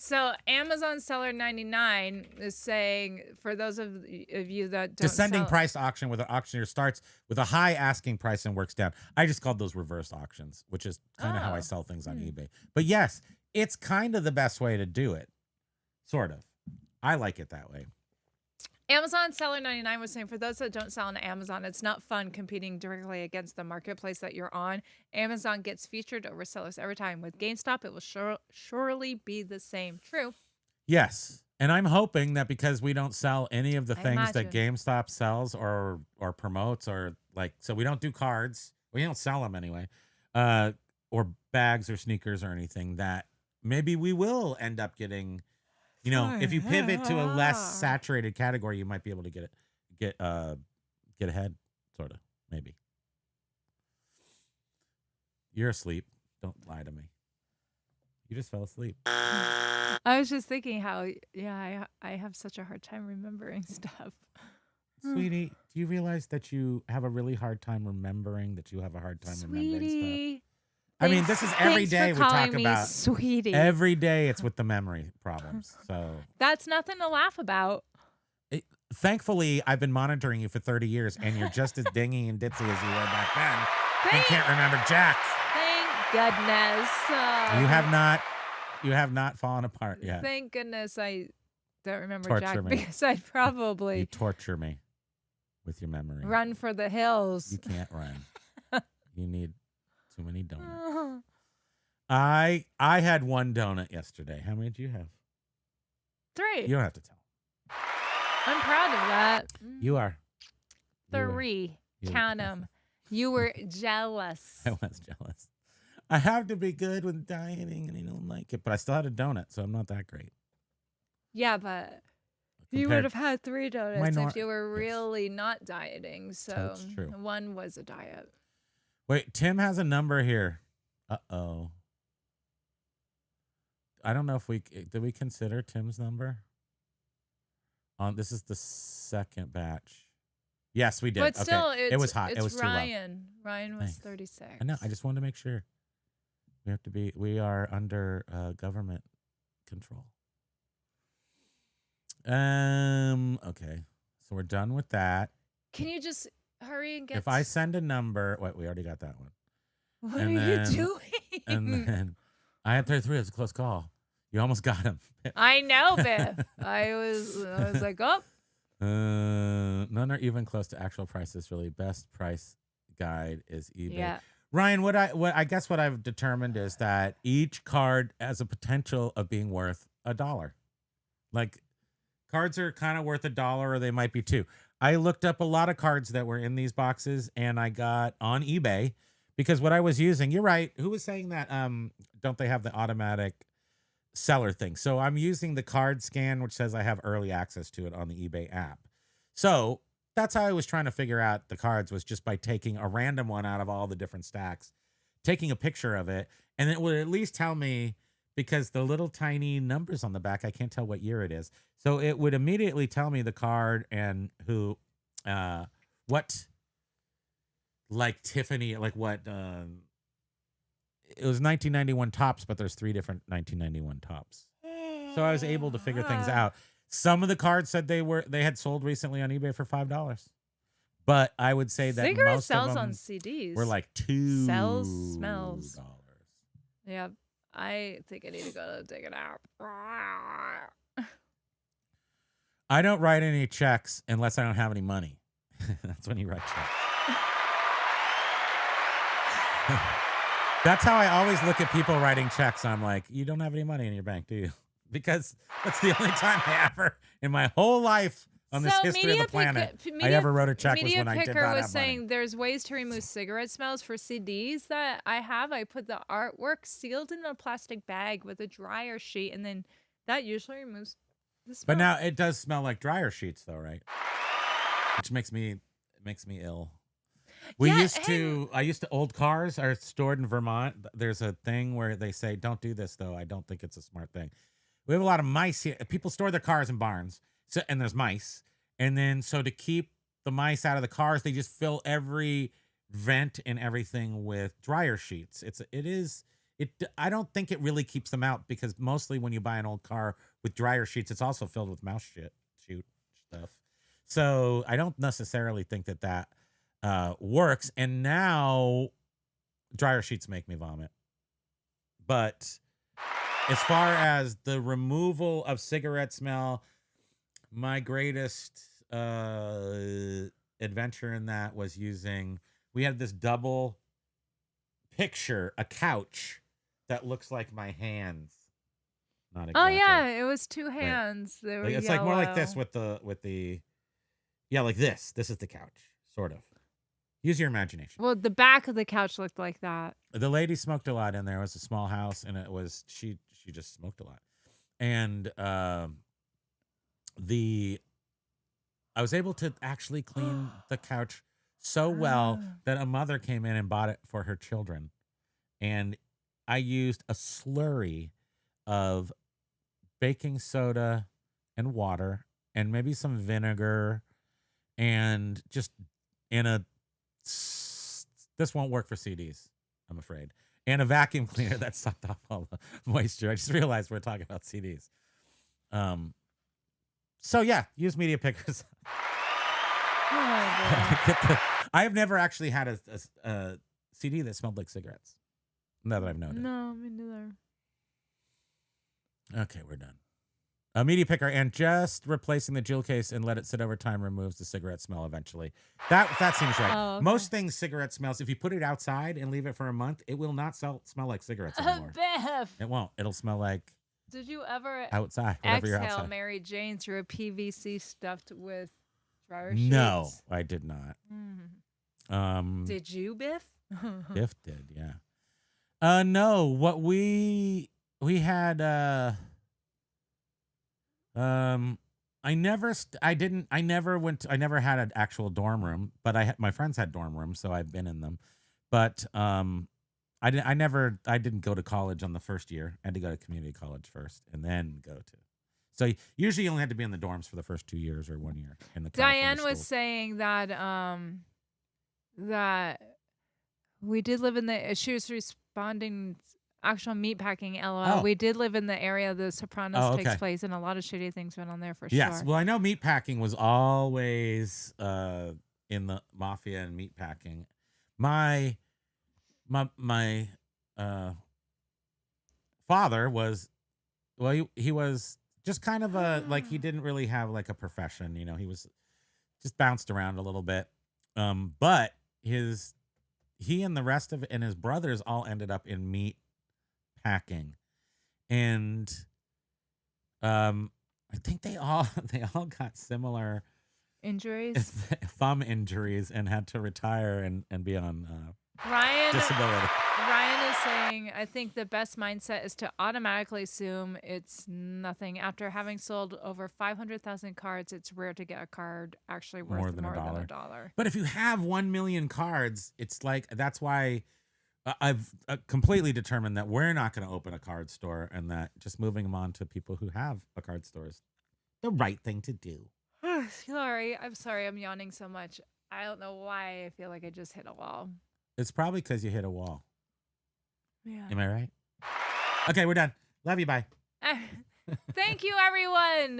So Amazon Seller 99 is saying, for those of you that don't Descending sell, price auction, where the auctioneer starts with a high asking price and works down. I just called those reverse auctions, which is kind of how I Oh. sell things on eBay. But yes, it's kind of the best way to do it. Sort of. I like it that way. Amazon Seller 99 was saying, for those that don't sell on Amazon, it's not fun competing directly against the marketplace that you're on. Amazon gets featured over sellers every time. With GameStop, it will surely be the same. True. Yes. And I'm hoping that because we don't sell any of the I things that imagine. GameStop sells or promotes, or like, so we don't do cards. We don't sell them anyway. Or bags or sneakers or anything, that maybe we will end up getting, you know, if you pivot to a less saturated category, you might be able to get ahead, sort of, maybe. You're asleep. Don't lie to me. You just fell asleep. I was just thinking how, yeah, I have such a hard time remembering stuff. Sweetie, do you realize that you have a really hard time remembering that you have a hard time remembering stuff? Sweetie. I mean, this is every day we talk about. Sweetie. Every day it's with the memory problems. So That's nothing to laugh about. thankfully, I've been monitoring you for 30 years, and you're just as dingy and ditzy as you were back then, and can't remember jack. Thank goodness. You have not fallen apart yet. Thank goodness I don't remember Torture Jack, me. because I'd probably You torture me with your memory. run for the hills. You can't run. You need too many donuts. I had one donut yesterday. How many did you have? 3. You don't have to tell. I'm proud of that. You are. 3. You were. Count them. You were jealous. I was jealous. I have to be good with dieting, and I don't like it, but I still had a donut, so I'm not that great. Yeah, but you would have had 3 donuts if you were really not dieting. So That's true. 1 was a diet. Wait, Tim has a number here. Uh-oh. I don't know if did we consider Tim's number? This is the second batch. Yes, we did. But still, okay. It was hot. It was Ryan. Ryan was Thanks. 36. I know. I just wanted to make sure. We are under government control. Okay. So we're done with that. Can you just hurry and get... If I send a number, wait, we already got that one. What and are then, you doing? And then I had 33. It was a close call. You almost got him. I know, Biff. I was like, oh. None are even close to actual prices. Really, best price guide is eBay. Yeah. Ryan, what I guess what I've determined is that each card has a potential of being worth $1. Like, cards are kind of worth $1, or they might be $2. I looked up a lot of cards that were in these boxes, and I got on eBay because what I was using. You're right. Who was saying that? Don't they have the automatic seller thing? So I'm using the card scan, which says I have early access to it on the eBay app. So that's how I was trying to figure out the cards, was just by taking a random one out of all the different stacks, taking a picture of it, and it would at least tell me, because the little tiny numbers on the back, I can't tell what year it is. So it would immediately tell me the card and who, what, like Tiffany, like what, it was 1991 tops, but there's 3 different 1991 tops. So I was able to figure things out. Some of the cards said they had sold recently on eBay for $5. But I would say that Cigarette most sells of them on CDs. were like $2. Smells. Yeah. I think I need to go take it out. I don't write any checks unless I don't have any money. That's when you write checks. That's how I always look at people writing checks. I'm like, you don't have any money in your bank, do you? Because that's the only time I ever, in my whole life on this history of the planet, I ever wrote a check was when I did not have money. was saying there's ways to remove cigarette smells for CDs that I have. I put the artwork sealed in a plastic bag with a dryer sheet, and then that usually removes the smell. But now it does smell like dryer sheets, though, right? Which makes me ill. I used to, old cars are stored in Vermont. There's a thing where they say, don't do this, though. I don't think it's a smart thing. We have a lot of mice here. People store their cars in barns, and there's mice. And then, so to keep the mice out of the cars, they just fill every vent and everything with dryer sheets. It I don't think it really keeps them out because mostly when you buy an old car with dryer sheets, it's also filled with mouse shoot stuff. So I don't necessarily think that works. And now dryer sheets make me vomit. But as far as the removal of cigarette smell, my greatest adventure in that was we had this double picture, a couch that looks like my hands. Not Oh exactly. yeah, it was two hands. They were It's like more like this with the like this. This is the couch, sort of. Use your imagination. Well, the back of the couch looked like that. The lady smoked a lot in there. It was a small house, and she just smoked a lot. And I was able to actually clean the couch so well that a mother came in and bought it for her children. And I used a slurry of baking soda and water and maybe some vinegar and just this won't work for CDs, I'm afraid. And a vacuum cleaner that sucked off all the moisture. I just realized we're talking about CDs. So yeah, use media pickers. I have never actually had a CD that smelled like cigarettes. Now that I've noted. No, me neither. Okay, we're done. A media picker and just replacing the jewel case and let it sit over time removes the cigarette smell eventually. That seems right. Oh, okay. Most things cigarette smells, if you put it outside and leave it for a month, it will not smell like cigarettes anymore. Biff, It won't. It'll smell like did you ever outside. Whatever you're exhale outside. Mary Jane through a PVC stuffed with dryer sheets? No, I did not. Did you, Biff? Biff did, yeah. No, what we had I never had an actual dorm room, but my friends had dorm rooms, so I've been in them. But I didn't go to college on the first year. I had to go to community college first and then go to. So usually you only had to be in the dorms for the first 2 years or 1 year in the California Diane was schools. saying that that we did live in she was responding actual meatpacking LOL. Oh. We did live in the area The Sopranos takes okay. place, and a lot of shitty things went on there for Yes. sure. Well, I know meatpacking was always in the mafia and meatpacking. My father was, well, he was just kind of like he didn't really have like a profession, you know. He was just bounced around a little bit. But he and the rest of it and his brothers all ended up in meat packing, and I think they all got similar Injuries. thumb injuries and had to retire and be on disability. Ryan is saying, I think the best mindset is to automatically assume it's nothing. After having sold over 500,000 cards, it's rare to get a card actually worth more than a dollar. But if you have 1 million cards, it's like, that's why I've completely determined that we're not going to open a card store, and that just moving them on to people who have a card store is the right thing to do. Sorry, I'm yawning so much. I don't know why I feel like I just hit a wall. It's probably because you hit a wall. Yeah. Am I right? Okay, we're done. Love you. Bye. Thank you, everyone.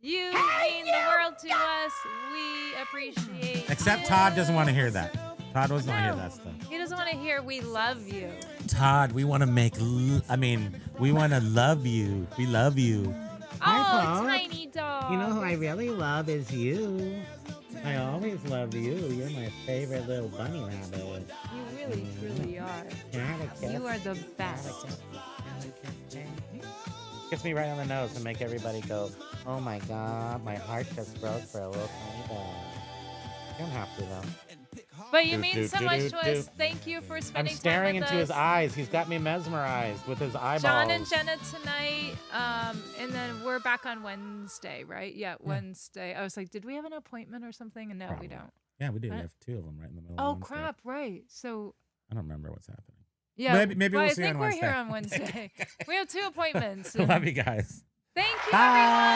You mean the world to us. We appreciate Except you. Todd doesn't want to hear that. Todd doesn't want to hear that stuff. He doesn't want to hear we love you. Todd, we want to we want to love you. We love you. Oh, tiny dog. You know who I really love is you. I always love you. You're my favorite little bunny rabbit. You really, truly are. Can I have a kiss? You are the best. Kiss me right on the nose and make everybody go, oh my God, my heart just broke for a little tiny dog. You don't have to though. But you mean so much to us. Thank you for spending I'm staring time with into us. his eyes. He's got me mesmerized with his eyeballs. John and Jenna tonight, and then we're back on Wednesday, right? Yeah, Wednesday. I was like, did we have an appointment or something? And no, Probably. we don't. Yeah, we do. We have 2 of them right in the middle. Oh of Wednesday. crap! Right. So I don't remember what's happening. yeah, Maybe well, we'll I see you think on we're Wednesday. here on Wednesday. We have 2 appointments. Love you guys. Thank you, Bye. everyone.